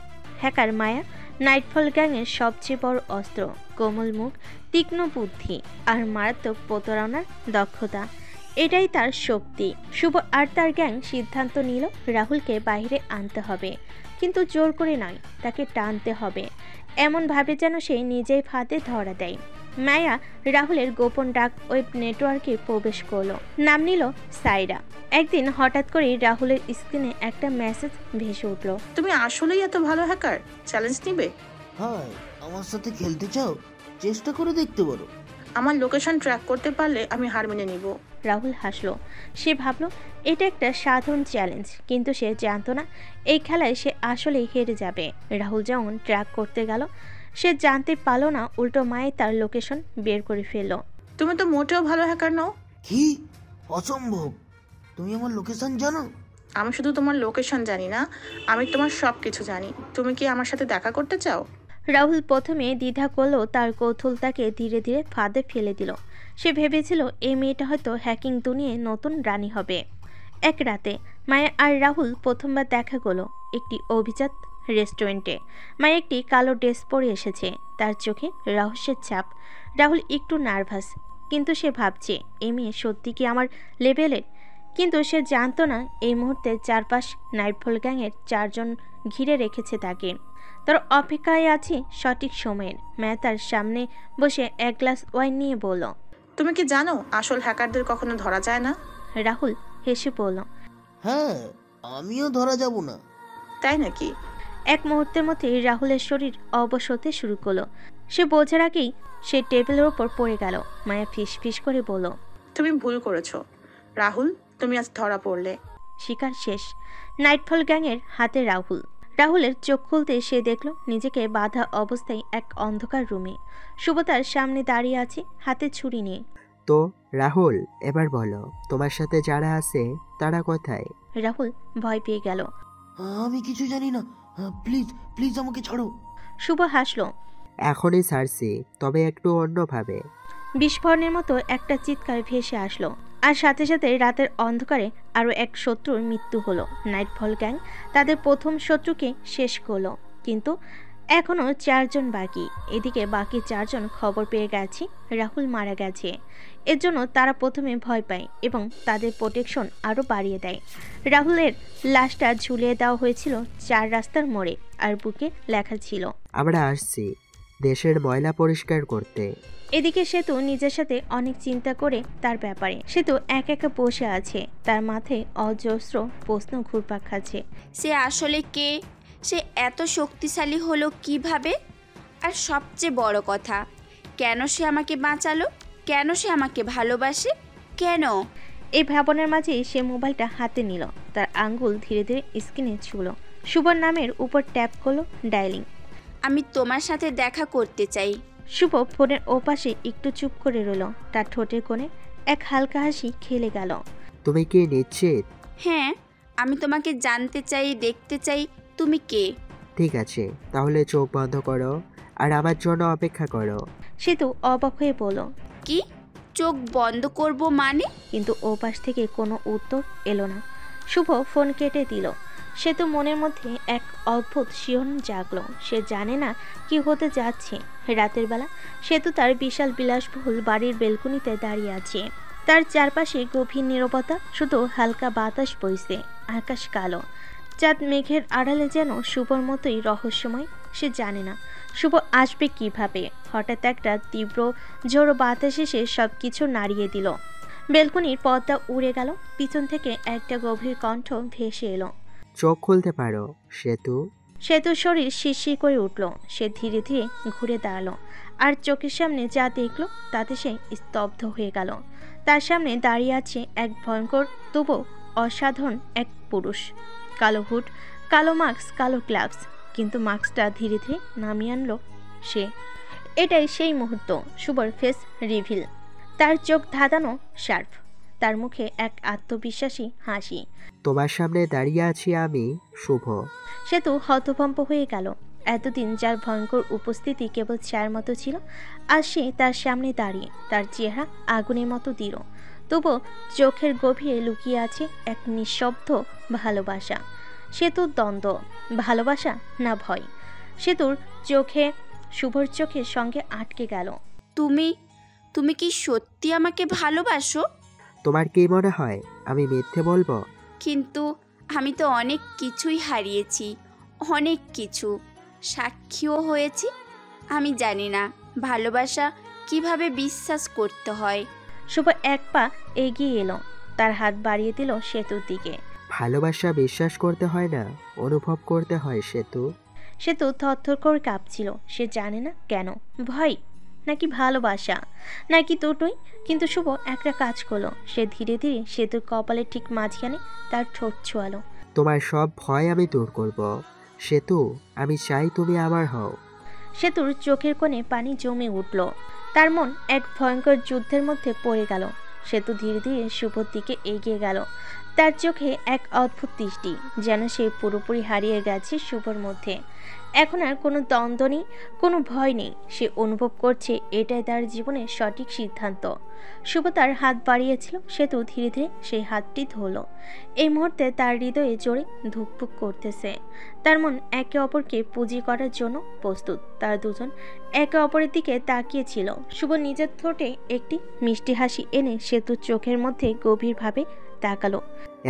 হ্যাকার মায়া নাইটফল গ্যাংয়ের সবচেয়ে বড় অস্ত্র। কোমল মুখ, তীক্ষ্ণ বুদ্ধি আর মারাত্মক প্রতারণার দক্ষতা, এটাই তার শক্তি। শুভ আর তার গ্যাং সিদ্ধান্ত নিল রাহুলকে বাইরে আনতে হবে, কিন্তু জোর করে নয়, তাকে টানতে হবে এমনভাবে যেন সে নিজেই ফাঁদে ধরা দেয়। মায়া রাহুলের গোপন ডাক ওয়েব নেটওয়ার্কে প্রবেশ করলো। নাম নিল সাইরা। একদিন হঠাৎ করে রাহুলের স্ক্রিনে একটা মেসেজ ভেসে উঠল। তুমি আসলেই এত ভালো হ্যাকার? চ্যালেঞ্জ নিবে? হ্যাঁ, আমার সাথে খেলতে চাও? চেষ্টা করে দেখতে পারো। আমার লোকেশন ট্র্যাক করতে পারলে আমি হার মেনে নিব। রাহুল হাসলো। সে ভাবল এটা একটা সাধারণ চ্যালেঞ্জ, কিন্তু সে জানতো না এই খেলায় সে আসলেই হেরে যাবে। রাহুল যেমন ট্র্যাক করতে গেল, সে জানতে পারল না উল্টো মায়ে তার লোকেশন বের করে ফেলল। তুমি তো মোটেও ভালো হ্যাকার নও। কি অসম্ভব, তুমি আমার লোকেশন জানো? আমি শুধু তোমার লোকেশন জানি না, আমি তোমার সব কিছু জানি। তুমি কি আমার সাথে দেখা করতে চাও? রাহুল প্রথমে দ্বিধা করলেও তার কৌতূহল তাকে ধীরে ধীরে ফাঁদে ফেলে দিল। সে ভেবেছিল এই মেয়েটা হয়তো হ্যাকিং দুনিয়ায় নতুন রানী হবে। এক রাতে মায়া আর রাহুল প্রথমবার দেখা করলো একটি অভিজাত রেস্টুরেন্টে। মায়া একটি কালো ড্রেস পরে এসেছে, তার চোখে রহস্যের ছাপ। রাহুল একটু নার্ভাস, কিন্তু সে ভাবছে এই মেয়ে সত্যি কি আমার লেভেলের। কিন্তু সে জানতো না এই মুহূর্তে চারপাশ নাইটফল গ্যাংয়ের 4 জন ঘিরে রেখেছে তাকে। তার অপেক্ষায় আছে সঠিক সময়ের। মায়া তার সামনে বসে এক গ্লাস ওয়াইন নিয়ে বলল, তুমি কি জানো আসল হ্যাকারদের কখনো ধরা যায় না? রাহুল হেসে বলল, হ্যাঁ, আমিও ধরা যাব না। তাই নাকি? এক মুহূর্তের মধ্যে রাহুলের শরীর অবশ হতে শুরু করলো। সে বোঝার আগেই সে টেবিলের ওপর পড়ে গেল। মায়া ফিস ফিস করে বলল, তুমি ভুল করেছো রাহুল, তুমি আজ ধরা পড়লে। শিকার শেষ। নাইটফল গ্যাংয়ের হাতে রাহুল। রাহুলের চোখ খুলতে সে দেখল নিজেকে বাঁধা অবস্থায় এক অন্ধকার রুমে। শুভ তার সামনে দাঁড়িয়ে আছে হাতে ছুরি নিয়ে। তো রাহুল, এবার বলো তোমার সাথে যারা আছে তারা কোথায়? রাহুল ভয় পেয়ে গেল। আমি কিছু জানি না, প্লিজ প্লিজ আমাকে ছাড়ো। শুভ হাসলো। এখনই ছাড়ছি, তবে একটু অন্যভাবে। বিস্ফোরণের মতো একটা চিৎকার ভেসে আসলো, আর সাথে সাথে রাতের অন্ধকারে আরও এক শত্রুর মৃত্যু হলো। নাইটফল গ্যাং তাদের প্রথম শত্রুকে শেষ করলো, কিন্তু এখনও 4 জন বাকি। এদিকে বাকি 4 জন খবর পেয়ে গেছে রাহুল মারা গেছে। এর জন্য তারা প্রথমে ভয় পায় এবং তাদের প্রোটেকশন আরও বাড়িয়ে দেয়। রাহুলের লাশটা ঝুলিয়ে দেওয়া হয়েছিল 4 রাস্তার মোড়ে, আর বুকে লেখা ছিল, আমরা আসছি দেশের ময়লা পরিষ্কার করতে। এদিকে সেতু নিজের সাথে অনেক চিন্তা করে তার ব্যাপারে। সেতু একা একা বসে আছে, তার মাথায় অজস্র প্রশ্ন ঘুরপাক খাচ্ছে। সে আসলে কে? সে এত শক্তিশালী হলো কিভাবে? আর সবচেয়ে বড় কথা, কেন সে আমাকে বাঁচালো? কেন সে আমাকে ভালোবাসে? কেন? এই ভাবনার মাঝে সে মোবাইলটা হাতে নিল। তার আঙ্গুল ধীরে ধীরে স্ক্রিনে ছুঁলো। শুভর নামের উপর ট্যাপ করলো, ডায়ালিং। আমি তোমার সাথে দেখা করতে চাই। শুভ ফোনের ওপাশে একটু চুপ করে রইল। তার ঠোঁটের কোণে এক হালকা হাসি খেলে গেল। তুমি কি নিশ্চিত? হ্যাঁ, আমি তোমাকে জানতে চাই, দেখতে চাই তুমি কে। ঠিক আছে, তাহলে চোখ বন্ধ করো আর আমার জন্য অপেক্ষা করো। সেতু অবাক হয়ে বলল, কি চোখ বন্ধ করব মানে? কিন্তু ওপাশ থেকে কোনো উত্তর এলো না। শুভ ফোন কেটে দিল। সেতু মনের মধ্যে এক অদ্ভুত শিহরণ জাগলো। সে জানে না কি হতে যাচ্ছে। রাতের বেলা সেতু তার বিশাল বিলাসবহুল বাড়ির বেলকনিতে দাঁড়িয়ে আছে। তার চারপাশে গভীর নীরবতা, শুধু হালকা বাতাস বইছে। আকাশ কালো, চাঁদ মেঘের আড়ালে যেন শুভর মতোই রহস্যময়। সে জানে না শুভ আসবে কিভাবে। হঠাৎ একটা তীব্র ঝোড়ো বাতাস এসে সব কিছু নাড়িয়ে দিল। বেলকনির পর্দা উড়ে গেল। পিছন থেকে একটা গভীর কণ্ঠ ভেসে এলো, চোখ খুলতে পারো সেতু। সেতুর শরীর শিরশির করে উঠল। সে ধীরে ধীরে ঘুরে দাঁড়ালো, আর চোখের সামনে যা দেখলো তাতে সে স্তব্ধ হয়ে গেল। তার সামনে দাঁড়িয়ে আছে এক ভয়ঙ্কর তবু অসাধারণ এক পুরুষ। কালো হুড, কালো মাস্ক, কালো গ্লাভস, কিন্তু মাস্কটা ধীরে ধীরে নামিয়ে আনলো সে। এটাই সেই মুহূর্ত, শুভর ফেস রিভিল। তার চোখ ধাঁধানো শার্প, তার মুখে এক আত্মবিশ্বাসী হাসি। তোমার সামনে দাঁড়িয়ে আছি আমি, শুভ। সেতু হতভম্ব হয়ে গেল। এতদিন যার ভয়ঙ্কর উপস্থিতি কেবল ছায়ার মতো ছিল, আর সে তার সামনে দাঁড়িয়ে। তার চেহারা আগুনের মতো দৃঢ়, তবু চোখের গভীরে লুকিয়ে আছে এক নিঃশব্দ ভালোবাসা। সেতুর দ্বন্দ্ব, ভালোবাসা না ভয়। সেতুর চোখে শুভর চোখের সঙ্গে আটকে গেল। তুমি কি সত্যি আমাকে ভালোবাসো? তোমার কি মনে হয় আমি মিথ্যে বলবো? কিন্তু আমি তো অনেক কিছুই হারিয়েছি, অনেক কিছু, সাক্ষীও হয়েছি। আমি জানি না ভালোবাসা কিভাবে বিশ্বাস করতে হয়। শুভ এক পা এগিয়ে এলো, তার হাত বাড়িয়ে দিল সেতুর দিকে। ভালোবাসা বিশ্বাস করতে হয় না, অনুভব করতে হয় সেতু। সেতু থরথর করে কাঁপছিল। সে জানে না কেন, ভয় নাকি ভালোবাসা, নাকি দুটোই? কিন্তু শুভ একটা কাজ করলো, সে ধীরে ধীরে সেতুর কপালের ঠিক মাঝখানে তার ঠোঁট ছোঁয়ালো। তোমার সব ভয় আমি দূর করব। সেতু, আমি চাই তুমি আমার হও। সেতুর চোখের কোণে পানি জমে উঠল, তার মন এক ভয়ঙ্কর যুদ্ধের মধ্যে পড়ে গেল। সেতু ধীরে ধীরে শুভর দিকে এগিয়ে গেল, তার চোখে এক অদ্ভুত দৃষ্টি, যেন সে পুরোপুরি হারিয়ে গেছে শুভর মধ্যে। এখন আর কোনো দ্বন্দ্ব নেই, কোনো ভয় নেই। সে অনুভব করছে এটাই তার জীবনের সঠিক সিদ্ধান্ত। শুভ তার হাত বাড়িয়েছিল, সেতু ধীরে ধীরে সেই হাতটি ধরল। এই মুহূর্তে তার হৃদয়ে জোরে ধুকপুক করতেছে, তার মন একে অপরকে পুঁজি করার জন্য প্রস্তুত। তার দুজন একে অপরের দিকে তাকিয়েছিল। শুভ নিজের ঠোঁটে একটি মিষ্টি হাসি এনে সেতুর চোখের মধ্যে গভীরভাবে তাকালো।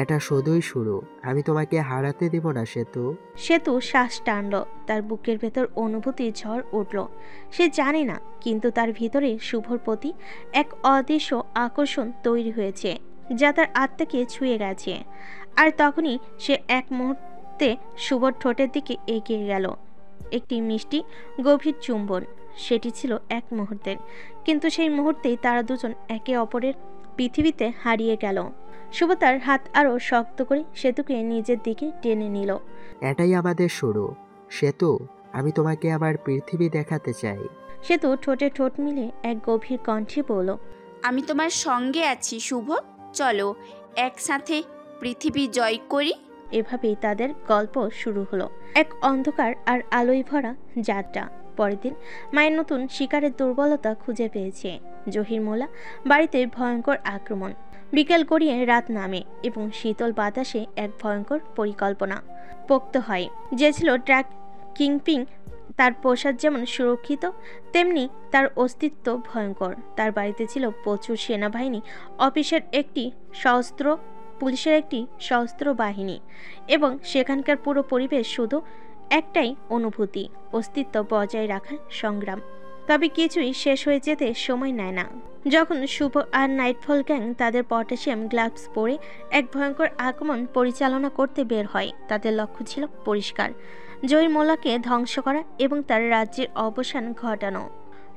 এটা শুধুই শুরু, আমি তোমাকে হারাতে দেব না সেতু। সেতু শ্বাস টানল, তার বুকের ভেতর অনুভূতি ঝড় উঠল। সে জানে না, কিন্তু তার ভিতরে শুভর প্রতি এক অদৃশ্য আকর্ষণ তৈরি হয়েছে, যা তার আত্মাকে ছুঁয়ে গেছে। আর তখনই সে এক মুহূর্তে শুভর ঠোঁটের দিকে এগিয়ে গেল। একটি মিষ্টি গভীর চুম্বন, সেটি ছিল এক মুহূর্তের, কিন্তু সেই মুহূর্তেই তারা দুজন একে অপরের পৃথিবীতে হারিয়ে গেল। শুভ তার হাত আরো শক্ত করে সেতুকে নিজের দিকে টেনে নিল। এটাই আমাদের শুরু সেতু, আমি তোমাকে আমার পৃথিবী দেখাতে চাই। সেতু ঠোঁটে ঠোঁট মিলে এক গভীর কণ্ঠে বলল, আমি তোমার সঙ্গে আছি শুভ, চলো একসাথে পৃথিবী জয় করি। এভাবেই তাদের গল্প শুরু হলো, এক অন্ধকার আর আলোয় ভরা যাত্রা। পরের দিন মায়ের নতুন শিকারের দুর্বলতা খুঁজে পেয়েছে। জহির মোল্লা বাড়িতে ভয়ঙ্কর আক্রমণ। বিকেল গড়িয়ে রাত নামে এবং শীতল বাতাসে এক ভয়ঙ্কর পরিকল্পনা পোক্ত হয়, যে ছিল ট্র্যাক কিংপিং। তার পোশাক যেমন সুরক্ষিত, তেমনি তার অস্তিত্ব ভয়ঙ্কর। তার বাড়িতে ছিল প্রচুর সেনাবাহিনী, অফিসের একটি সশস্ত্র, পুলিশের একটি সশস্ত্র বাহিনী, এবং সেখানকার পুরো পরিবেশ শুধু একটাই অনুভূতি, অস্তিত্ব বজায় রাখার সংগ্রাম। তবে কিছুই শেষ হয়ে যেতে সময় নেয় না। যখন শুভ আর নাইটফল গ্যাং তাদের পটাশিয়াম গ্লাভস পরে এক ভয়ঙ্কর আক্রমণ পরিচালনা করতে বের হয়, তাদের লক্ষ্য ছিল পরিষ্কার, জহির মোল্লাকে ধ্বংস করা এবং তার রাজ্যের অবসান ঘটানো।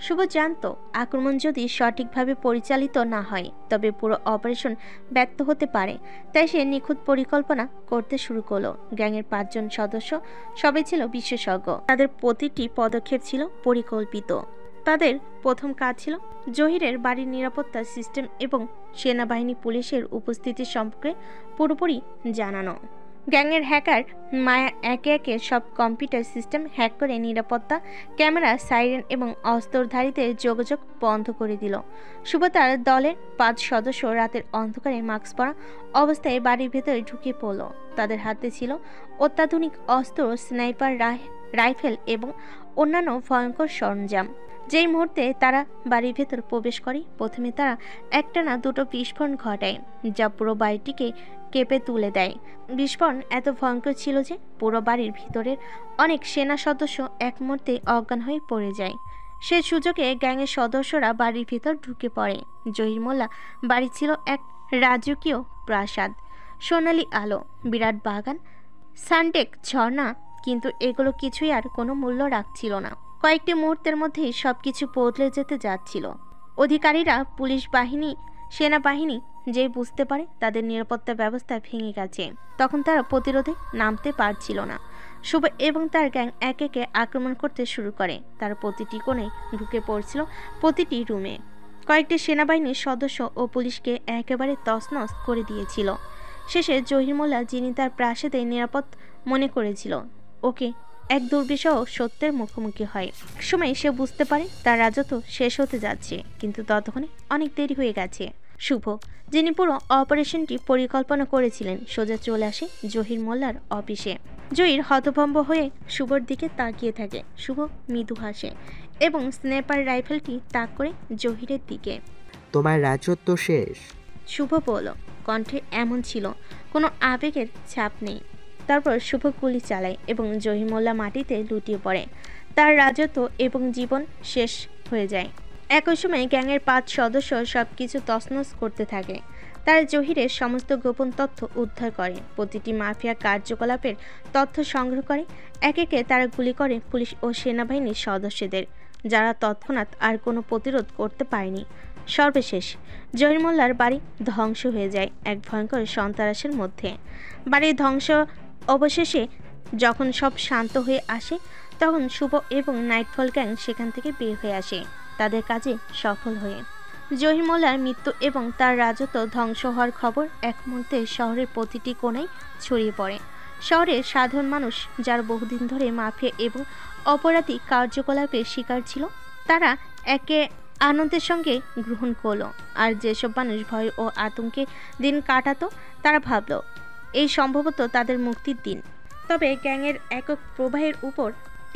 শুভ জানত, আক্রমণ যদি সঠিকভাবে পরিচালিত না হয় তবে পুরো অপারেশন ব্যর্থ হতে পারে। তাই সে নিখুঁত পরিকল্পনা করতে শুরু করলো। গ্যাংয়ের 5 জন সদস্য সবাই ছিল বিশেষজ্ঞ, তাদের প্রতিটি পদক্ষেপ ছিল পরিকল্পিত। তাদের প্রথম কাজ ছিল জহিরের বাড়ির নিরাপত্তা সিস্টেম এবং সেনাবাহিনী পুলিশের উপস্থিতি সম্পর্কে পুরোপুরি জানানো। গ্যাংয়ের হ্যাকার মায়া একে একে সব কম্পিউটার সিস্টেম হ্যাক করে নিরাপত্তা ক্যামেরা, সাইরেন এবং অস্ত্রধারীদের যোগাযোগ বন্ধ করে দিল। শুভ তার দলের 5 সদস্য রাতের অন্ধকারে মাস্ক পরা অবস্থায় বাড়ির ভেতরে ঢুকে পড়ল। তাদের হাতে ছিল অত্যাধুনিক অস্ত্র, স্নাইপার রাইফেল এবং অন্যান্য ভয়ঙ্কর সরঞ্জাম। যেই মুহূর্তে তারা বাড়ির ভেতর প্রবেশ করে, প্রথমে তারা একটানা 2টো বিস্ফোরণ ঘটায়, যা পুরো বাড়িটিকে কেঁপে তুলে দেয়। বিস্ফোরণ এত ভয়ঙ্কর ছিল যে পুরো বাড়ির ভিতরের অনেক সেনা সদস্য এক মুহূর্তে অজ্ঞান হয়ে পড়ে যায়। সে সুযোগে গ্যাংয়ের সদস্যরা বাড়ির ভিতর ঢুকে পড়ে। জহির মোল্লা বাড়ি ছিল এক রাজকীয় প্রাসাদ, সোনালি আলো, বিরাট বাগান, সানটেক ঝর্ণা, কিন্তু এগুলো কিছুই আর কোনো মূল্য রাখছিল না। কয়েকটি মুহূর্তের মধ্যেই সবকিছু বদলে যেতে যাচ্ছিল। অধিকারীরা, পুলিশ বাহিনী, সেনাবাহিনী যে বুঝতে পারে তাদের নিরাপত্তা ব্যবস্থা ভেঙে গেছে, তখন তারা প্রতিরোধে নামতে পারছিল না। শুভ এবং তার গ্যাং একে একে আক্রমণ করতে শুরু করে। তারা প্রতিটি কোণে ঢুকে পড়ছিল, প্রতিটি রুমে। কয়েকটি সেনাবাহিনীর সদস্য ও পুলিশকে একেবারে তছনছ করে দিয়েছিল। শেষে জহির মোল্লা, যিনি তার প্রাসাদে নিরাপদ মনে করেছিল, ওকে এক দুর্বিষহ সত্যের মুখোমুখি হয়। সময় সে বুঝতে পারে তার রাজত্ব শেষ হতে যাচ্ছে, কিন্তু ততক্ষণে অনেক দেরি হয়ে গেছে। শুভ, যিনি পুরো অপারেশনটি পরিকল্পনা করেছিলেন, সোজা চলে আসে জহির মোল্লার অফিসে। জহির হতভম্ব হয়ে শুভর দিকে তাকিয়ে থাকে। শুভ মৃদু হাসে এবং স্নাইপার রাইফেলটি তাক করে জহিরের দিকে। তোমার রাজত্ব শেষ, শুভ বলল, কণ্ঠে এমন ছিল কোনো আবেগের ছাপ নেই। তারপর শুভ গুলি চালায় এবং জহির মোল্লা মাটিতে লুটিয়ে পড়ে। তার রাজত্ব এবং জীবন শেষ হয়ে যায়। একই সময় গ্যাংয়ের 5 সদস্য সবকিছু তছনছ করতে থাকে। তারা জহিরের সমস্ত গোপন তথ্য উদ্ধার করে, প্রতিটি মাফিয়া কার্যকলাপের তথ্য সংগ্রহ করে। এক একে তারা গুলি করে পুলিশ ও সেনাবাহিনীর সদস্যদের। যারা তৎক্ষণাৎ আর কোনো প্রতিরোধ করতে পারেনি। সর্বশেষ জহির মোল্লার বাড়ি ধ্বংস হয়ে যায় এক ভয়ঙ্কর সন্ত্রাসের মধ্যে। বাড়ির ধ্বংস অবশেষে যখন সব শান্ত হয়ে আসে, তখন শুভ এবং নাইটফল গ্যাং সেখান থেকে বের হয়ে আসে তাদের কাজে সফল হয়ে। জহির মোল্লার মৃত্যু এবং তার রাজত্ব ধ্বংস হওয়ার খবর এক মুহূর্তে শহরের প্রতিটি কোণায় ছড়িয়ে পড়ে। শহরের সাধারণ মানুষ, যারা বহুদিন ধরে মাফিয়া এবং অপরাধী কার্যকলাপের শিকার ছিল, তারা একে আনন্দের সঙ্গে গ্রহণ করলো। আর যেসব মানুষ ভয় ও আতঙ্কে দিন কাটাতো, তারা ভাবলো এই সম্ভবত তাদের মুক্তির দিন। তবে গ্যাংয়ের একক প্রবাহের উপর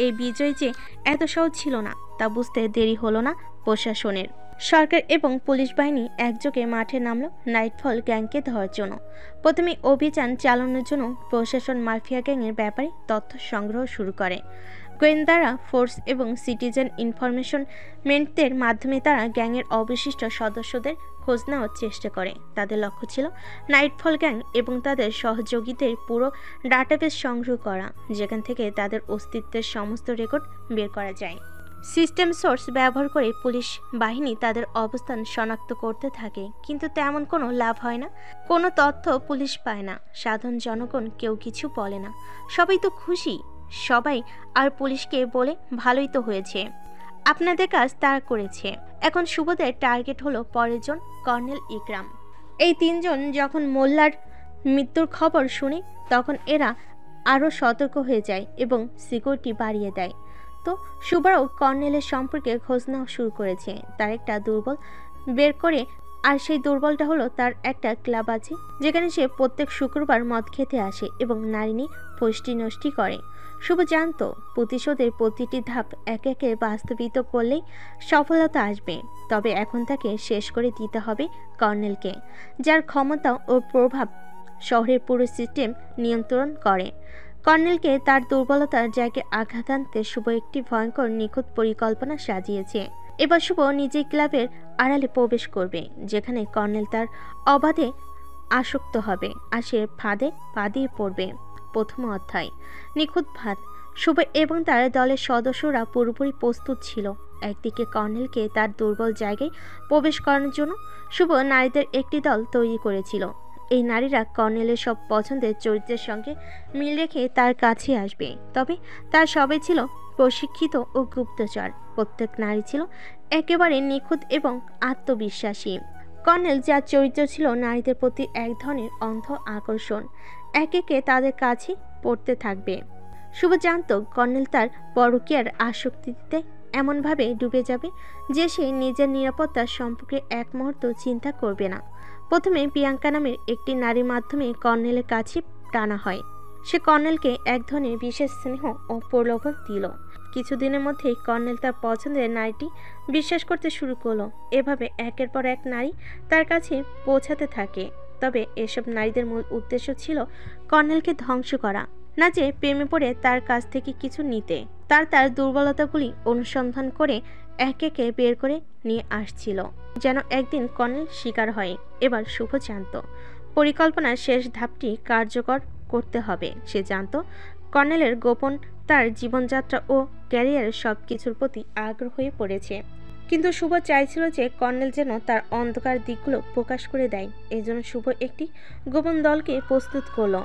এই বিজয় যে এত সহজ ছিল না, তা বুঝতে দেরি হলো না প্রশাসনের। সরকার এবং পুলিশ বাহিনী একযোগে মাঠে নামলো নাইটফল গ্যাংকে ধরার জন্য। প্রথমে অভিযান চালানোর জন্য প্রশাসন মাফিয়া গ্যাংয়ের ব্যাপারে তথ্য সংগ্রহ শুরু করে। গোয়েন্দারা ফোর্স এবং সিটিজেন ইনফরমেশনমেন্টদের মাধ্যমে তারা গ্যাংয়ের অবশিষ্ট সদস্যদের খোঁজ নেওয়ার চেষ্টা করে। তাদের লক্ষ্য ছিল নাইটফল গ্যাং এবং তাদের সহযোগীদের পুরো ডাটাবেস সংগ্রহ করা, যেখান থেকে তাদের অস্তিত্বের সমস্ত রেকর্ড বের করা যায়। সিস্টেম সোর্স ব্যবহার করে পুলিশ বাহিনী তাদের অবস্থান শনাক্ত করতে থাকে, কিন্তু তেমন কোনো লাভ হয় না। কোনো তথ্য পুলিশ পায় না। সাধারণ জনগণ কেউ কিছু বলে না। সবাই তো খুশি, সবাই আর পুলিশকে বলে ভালোই তো হয়েছে, আপনাদের কাজ তারা করেছে। এখন শুভদের টার্গেট হলো পরের জন, কর্নেল ইকরাম। এই তিনজন যখন মোল্লার মৃত্যুর খবর শুনে, তখন এরা আরও সতর্ক হয়ে যায় এবং সিকিউরিটি বাড়িয়ে দেয়। তো শুভরাও কর্নেলের সম্পর্কে খোঁজ নেওয়া শুরু করেছে। তার একটা দুর্বল বের করে, আর সেই দুর্বলটা হলো তার একটা ক্লাব আছে, যেখানে সে প্রত্যেক শুক্রবার মদ খেতে আসে এবং নারী নিয়ে ফষ্টি নষ্টি করে। শুভ জানত প্রতিশোধের প্রতিটি ধাপ একে একে বাস্তবিত করলেই সফলতা আসবে। তবে এখন তাকে শেষ করে দিতে হবে কর্নেলকে, যার ক্ষমতা ও প্রভাব শহরের পুরো সিস্টেম নিয়ন্ত্রণ করে। কর্নেলকে তার দুর্বলতার জায়গায় আঘাত আনতে শুভ একটি ভয়ঙ্কর নিখুঁত পরিকল্পনা সাজিয়েছে। এবার শুভ নিজেই ক্লাবের আড়ালে প্রবেশ করবে, যেখানে কর্নেল তার অবাধে আসক্ত হবে আর সে ফাঁদে পা দিয়ে পড়বে। প্রথম অধ্যায়, নিখুঁত ফাঁদ। শুভ এবং তার দলের সদস্যরা পুরোপুরি প্রস্তুত ছিল। একদিকে কর্নেলকে তার দুর্বল জায়গায় প্রবেশ করানোর জন্য শুভ নারীদের একটি দল তৈরি করেছিল। এই নারীরা কর্নেলের সব পছন্দের চরিত্রের সঙ্গে মিল রেখে তার কাছে আসবে। তবে তার সবাই ছিল প্রশিক্ষিত ও গুপ্তচর। প্রত্যেক নারী ছিল একেবারে নিখুঁত এবং আত্মবিশ্বাসী। কর্নেল যার চরিত্র ছিল নারীদের প্রতি এক ধরনের অন্ধ আকর্ষণ, একে একে তাদের কাছে পড়তে থাকবে। শুভ জানত কর্নেল তার পরকীয়ার আসক্তিতে এমনভাবে ডুবে যাবে যে সে নিজের নিরাপত্তার সম্পর্কে এক মুহূর্ত চিন্তা করবে না। প্রথমে প্রিয়াঙ্কা নামের একটি নারীর মাধ্যমে কর্নেলের কাছে টানা হয়। সে কর্নেলকে এক ধরনের বিশেষ স্নেহ ও প্রলোভন দিল। কিছুদিনের মধ্যেই কর্নেল তার পছন্দের নারীটি বিশ্বাস করতে শুরু করলো। এভাবে একের পর এক নারী তার কাছে পৌঁছাতে থাকে। তবে এসব নারীদের মূল উদ্দেশ্য ছিল কর্নেলকে ধ্বংস করা, না যে প্রেমে পড়ে তার কাছ থেকে কিছু নিতে। তার দুর্বলতাগুলি অনুসন্ধান করে একে একে বের করে নিয়ে আসছিল, যেন একদিন কর্নেল শিকার হয়। এবার শুভ জানত পরিকল্পনার শেষ ধাপটি কার্যকর করতে হবে। সে জানত কর্নেলের গোপন তার জীবনযাত্রা ও ক্যারিয়ারের সব কিছুর প্রতি আগ্রহ হয়ে পড়েছে, কিন্তু শুভ চাইছিল যে কর্নেল যেন তার অন্ধকার দিকগুলো প্রকাশ করে দেয়। এই জন্য শুভ একটি গোপন দলকে প্রস্তুত করলো,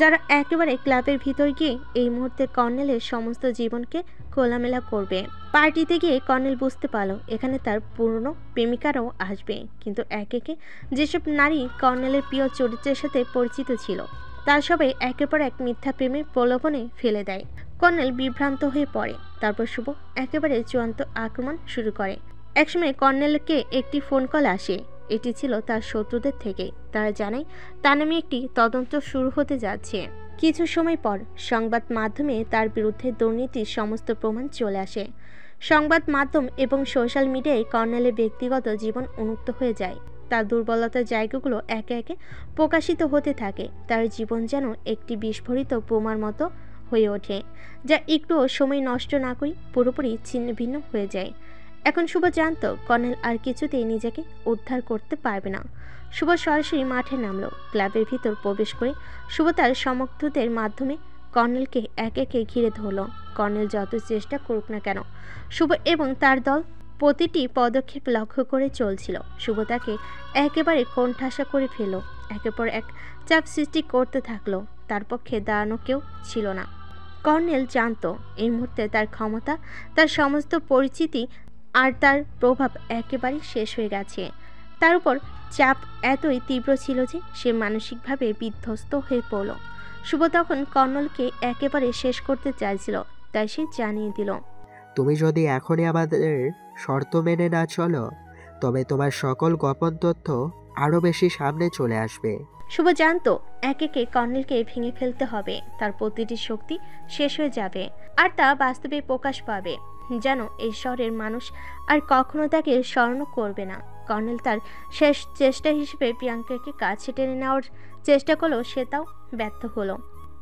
যারা একেবারে ক্লাবের ভিতর গিয়ে এই মুহূর্তে কর্নেলের সমস্ত জীবনকে খোলামেলা করবে। পার্টিতে গিয়ে কর্নেল বুঝতে পারল এখানে তার পুরনো প্রেমিকারাও আসবে, কিন্তু একে একে যেসব নারী কর্নেলের প্রিয় চরিত্রের সাথে পরিচিত ছিল, তার সবাই একের পর এক মিথ্যা প্রেমের প্রলোভনে ফেলে দেয়। কর্নেল বিভ্রান্ত হয়ে পড়ে। তারপর শুভ একেবারে চূড়ান্ত আক্রমণ শুরু করে। একসময় কর্নেলকে একটি ফোন কল আসে। এটি ছিল তার শত্রুদের থেকে। তারা জানায় তার নামে একটি তদন্ত শুরু হতে যাচ্ছে। কিছু সময় পর সংবাদ মাধ্যমে তার বিরুদ্ধে দুর্নীতির সমস্ত প্রমাণ চলে আসে। সংবাদ মাধ্যম এবং সোশ্যাল মিডিয়ায় কর্নেলের ব্যক্তিগত জীবন উন্মুক্ত হয়ে যায়। তার দুর্বলতার জায়গাগুলো একে একে প্রকাশিত হতে থাকে। তার জীবন যেন একটি বিস্ফোরিত বোমার মতো হয়ে ওঠে, যা একটুও সময় নষ্ট না করে পুরোপুরি ছিন্ন ভিন্ন হয়ে যায়। এখন শুভ জানত কর্নেল আর কিছুতেই নিজেকে উদ্ধার করতে পারবে না। শুভ সরাসরি মাঠে নামলো। ক্লাবের ভিতর প্রবেশ করে শুভ তার সমর্থকদের মাধ্যমে কর্নেলকে একে একে ঘিরে ধরল। কর্নেল যত চেষ্টা করুক না কেন। শুভ এবং তার দল প্রতিটি পদক্ষেপ লক্ষ্য করে চলছিল। শুভ তাকে একেবারে কোণঠাসা করে ফেলল, একের পর এক চাপ সৃষ্টি করতে থাকলো। তার পক্ষে দাঁড়ানো কেউ ছিল না। কর্নেল জানতো এই মুহূর্তে তার ক্ষমতা, তার সমস্ত পরিচিতি আর তার প্রভাব একেবারেই শেষ হয়ে গেছে। তার উপর চাপ এতই তীব্র ছিল যে সে মানসিকভাবে বিধ্বস্ত হয়ে পড়ল। শুভ তখন কর্নেলকে একেবারে শেষ করতে চাইছিল, তাই সে জানিয়ে দিল, তুমি যদি এখনই আমাদের শর্ত মেনে না চলো তবে তোমার সকল গোপন তথ্য আরও বেশি সামনে চলে আসবে। শুভ জানতো একে একে কর্নেলকে ভেঙে ফেলতে হবে, তার প্রতিটি শক্তি শেষ হয়ে যাবে আর তা বাস্তবে প্রকাশ পাবে, যেন এই শহরের মানুষ আর কখনো তাকে স্মরণ করবে না। কর্নেল তার শেষ চেষ্টা হিসেবে প্রিয়াঙ্কাকে কাছে টেনে নেওয়ার চেষ্টা করলো, সে তাও ব্যর্থ হলো।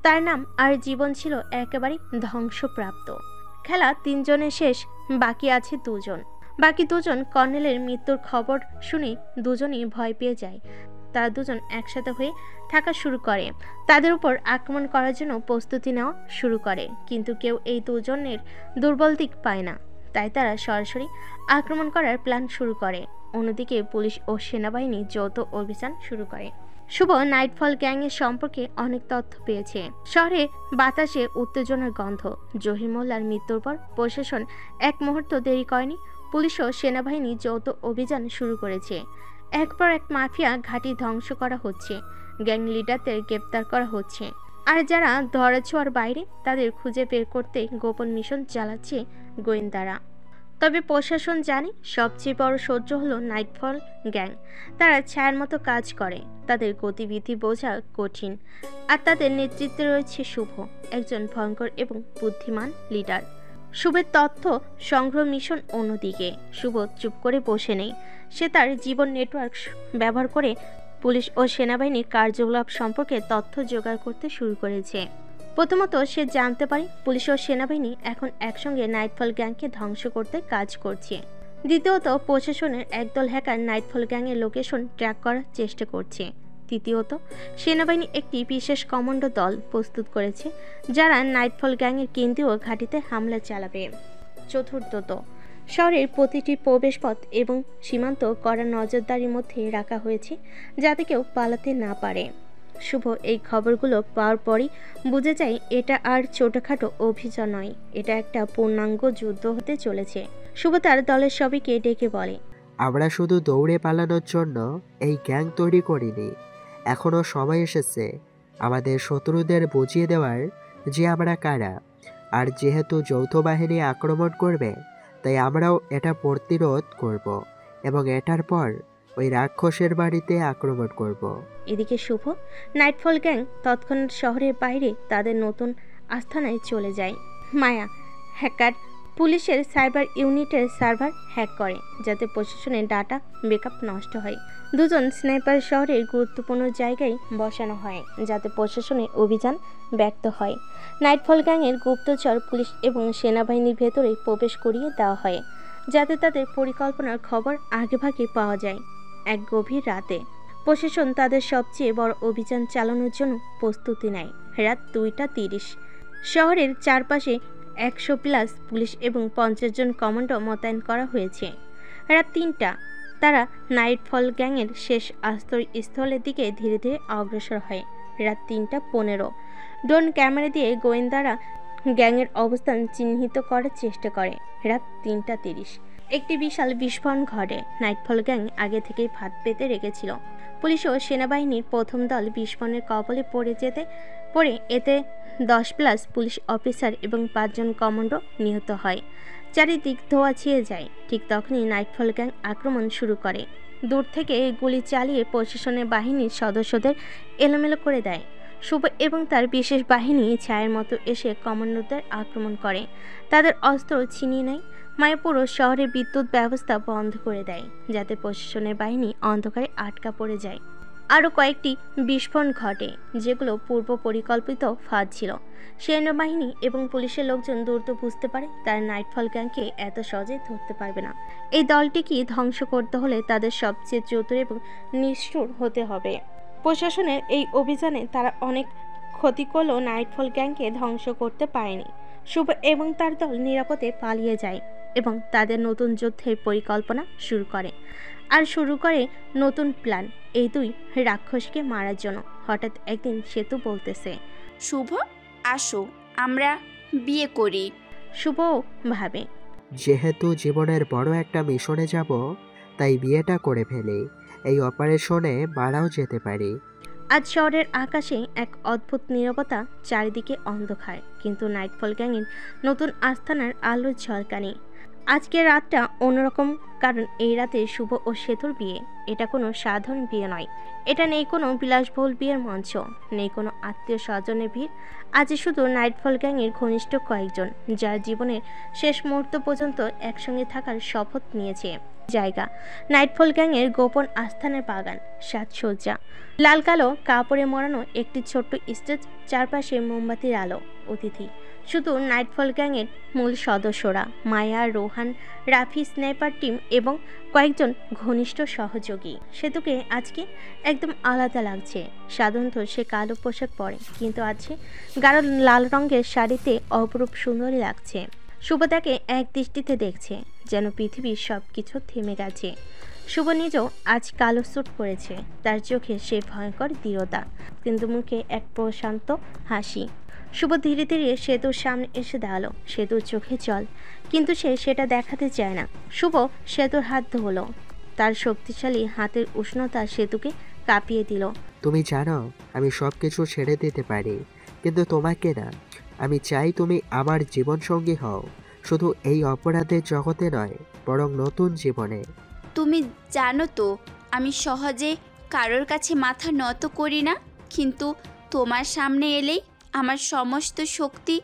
তার নাম আর জীবন ছিল একেবারে ধ্বংসপ্রাপ্ত। খেলা 3 জনের শেষ, বাকি আছে 2 জন। বাকি 2 জন কর্নেলের মৃত্যুর খবর শুনে দুজনই ভয় পেয়ে যায়। তারা 2 জন একসাথে হয়ে থাকা শুরু করে, তাদের উপর আক্রমণ করার জন্য প্রস্তুতি নেওয়া শুরু করে, কিন্তু কেউ এই 2 জনের দুর্বল দিক পায় না, তাই তারা সরাসরি আক্রমণ করার প্ল্যান শুরু করে। অন্যদিকে পুলিশ ও সেনাবাহিনী যৌথ অভিযান শুরু করে। শুভ নাইটফল গ্যাংয়ের সম্পর্কে অনেক তথ্য পেয়েছে। শহরে বাতাসে উত্তেজনার গন্ধ। জহির মোল্লার মৃত্যুর পর প্রশাসন এক মুহূর্ত দেরি করেনি। পুলিশ ও সেনাবাহিনী যৌথ অভিযান শুরু করেছে। এক পর এক মাফিয়া ঘাঁটি ধ্বংস করা হচ্ছে, গ্যাং লিডারদের গ্রেপ্তার করা হচ্ছে, আর যারা ধরাছোঁয়ার বাইরে তাদের খুঁজে বের করতে গোপন মিশন চালাচ্ছে গোয়েন্দারা। তবে প্রশাসন জানে সবচেয়ে বড় শত্রু হলো নাইটফল গ্যাং। তারা ছায়ার মতো কাজ করে, তাদের গতিবিধি বোঝা কঠিন, আর তাদের নেতৃত্বে রয়েছে শুভ, একজন ভয়ঙ্কর এবং বুদ্ধিমান লিডার। শুভের তথ্য সংগ্রহ মিশন অন্যদিকে। শুভ চুপ করে বসে নেই, সে তার জীবন নেটওয়ার্ক ব্যবহার করে পুলিশ ও সেনাবাহিনীর কার্যকলাপ সম্পর্কে তথ্য জোগাড় করতে শুরু করেছে। প্রথমত সে জানতে পারে পুলিশ ও সেনাবাহিনী এখন একসঙ্গে নাইটফল গ্যাংকে ধ্বংস করতে কাজ করছে। দ্বিতীয়ত প্রশাসনের একদল হ্যাকার নাইটফল গ্যাংয়ের লোকেশন ট্র্যাক করার চেষ্টা করছে। তৃতীয়ত সেনাবাহিনী একটি বিশেষ কমান্ডো দল প্রস্তুত করেছে, যারা নাইটফল গ্যাংয়ের কেন্দ্রীয় ঘাঁটিতে হামলা চালাবে। চতুর্থত শহরের প্রতিটি প্রবেশপথ এবং সীমান্ত কড়া নজরদারির মধ্যে রাখা হয়েছে, যাতে কেউ পালাতে না পারে। শুভ এই খবরগুলো পাওয়ার পরই বুঝে যায় এটা আর ছোটখাটো অভিযান নয়, এটা একটা পূর্ণাঙ্গ যুদ্ধ হতে চলেছে। শুভ তার দলের সবাইকে ডেকে বলে, আমরা শুধু দৌড়ে পালানোর জন্য এই গ্যাং তৈরি করিনি, এখনও সময় এসেছে আমাদের শত্রুদের বুঝিয়ে দেওয়ার যে আমরা কারা। আর যেহেতু যৌথ বাহিনী আক্রমণ করবে, তাই আমরাও এটা প্রতিরোধ করব এবং এটার পর ওই রাক্ষসের বাড়িতে আক্রমণ করব। এদিকে শুভ নাইটফল গ্যাং তৎক্ষণাৎ শহরের বাইরে তাদের নতুন আস্থানায় চলে যায়। মায়া হ্যাকার পুলিশের সাইবার ইউনিটের সার্ভার হ্যাক করে, যাতে প্রশাসনের ডাটা ব্যাকআপ নষ্ট হয়। 2 জন স্নাইপার শহরের গুরুত্বপূর্ণ জায়গায় বসানো হয়, যাতে প্রশাসনের অভিযান ব্যর্থ হয়। নাইটফল গ্যাংয়ের গুপ্তচর পুলিশ এবং সেনাবাহিনীর ভেতরে প্রবেশ করিয়ে দেওয়া হয়, যাতে তাদের পরিকল্পনার খবর আগেভাগে পাওয়া যায়। এক গভীর রাতে প্রশাসন তাদের সবচেয়ে বড় অভিযান চালানোর জন্য প্রস্তুতি নেয়। রাত 2:30 শহরের চারপাশে 100+ পুলিশ এবং 50 জন কমান্ডো মোতায়েন করা হয়েছে। রাত 3টা তারা নাইটফল গ্যাংয়ের শেষ আশ্রয়স্থলের দিকে ধীরে ধীরে অগ্রসর হয়। রাত 3:15 ড্রোন ক্যামেরা দিয়ে গোয়েন্দারা গ্যাংয়ের অবস্থান চিহ্নিত করার চেষ্টা করে। রাত 3:30 একটি বিশাল বিস্ফোরণ ঘটে। নাইটফল গ্যাং আগে থেকেই ফাঁদ পেতে রেখেছিল। পুলিশ ও সেনাবাহিনীর প্রথম দল বিস্ফোরণের কবলে পড়ে এতে 10+ পুলিশ অফিসার এবং 5 জন কমান্ডো নিহত হয়। চারিদিক ধোঁয়া ছেয়ে যায়। ঠিক তখনই নাইটফল গ্যাং আক্রমণ শুরু করে। দূর থেকে গুলি চালিয়ে প্রশাসনের বাহিনীর সদস্যদের এলোমেলো করে দেয়। শুভ এবং তার বিশেষ বাহিনী ছায়ের মতো এসে কমান্ডোদের আক্রমণ করে, তাদের অস্ত্র ছিনিয়ে নেয়। মায়া পুরো শহরের বিদ্যুৎ ব্যবস্থা বন্ধ করে দেয়, যাতে প্রশাসনের বাহিনী অন্ধকারে আটকা পড়ে যায়। আরও কয়েকটি বিস্ফোরণ ঘটে, যেগুলো পূর্ব পরিকল্পিত ফাঁদ ছিল। সেনাবাহিনী এবং পুলিশের লোকজন দ্রুত বুঝতে পারে তারা নাইটফল গ্যাংকে এত সহজে ধরতে পারবে না। এই দলটিকে ধ্বংস করতে হলে তাদের সবচেয়ে চতুর এবং নিষ্ঠুর হতে হবে। প্রশাসনের এই অভিযানে তারা অনেক ক্ষতি করলেও নাইটফল গ্যাংকে ধ্বংস করতে পারেনি। শুভ এবং তার দল নিরাপদে পালিয়ে যায় এবং তাদের নতুন যুদ্ধের পরিকল্পনা শুরু করে আর শুরু করে নতুন প্ল্যান এই দুই রাক্ষসকে মারার জন্য। হঠাৎ একদিন সেতু বলতেছে, শুভ আসো আমরা বিয়ে করি। শুভও ভাবে, যেহেতু জীবনের বড় একটা মিশনে যাব, তাই বিয়েটা করে ফেলি। এই অপারেশনে মারাও যেতে পারি। আজ শহরের আকাশে এক অদ্ভুত নীরবতা, চারিদিকে অন্ধকার, কিন্তু নাইটফল গ্যাংয়ের নতুন আস্থানার আলোর ঝলকানি। আজকের রাতটা অন্যরকম, কারণ এই রাতে শুভ ও সেতুর বিয়ে। এটা কোনো সাধারণ বিয়ে নয়, এটা নেই কোনো বিলাসবহুল বিয়ের মঞ্চ, নেই কোনো আত্মীয় স্বজনের ভিড়। আজ শুধু নাইটফল গ্যাংয়ের ঘনিষ্ঠ কয়েকজন, যার জীবনের শেষ মুহূর্ত পর্যন্ত একসঙ্গে থাকার শপথ নিয়েছে। জায়গা নাইটফল গ্যাংয়ের গোপন আস্থানের বাগান, সাজসজ্জা, লাল কালো কাপড়ে মোড়ানো একটি ছোট্ট স্টেজ, চারপাশে মোমবাতির আলো। অতিথি শুধু নাইটফল গ্যাংয়ের মূল সদস্যরা, মায়া, রোহান, রাফি, স্নাইপার টিম এবং কয়েকজন ঘনিষ্ঠ সহযোগী। সেতুকে আজকে একদম আলাদা লাগছে। সাধারণত সে কালো পোশাক পরে, কিন্তু আজ সে গাঢ় লাল রঙের শাড়িতে অপরূপ সুন্দরী লাগছে। শুভ তাকে এক দৃষ্টিতে দেখছে, যেন পৃথিবীর সব কিছু থেমে গেছে। শুভ নিজেও আজ কালো স্যুট পরেছে, তার চোখে সে ভয়ঙ্কর দৃঢ়তা, কিন্তু মুখে এক প্রশান্ত হাসি। শুভ ধীরে ধীরে সেতুর সামনে এসে দাঁড়ালো। সেতুর চোখে জল, কিন্তু সে সেটা দেখাতে চায় না। শুভ সেতুর হাত ধরল, তার শক্তিশালী হাতের উষ্ণতা সেতুকে কাঁপিয়ে দিল। তুমি জানো আমি সব কিছু ছেড়ে দিতে পারি, কিন্তু তোমাকে না। আমি চাই তুমি আমার জীবনসঙ্গী হও, শুধু এই অপরাধের জগতে নয়, বরং নতুন জীবনে। তুমি জানো তো আমি সহজে কারোর কাছে মাথা নত করি না, কিন্তু তোমার সামনে এলেই আমার সমস্ত শক্তি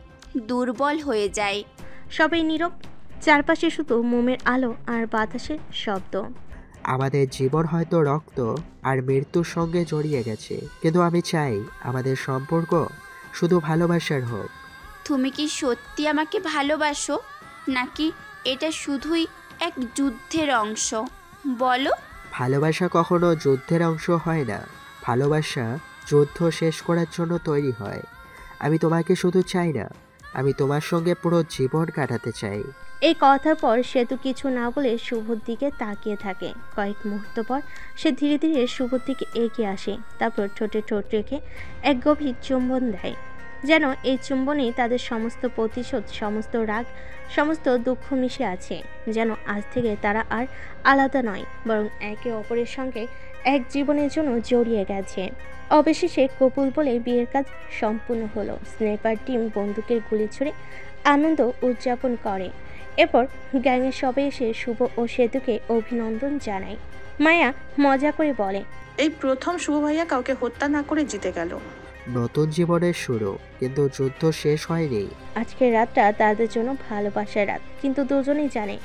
দুর্বল হয়ে যায়। সবাই নীরব, চারপাশে শুধু মোমের আলো আর বাতাসের শব্দ। আমাদের জীবন হয়তো রক্ত আর মৃত্যুর সঙ্গে জড়িয়ে গেছে, কিন্তু আমি চাই আমাদের সম্পর্ক শুধু ভালোবাসার হোক। তুমি কি সত্যি আমাকে ভালোবাসো, নাকি এটা শুধুই এক যুদ্ধের অংশ? বলো। ভালোবাসা কখনো যুদ্ধের অংশ হয় না। ভালোবাসা যুদ্ধ শেষ করার জন্য তৈরি হয়। আমি তোমাকে শুধু চাই না, আমি তোমার সঙ্গে পুরো জীবন কাটাতে চাই। এই কথার পর সেতু কিছু না বলে শুভর দিকে তাকিয়ে থাকে। কয়েক মুহূর্ত পর সে ধীরে ধীরে শুভর দিকে এগিয়ে আসে, তারপর ঠোঁটে ঠোঁট রেখে এক গভীর চুম্বন দেয়, যেন এই চুম্বনেই তাদের সমস্ত প্রতিশোধ, সমস্ত রাগ, সমস্ত দুঃখ মিশে আছে। যেন আজ থেকে তারা আর আলাদা নয়, বরং একে অপরের সঙ্গে এক জীবনের জন্য জড়িয়ে গেছে। অবশেষে কপুল বলে বিয়ের কাজ সম্পূর্ণ হলো। স্নাইপার টিম বন্দুকের গুলি ছুড়ে আনন্দ উদযাপন করে। এরপর গ্যাংয়ের সবাই এসে শুভ ও সেতুকে অভিনন্দন জানায়। মায়া মজা করে বলে, এই প্রথম শুভ ভাইয়া কাউকে হত্যা না করে জিতে গেল। নতুন জীবনের শুরু, কিন্তু যুদ্ধ শেষ হয়নি। আজকের রাতটা তাদের জন্য ভালোবাসার রাত, কিন্তু দুজনেই জানে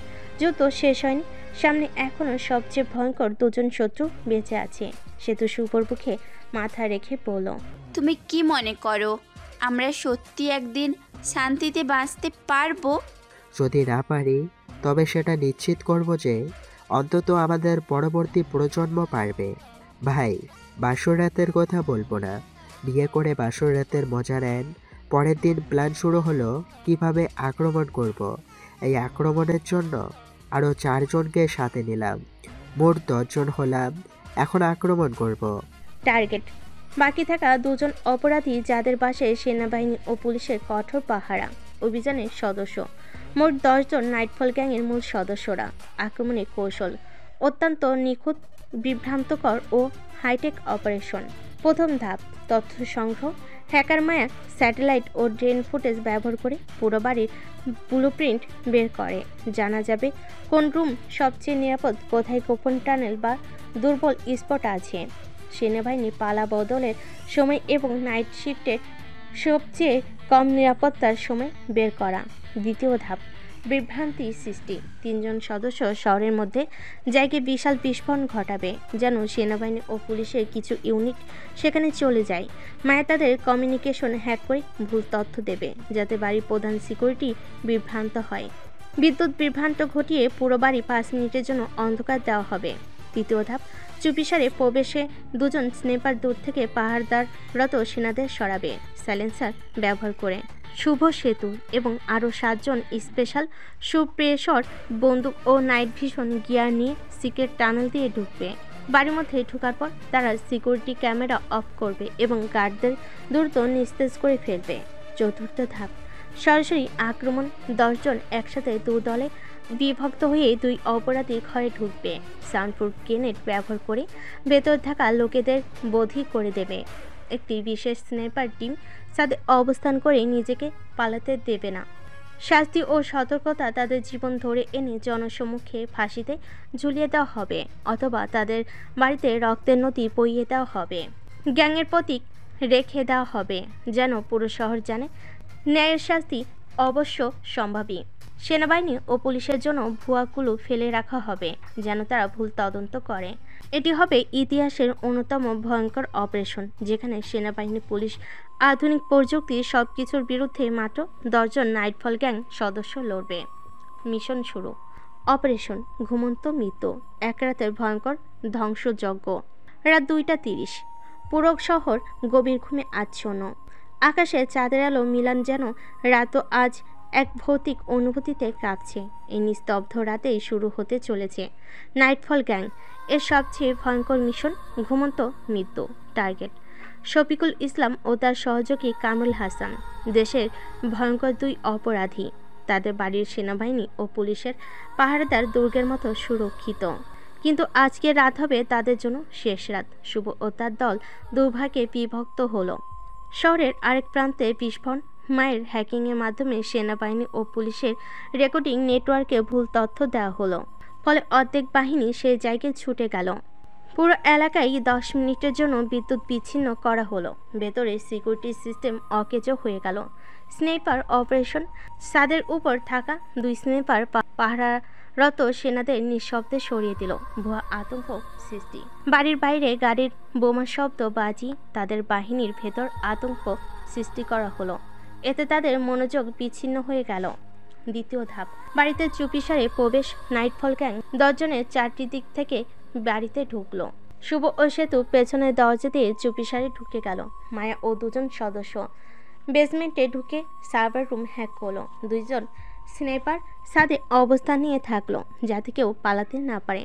যুদ্ধ শেষ হয়নি। সামনে এখনো সবচেয়ে ভয়ঙ্কর দুজন শত্রু বেঁচে আছে। সেতু শুভর বুকে মাথা রেখে বলল, তুমি কি মনে করো আমরা সত্যি একদিন শান্তিতে বাঁচতে পারবো? যদি না পারি, তবে সেটা নিশ্চিত করব যে অন্তত আমাদের পরবর্তী প্রজন্ম পারবে। ভাই, বাসর রাতের কথা বলবো না, বিয়ে করে বাসর রাতের মজা নেন। পরের দিন প্ল্যান শুরু হলো কিভাবে আক্রমণ করব। এই আক্রমণের জন্য আরও 4 জনকে সাথে নিলাম, মোট 10 জন হলাম। এখন আক্রমণ করব। টার্গেট বাকি থাকা 2 জন অপরাধী, যাদের বাসায় সেনাবাহিনী ও পুলিশের কঠোর পাহারা। অভিযানের সদস্য মোট 10 জন নাইটফল গ্যাংয়ের মূল সদস্যরা। আক্রমণের কৌশল অত্যন্ত নিখুঁত, বিভ্রান্তকর ও হাইটেক অপারেশন। প্রথম ধাপ তথ্য সংগ্রহ। হ্যাকার মায়া স্যাটেলাইট ও ড্রোন ফুটেজ ব্যবহার করে পুরো বাড়ির ব্লুপ্রিন্ট বের করে। জানা যাবে কোন রুম সবচেয়ে নিরাপদ, কোথায় গোপন টানেল বা দুর্বল স্পট আছে। সেনাবাহিনী পালা বদলের সময় এবং নাইট শিফটে সবচেয়ে কম নিরাপত্তার সময় বের করা। দ্বিতীয় ধাপ বিভ্রান্তি সৃষ্টি। 3 জন সদস্য শহরের মধ্যে জায়গায় বিশাল বিস্ফোরণ ঘটাবে, যেন সেনাবাহিনী ও পুলিশের কিছু ইউনিট সেখানে চলে যায়। মায়া তাদের কমিউনিকেশন হ্যাক করে ভুল তথ্য দেবে, যাতে বাড়ির প্রধান সিকিউরিটি বিভ্রান্ত হয়। বিদ্যুৎ বিভ্রান্ত ঘটিয়ে পুরো বাড়ি 5 মিনিটের জন্য অন্ধকার দেওয়া হবে। তৃতীয় ধাপ, চুপিসারে প্রবেশে দুজন স্নেপার দূর থেকে পাহারাদাররত সেনাদের সরাবে সাইলেন্সার ব্যবহার করে। শুভ সেতু এবং আরও 7 জন স্পেশাল সুপ্রেশর বন্দুক ও নাইট ভিশন গিয়ার নিয়ে সিক্রেট টানেল দিয়ে ঢুকবে। বাড়ির মধ্যে ঢোকার পর তারা সিকিউরিটি ক্যামেরা অফ করবে এবং গার্ডদের দ্রুত নিস্তেজ করে ফেলবে। চতুর্থ ধাপ, সরাসরি আক্রমণ। 10 জন একসাথে 2 দলে বিভক্ত হয়ে 2 অপরাধী ঘরে ঢুকবে। সাউন্ডপ্রুফ গ্রেনেড ব্যবহার করে ভেতর থাকা লোকেদের বধি করে দেবে। একটি বিশেষ স্নাইপার টিম তাদের অবস্থান করে নিজেকে পালাতে দেবে না। শাস্তি ও সতর্কতা, তাদের জীবন ধরে এনে জনসম্মুখে ফাঁসিতে ঝুলিয়ে দেওয়া হবে অথবা তাদের বাড়িতে রক্তের নদী বইয়ে দেওয়া হবে। গ্যাংয়ের প্রতীক রেখে দেওয়া হবে যেন পুরো শহর জানে ন্যায়ের শাস্তি অবশ্য সম্ভাবী। সেনাবাহিনী ও পুলিশের জন্য ভুয়া কুলু ফেলে রাখা হবে যেন তারা ভুল তদন্ত করে। এটি হবে ইতিহাসের অন্যতম ভয়ঙ্কর অপারেশন, যেখানে সেনাবাহিনী, পুলিশ, আধুনিক প্রযুক্তি সবকিছুর বিরুদ্ধে মাত্র 10 জন নাইটফল গ্যাং সদস্য লড়বে। মিশন শুরু। অপারেশন ঘুমন্ত মৃত্যু, এক রাতের ভয়ঙ্কর ধ্বংসযজ্ঞ। রাত 2:30, পুরো শহর গভীর ঘুমে আচ্ছন্ন। আকাশে চাঁদের আলো মিলান যেন রাতও আজ এক ভৌতিক অনুভূতিতে কাঁপছে। এই নিস্তব্ধ রাতেই শুরু হতে চলেছে নাইটফল গ্যাং এর সবচেয়ে ভয়ঙ্কর মিশন, ঘুমন্ত মৃত্যু। টার্গেট শফিকুল ইসলাম ও তার সহযোগী কামরুল হাসান, দেশের ভয়ঙ্কর 2 অপরাধী। তাদের বাড়ির সেনাবাহিনী ও পুলিশের পাহারাদার দুর্গের মতো সুরক্ষিত, কিন্তু আজকের রাত হবে তাদের জন্য শেষ রাত। শুভ ও তার দল দুভাগে বিভক্ত হলো। শহরের আরেক প্রান্তে বিস্ফোরণ। মায়ের হ্যাকিংয়ের মাধ্যমে সেনাবাহিনী ও পুলিশের রেকর্ডিং নেটওয়ার্কে ভুল তথ্য দেওয়া হলো, ফলে অর্ধেক বাহিনী সেই জায়গায় ছুটে গেল। পুরো এলাকায় 10 মিনিটের জন্য বিদ্যুৎ বিচ্ছিন্ন করা হলো। ভেতরে সিকিউরিটি সিস্টেম অকেজো হয়ে গেল। Sniper operation. ছাদের উপর থাকা 2 স্নাইপার পাহারারত সেনাদের নিঃশব্দে সরিয়ে দিল। ভুয়া আতঙ্ক সৃষ্টি। বাড়ির বাইরে গাড়ির বোমা শব্দ বাজি তাদের বাহিনীর ভেতর আতঙ্ক সৃষ্টি করা হলো। এতে তাদের মনোযোগ বিচ্ছিন্ন হয়ে গেল। দ্বিতীয় ধাপ, বাড়িতে চুপিসারে প্রবেশ। নাইটফল গ্যাং 10 জনের 4টি দিক থেকে বাড়িতে ঢুকলো। শুভ ও সেতু পেছনের দরজা দিয়ে চুপিসারে ঢুকে গেল। মায়া ও 2 জন সদস্য বেসমেন্টে ঢুকে সার্ভার রুম হ্যাক করলো। 2 জন স্নাইপার ছাদে অবস্থান নিয়ে থাকলো যাতে কেউ পালাতে না পারে।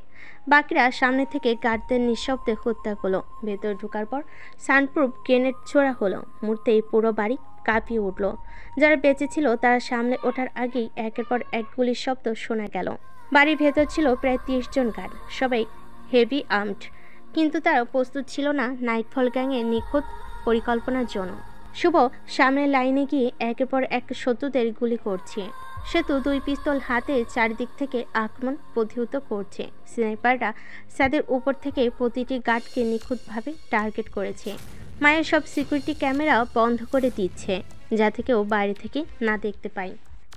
বাকিরা সামনে থেকে গার্ডদের নিঃশব্দে হত্যা করলো। ভেতর ঢোকার পর সাউন্ডপ্রুফ গ্রেনেড ছোড়া হলো। মুহূর্তেই পুরো বাড়ি কাঁপিয়ে উঠল। যারা বেঁচে ছিল তারা সামনে ওঠার আগেই একের পর এক গুলির শব্দ শোনা গেল। বাড়ির ভেতর ছিল প্রায় 30 জন গার্ড, সবাই হেভি আর্মড, কিন্তু তারা প্রস্তুত ছিল না নাইটফল গ্যাংয়ের নিখুঁত পরিকল্পনার জন্য। শুভ সামনের লাইনে গিয়ে একের পর এক শত্রুদের গুলি করছে। সেতু 2 পিস্তল হাতে চারিদিক থেকে আক্রমণ প্রতিহত করছে। স্নাইপাররা ছাদের উপর থেকে প্রতিটি গার্ডকে নিখুঁতভাবে টার্গেট করেছে। মায়ের সব সিকিউরিটি ক্যামেরা বন্ধ করে দিচ্ছে যাতে কেউ বাইরে থেকে না দেখতে পায়।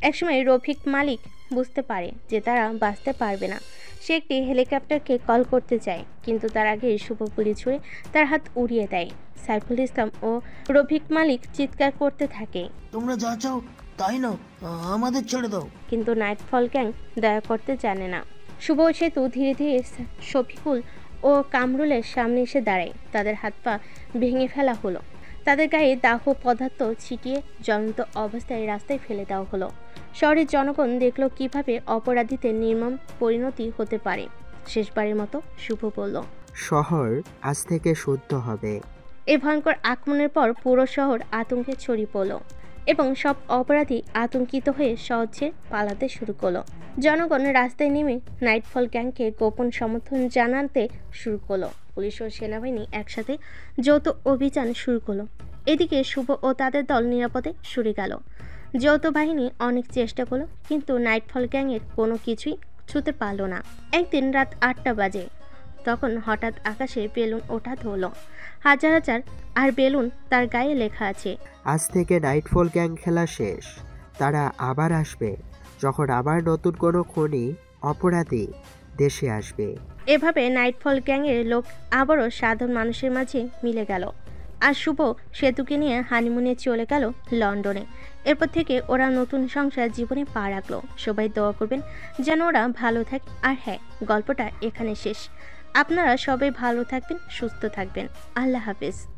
একসময় রফিক মালিক বুঝতে পারে যে তারা বাঁচতে পারবে না। সে একটি হেলিকপ্টারকে কল করতে চায়, কিন্তু তার আগে শুভ গুলি ছুঁড়ে তার হাত উড়িয়ে দেয়। সাইফুল ইসলাম ও রফিক মালিক চিৎকার করতে থাকে, তোমরা যা চাও তাই নাও, আমাদের ছেড়ে দাও। কিন্তু নাইটফল গ্যাং দয়া করতে জানে না। শুভ সেতু ধীরে ধীরে শফিকুল ও কামরুলের সামনে এসে দাঁড়ায়। তাদের হাত পা ভেঙে ফেলা হলো। তাদের গায়ে দাহ পদার্থ ছিটিয়ে জ্বলন্ত অবস্থায় রাস্তায় ফেলে দেওয়া হলো। শহরের জনগণ দেখলো কিভাবে অপরাধীদের নির্মম পরিণতি হতে পারে। শেষবারের মতো শুভ বলল, শহর আজ থেকে শুদ্ধ হবে। এই ভয়ঙ্কর আক্রমণের পর পুরো শহর আতঙ্কে ছড়িয়ে পড়ল এবং সব অপরাধী আতঙ্কিত হয়ে সহজে পালাতে শুরু করলো। জনগণ রাস্তায় নেমে নাইটফল গ্যাংকে গোপন সমর্থন জানাতে শুরু করলো। পুলিশ ও সেনাবাহিনী একসাথে যৌথ অভিযান শুরু করলো। এদিকে শুভ ও তাদের দল নিরাপদে সরে গেল। যৌথ বাহিনী অনেক চেষ্টা করলো, কিন্তু নাইটফল গ্যাংয়ের কোনো কিছুই ছুঁতে পারল না। একদিন রাত 8টা বাজে, তখন হঠাৎ আকাশে বেলুন ওঠা ধরল। হাজার হাজার আর বেলুন, তার গায়ে লেখা আছে, আজ থেকে নাইটফল গ্যাং খেলা শেষ। তারা আবার আসবে যখন আবার নতুন কোনো খুনি অপরাধী দেশে আসবে। এভাবে নাইটফল গ্যাংয়ের লোক আবারও সাধারণ মানুষের মাঝে মিলে গেল। আর শুভ সেতুকে নিয়ে হানিমুনে চলে গেল লন্ডনে। এরপর থেকে ওরা নতুন সংসার জীবনে পা রাখলো। সবাই দোয়া করবেন যেন ওরা ভালো থাকে। আর হ্যাঁ, গল্পটা এখানে শেষ। আপনারা সবাই ভালো থাকবেন, সুস্থ থাকবেন। আল্লাহ হাফেজ।